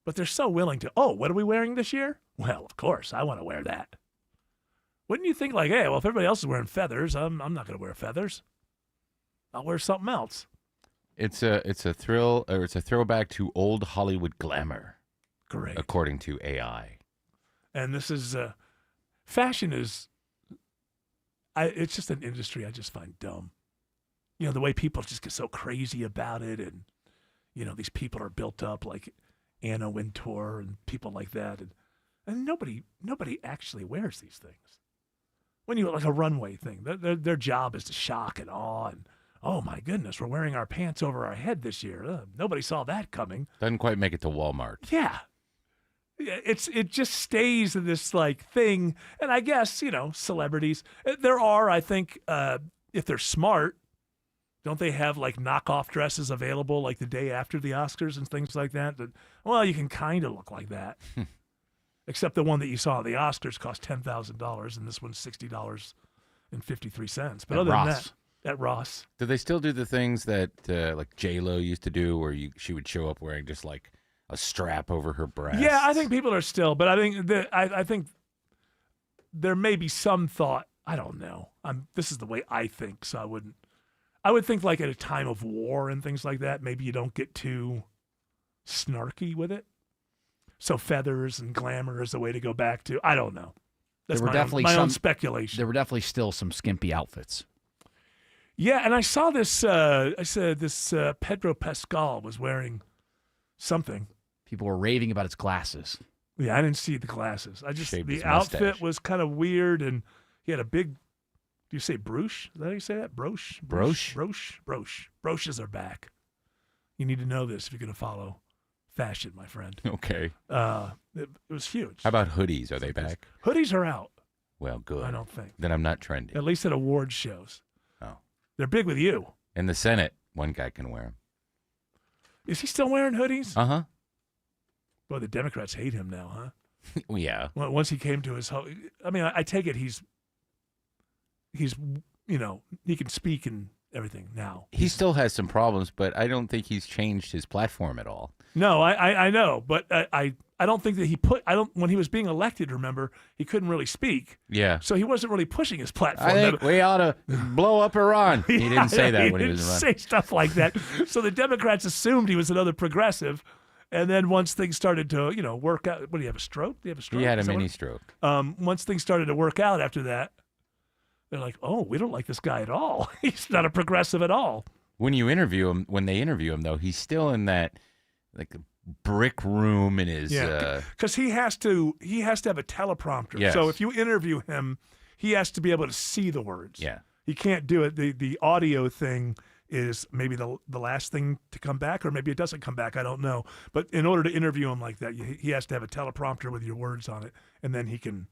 but they're so willing to, oh, what are we wearing this year? Well, of course, I want to wear that. Wouldn't you think like, hey, well, if everybody else is wearing feathers, I'm not going to wear feathers. I'll wear something else. It's a throwback to old Hollywood glamour. Great. According to AI. And this is... fashion is, it's just an industry I just find dumb. You know, the way people just get so crazy about it and, you know, these people are built up like Anna Wintour and people like that. And nobody actually wears these things. When you like a runway thing, their job is to shock and awe and, oh my goodness, we're wearing our pants over our head this year. Nobody saw that coming. Doesn't quite make it to Walmart. Yeah. It just stays in this like thing, and I guess celebrities. There are, I think, if they're smart, don't they have like knockoff dresses available like the day after the Oscars and things like that? Well, you can kind of look like that, except the one that you saw at the Oscars cost $10,000, and this one's $60.53. But other than that, at Ross, do they still do the things that like J-Lo used to do, where she would show up wearing just like a strap over her breast? Yeah, I think people are still, but I think I think there may be some thought. I don't know. This is the way I think, so I would think like at a time of war and things like that, maybe you don't get too snarky with it. So feathers and glamour is the way to go back to. I don't know. That's my own speculation. There were definitely still some skimpy outfits. Yeah, and I saw this. I said this Pedro Pascal was wearing something. People were raving about his glasses. Yeah, I didn't see the glasses. The outfit mustache. was kind of weird, and he had a big. Do you say brooch? Is that how you say that? Brooch? Brooches are back. You need to know this if you're going to follow fashion, my friend. Okay. It was huge. How about hoodies? Are they back? Hoodies are out. Well, good. I don't think. Then I'm not trendy. At least at award shows. Oh. They're big with you. In the Senate, one guy can wear them. Is he still wearing hoodies? Uh-huh. Boy, the Democrats hate him now, huh? Well, yeah. Once he came to his home, I mean, I take it he's he can speak and everything now. He still has some problems, but I don't think he's changed his platform at all. No, I know, but I don't think that when he was being elected, remember, he couldn't really speak. Yeah. So he wasn't really pushing his platform. I think we ought to blow up Iran. He didn't say that when he was running. He didn't say stuff like that. So the Democrats assumed he was another progressive, And then once things started to, work out, what do you have, a stroke? Do you have a stroke? He had a Is that mini what- stroke. Once things started to work out after that, they're like, oh, we don't like this guy at all. He's not a progressive at all. When they interview him, though, he's still in that like brick room in his. Because he has to have a teleprompter. Yes. So if you interview him, he has to be able to see the words. Yeah. He can't do it. The audio thing is maybe the last thing to come back, or maybe it doesn't come back. I don't know. But in order to interview him like that, he has to have a teleprompter with your words on it, and then he can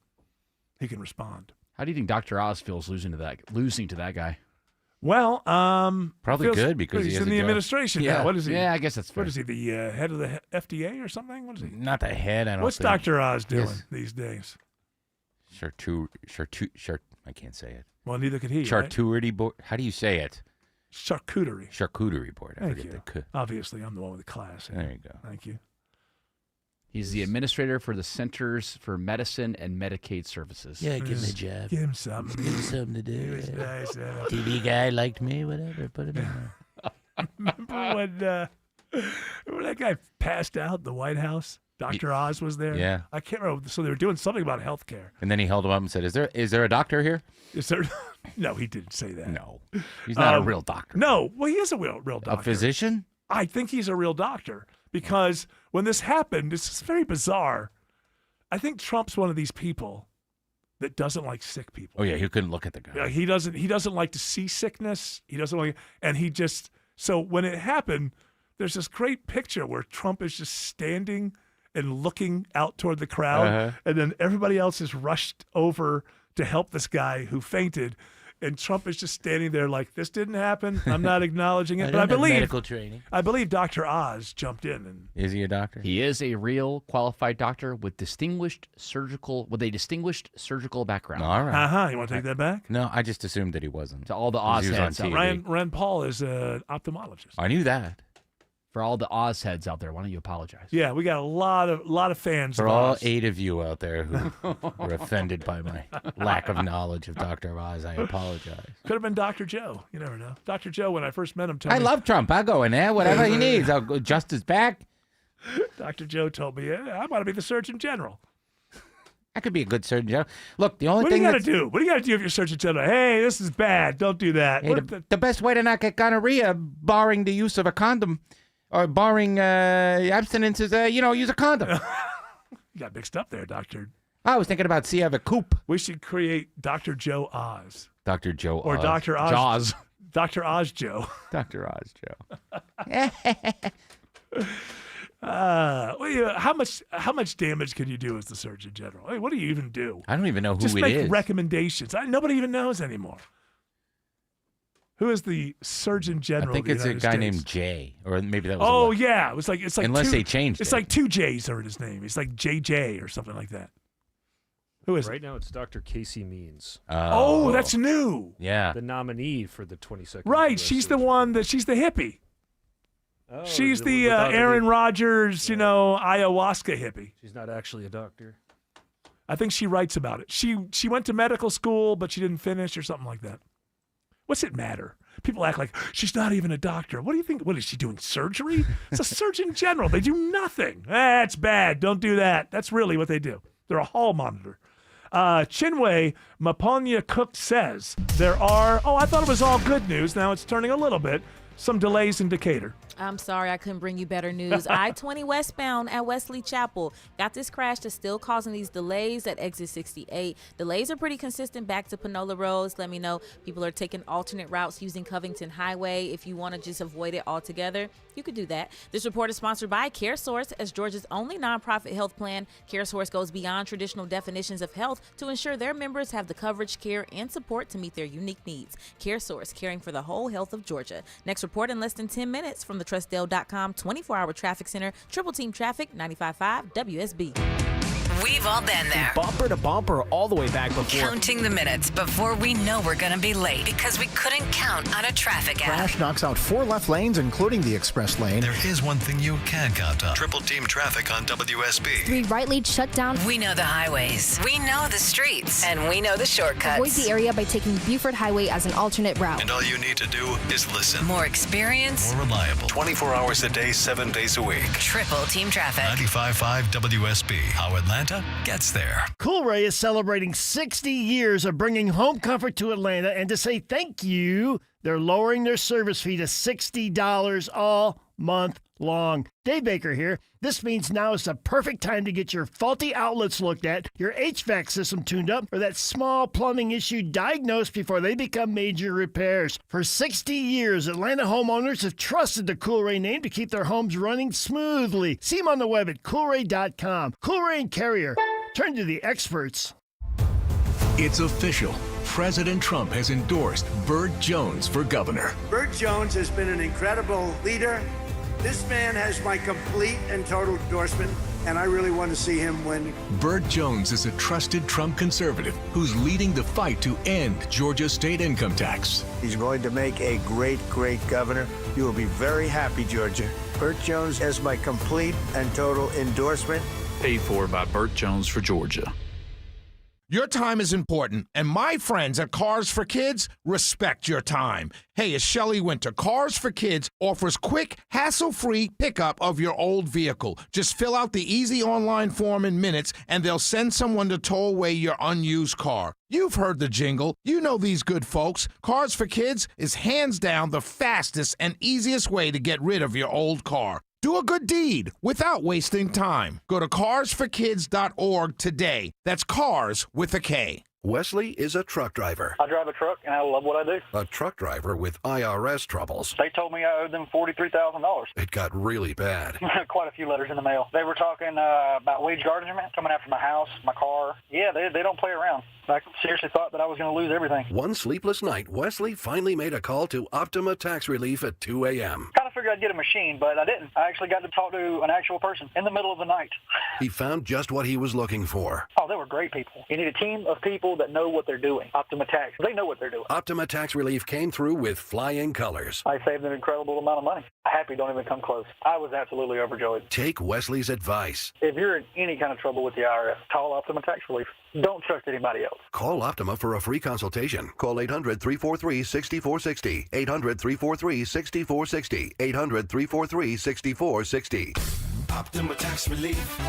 respond. How do you think Dr. Oz feels losing to that guy? Well, Probably good because he he's has in a the job. administration Yeah. now. What is he? Yeah, I guess that's fair. What is he? The head of the FDA or something? What is he? Not the head. I don't. What's think. Dr. Oz doing Yes. these days? I can't say it. Well, neither could he. Right? Charcuterie board. How do you say it? Charcuterie. Charcuterie board. I Thank forget you. the k. Obviously, I'm the one with the class. There you go. Thank you. He's the administrator for the Centers for Medicine and Medicaid Services. Yeah, give him a job. Give him something. Give him something to do. He was nice. TV guy liked me. Whatever. Put him in there. Remember when that guy passed out in the White House? Dr. Oz was there. Yeah. I can't remember. So they were doing something about health care. And then he held him up and said, "Is there a doctor here?" Is there? No, he didn't say that. No, he's not a real doctor. No, well, he is a real doctor. A physician? I think he's a real doctor because when this happened, it's very bizarre. I think Trump's one of these people that doesn't like sick people. Oh yeah, he couldn't look at the guy. Yeah, he doesn't like to see sickness. He doesn't like, and he just, so when it happened, there's this great picture where Trump is just standing and looking out toward the crowd, Uh-huh. and then everybody else is rushed over to help this guy who fainted, and Trump is just standing there like, this didn't happen. I'm not acknowledging it, but I don't have believe medical training. I believe Dr. Oz jumped in and Is he a doctor? He is a real qualified doctor with a distinguished surgical background. All right. You want to take that back? No, I just assumed that he wasn't. To all the 'Cause Oz he was on heads out TV. there. Rand Paul is an ophthalmologist. I knew that. For all the Oz heads out there, why don't you apologize? Yeah, we got a lot of fans. For of all Oz. 8 of you out there who were offended by my lack of knowledge of Dr. Oz, I apologize. Could have been Dr. Joe. You never know. Dr. Joe, when I first met him, told I me, love Trump. I'll go in there. Whatever he needs. I'll go adjust his back. Dr. Joe told me, I want to be the Surgeon General. I could be a good surgeon general. Look, the only What do thing you got to that's- do? What do you got to do if you're Surgeon General? Hey, this is bad. Don't do that. Hey, the best way to not get gonorrhea, barring the use of a condom, or barring abstinence, is use a condom. You got mixed up there, Doctor. I was thinking about have a coop. We should create Dr. Joe Oz. Dr. Joe Or Oz. Dr. Oz. Jaws. Dr. Oz Joe. Dr. Oz Joe. How much damage can you do as the Surgeon General? Hey, what do you even do? I don't even know who Just it make is. recommendations. Nobody even knows anymore. Who is the Surgeon General? I think of it's the a United guy States? named Jay, or maybe that was. Oh a yeah, it's like Unless two, they changed It's it. like 2 J's are in his name. It's like JJ or something like that. Who is Right now, it's Dr. Casey Means. Oh, that's new. Yeah. The nominee for the 22nd. Right, she's the one she's the hippie. Oh, She's the without Aaron any- Rodgers, ayahuasca hippie. She's not actually a doctor. I think she writes about it. She went to medical school, but she didn't finish or something like that. What's it matter? People act like she's not even a doctor. What do you think? What is she doing? Surgery? It's a Surgeon General. They do nothing. That's bad. Don't do that. That's really what they do. They're a hall monitor. Chinwe Maponya Cook says there are, I thought it was all good news. Now it's turning a little bit. Some delays in Decatur. I'm sorry I couldn't bring you better news. I-20 westbound at Wesley Chapel got this crash that's still causing these delays at exit 68. Delays are pretty consistent back to Panola Roads. Let me know. People are taking alternate routes using Covington Highway. If you want to just avoid it altogether, you could do that. This report is sponsored by CareSource. As Georgia's only nonprofit health plan, CareSource goes beyond traditional definitions of health to ensure their members have the coverage, care, and support to meet their unique needs. CareSource, caring for the whole health of Georgia. Next report in less than 10 minutes from the TrustDale.com 24-hour traffic center. Triple Team Traffic, 95.5 WSB. We've all been there. Bumper to bumper all the way back before. Counting the minutes before we know we're going to be late because we couldn't count on a traffic app. Crash knocks out 4 left lanes, including the express lane. There is one thing you can count on. Triple team traffic on WSB. 3 right lanes shut down. We know the highways. We know the streets. And we know the shortcuts. Avoid the area by taking Buford Highway as an alternate route. And all you need to do is listen. More experience. More reliable. 24 hours a day, 7 days a week. Triple team traffic. 95.5 WSB. How Atlanta gets there. Coolray is celebrating 60 years of bringing home comfort to Atlanta, and to say thank you, they're lowering their service fee to $60 all month long. Dave Baker here. This means now is the perfect time to get your faulty outlets looked at, your HVAC system tuned up, or that small plumbing issue diagnosed before they become major repairs. For 60 years, Atlanta homeowners have trusted the Coolray name to keep their homes running smoothly. See them on the web at Coolray.com. Coolray and Carrier. Turn to the experts. It's official. President Trump has endorsed Burt Jones for governor. Burt Jones has been an incredible leader. This man has my complete and total endorsement, and I really want to see him win. Burt Jones is a trusted Trump conservative who's leading the fight to end Georgia's state income tax. He's going to make a great, great governor. You will be very happy, Georgia. Burt Jones has my complete and total endorsement. Paid for by Burt Jones for Georgia. Your time is important, and my friends at Cars for Kids respect your time. Hey, it's Shelley Winter. Cars for Kids offers quick, hassle-free pickup of your old vehicle. Just fill out the easy online form in minutes, and they'll send someone to tow away your unused car. You've heard the jingle. You know these good folks. Cars for Kids is hands down the fastest and easiest way to get rid of your old car. Do a good deed without wasting time. Go to carsforkids.org today. That's cars with a K. Wesley is a truck driver. I drive a truck, and I love what I do. A truck driver with IRS troubles. They told me I owed them $43,000. It got really bad. Quite a few letters in the mail. They were talking about wage garnishment, coming after my house, my car. Yeah, they don't play around. I seriously thought that I was going to lose everything. One sleepless night, Wesley finally made a call to Optima Tax Relief at 2 a.m. Kind of figured I'd get a machine, but I didn't. I actually got to talk to an actual person in the middle of the night. He found just what he was looking for. Oh, they were great people. You need a team of people that know what they're doing. Optima Tax, they know what they're doing. Optima Tax Relief came through with flying colors. I saved an incredible amount of money. Happy don't even come close. I was absolutely overjoyed. Take Wesley's advice. If you're in any kind of trouble with the IRS, call Optima Tax Relief. Don't trust anybody else. Call Optima for a free consultation. Call 800-343-6460. 800-343-6460. 800-343-6460. Optima Tax Relief.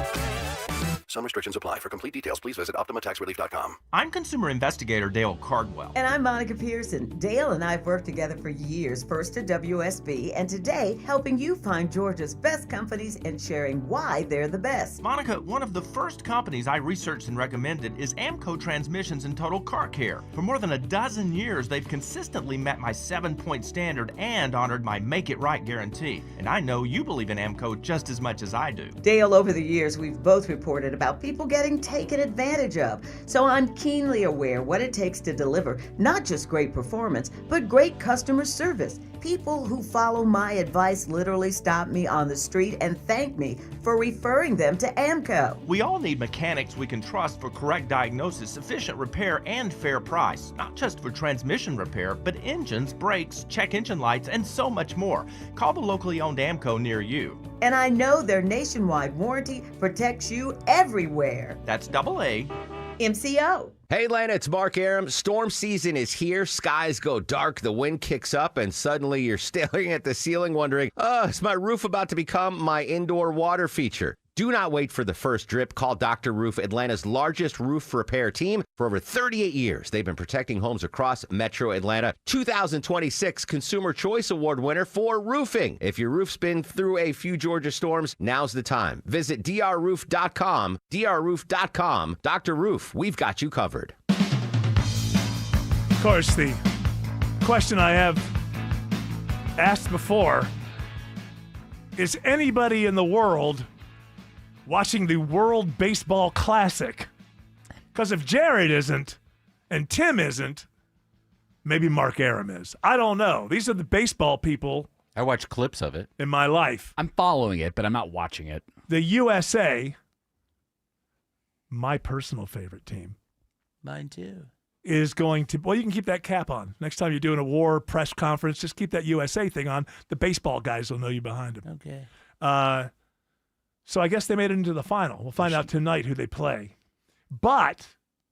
Some restrictions apply. For complete details, please visit OptimaTaxRelief.com. I'm consumer investigator Dale Cardwell. And I'm Monica Pearson. Dale and I have worked together for years, first at WSB, and today helping you find Georgia's best companies and sharing why they're the best. Monica, one of the first companies I researched and recommended is AMCO Transmissions and Total Car Care. For more than a dozen years, they've consistently met my 7-point standard and honored my Make It Right guarantee. And I know you believe in AMCO just as much as I do. Dale, over the years, we've both reported about people getting taken advantage of. So I'm keenly aware what it takes to deliver not just great performance, but great customer service. People who follow my advice literally stop me on the street and thank me for referring them to AMCO. We all need mechanics we can trust for correct diagnosis, efficient repair, and fair price. Not just for transmission repair, but engines, brakes, check engine lights, and so much more. Call the locally owned AMCO near you. And I know their nationwide warranty protects you everywhere. That's AA. MCO. Hey, Atlanta, it's Mark Aram. Storm season is here. Skies go dark, the wind kicks up, and suddenly you're staring at the ceiling wondering, is my roof about to become my indoor water feature? Do not wait for the first drip. Call Dr. Roof, Atlanta's largest roof repair team. For over 38 years, they've been protecting homes across Metro Atlanta. 2026 Consumer Choice Award winner for roofing. If your roof's been through a few Georgia storms, now's the time. Visit drroof.com. drroof.com. Dr. Roof, we've got you covered. Of course, the question I have asked before is anybody in the world watching the World Baseball Classic? Because if Jared isn't and Tim isn't, maybe Mark Aram is. I don't know. These are the baseball people. I watch clips of it in my life. I'm following it, but I'm not watching it. The USA my personal favorite team. Mine too. Is going to, well, you can keep that cap on. Next time you're doing a war press conference, just keep that USA thing on. The baseball guys will know you behind them. Okay. So I guess they made it into the final. We'll find out tonight who they play. But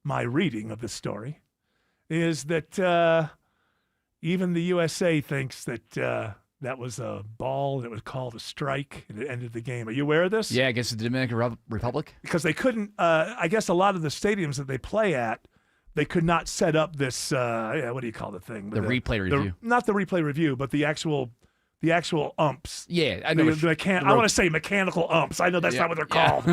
my reading of the story is that even the USA thinks that that was a ball and it was called a strike and it ended the game. Are you aware of this? Yeah, against the Dominican Republic. Because they couldn't, I guess a lot of the stadiums that they play at, they could not set up this, what do you call the thing? The replay review. Not the replay review, but the actual umps. Yeah, I know. I want to say mechanical umps. I know that's not what they're called.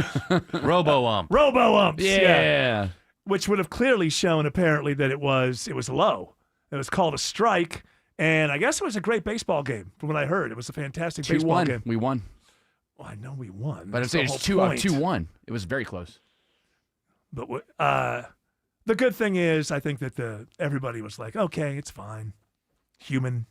Robo-ump. Robo-umps. Yeah. Which would have clearly shown apparently that it was low. It was called a strike, and I guess it was a great baseball game from what I heard. It was a fantastic baseball game. We won. Well, I know we won. But I'm saying it's 2-1. It was very close. But the good thing is, I think that everybody was like, okay, it's fine. Human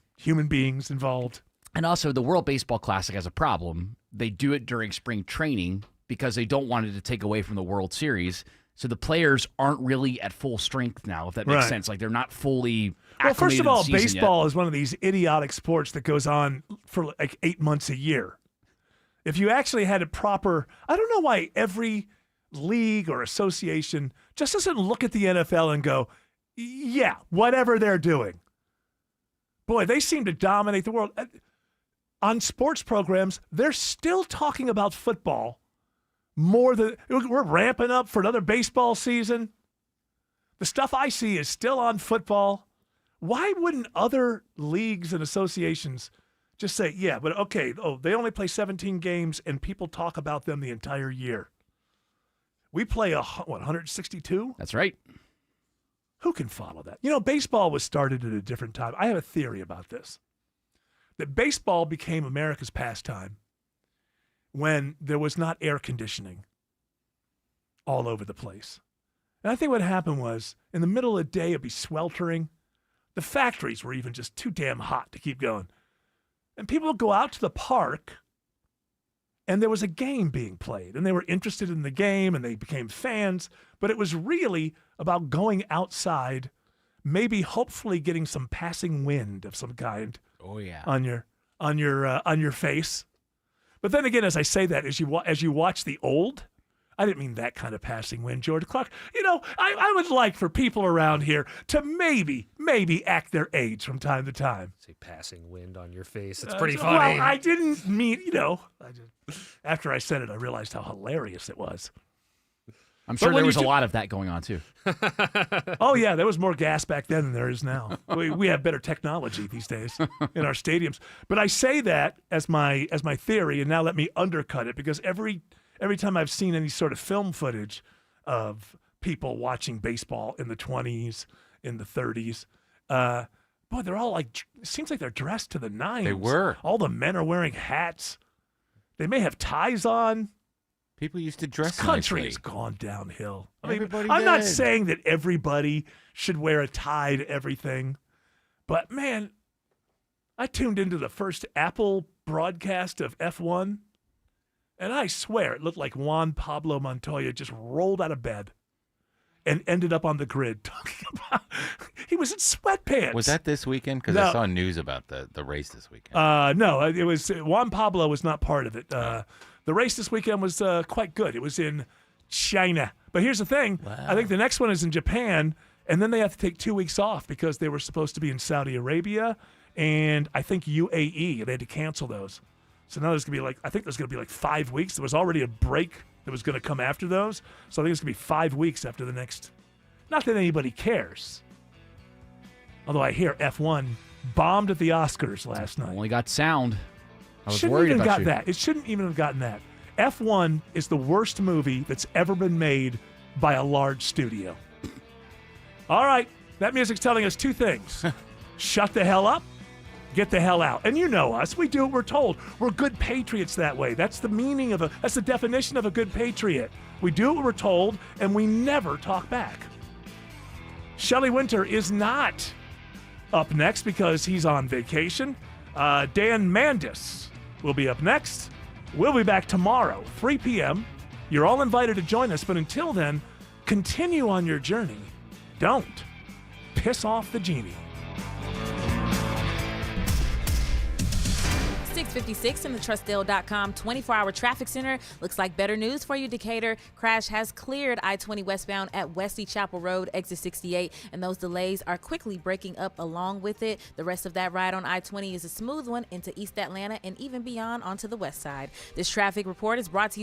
beings involved. And also, the World Baseball Classic has a problem. They do it during spring training because they don't want it to take away from the World Series. So the players aren't really at full strength now, if that makes sense. Like, they're not fully acclimated. Well, first of all, to the season baseball yet. is one of these idiotic sports that goes on for like 8 months a year. If you actually had it proper, I don't know why every league or association just doesn't look at the NFL and go, yeah, whatever they're doing. Boy, they seem to dominate the world. On sports programs, they're still talking about football more than we're ramping up for another baseball season. The stuff I see is still on football. Why wouldn't other leagues and associations just say, yeah, but okay, they only play 17 games and people talk about them the entire year. We play 162? That's right. Who can follow that? You know, baseball was started at a different time. I have a theory about this. That baseball became America's pastime when there was not air conditioning all over the place. And I think what happened was, in the middle of the day, it'd be sweltering. The factories were even just too damn hot to keep going. And people would go out to the park, and there was a game being played, and they were interested in the game, and they became fans. But it was really about going outside, maybe hopefully getting some passing wind of some kind. Oh yeah. On your face. But then again, as I say that, as you watch the old, I didn't mean that kind of passing wind, George Clark. You know, I would like for people around here to maybe act their age from time to time. Say passing wind on your face. It's pretty funny. Well, I didn't mean, after I said it, I realized how hilarious it was. I'm sure there was a lot of that going on, too. Oh, yeah, there was more gas back then than there is now. We have better technology these days in our stadiums. But I say that as my theory, and now let me undercut it, because every time I've seen any sort of film footage of people watching baseball in the 20s, in the 30s, boy, they're all like, it seems like they're dressed to the nines. They were. All the men are wearing hats. They may have ties on. People used to dress This country nicely. has gone downhill. I mean, Everybody I'm not did. saying that everybody should wear a tie to everything, but man, I tuned into the first Apple broadcast of F1, and I swear it looked like Juan Pablo Montoya just rolled out of bed and ended up on the grid talking about he was in sweatpants. Was that this weekend? Because No. I saw news about the race this weekend. No, it was Juan Pablo was not part of it. The race this weekend was quite good. It was in China. But here's the thing. I think the next one is in Japan, and then they have to take 2 weeks off because they were supposed to be in Saudi Arabia and I think UAE. They had to cancel those. So now there's going to be like 5 weeks. There was already a break that was going to come after those. So I think it's going to be 5 weeks after the next. Not that anybody cares. Although I hear F1 bombed at the Oscars last night. Only got sound. I was Shouldn't worried even about got you. that. It shouldn't even have gotten that. F1 is the worst movie that's ever been made by a large studio. All right, that music's telling us two things. Shut the hell up, get the hell out. And you know us. We do what we're told. We're good patriots that way. That's the meaning of that's the definition of a good patriot. We do what we're told, and we never talk back. Shelley Winter is not up next because he's on vacation. Dan Mandis will be up next. We'll be back tomorrow, 3 p.m., You're all invited to join us, but until then, continue on your journey. Don't piss off the genie. 656 in the Trustdale.com 24-hour traffic center. Looks like better news for you, Decatur. Crash has cleared I-20 westbound at Wesley Chapel Road, exit 68, and those delays are quickly breaking up along with it. The rest of that ride on I-20 is a smooth one into East Atlanta and even beyond onto the west side. This traffic report is brought to you by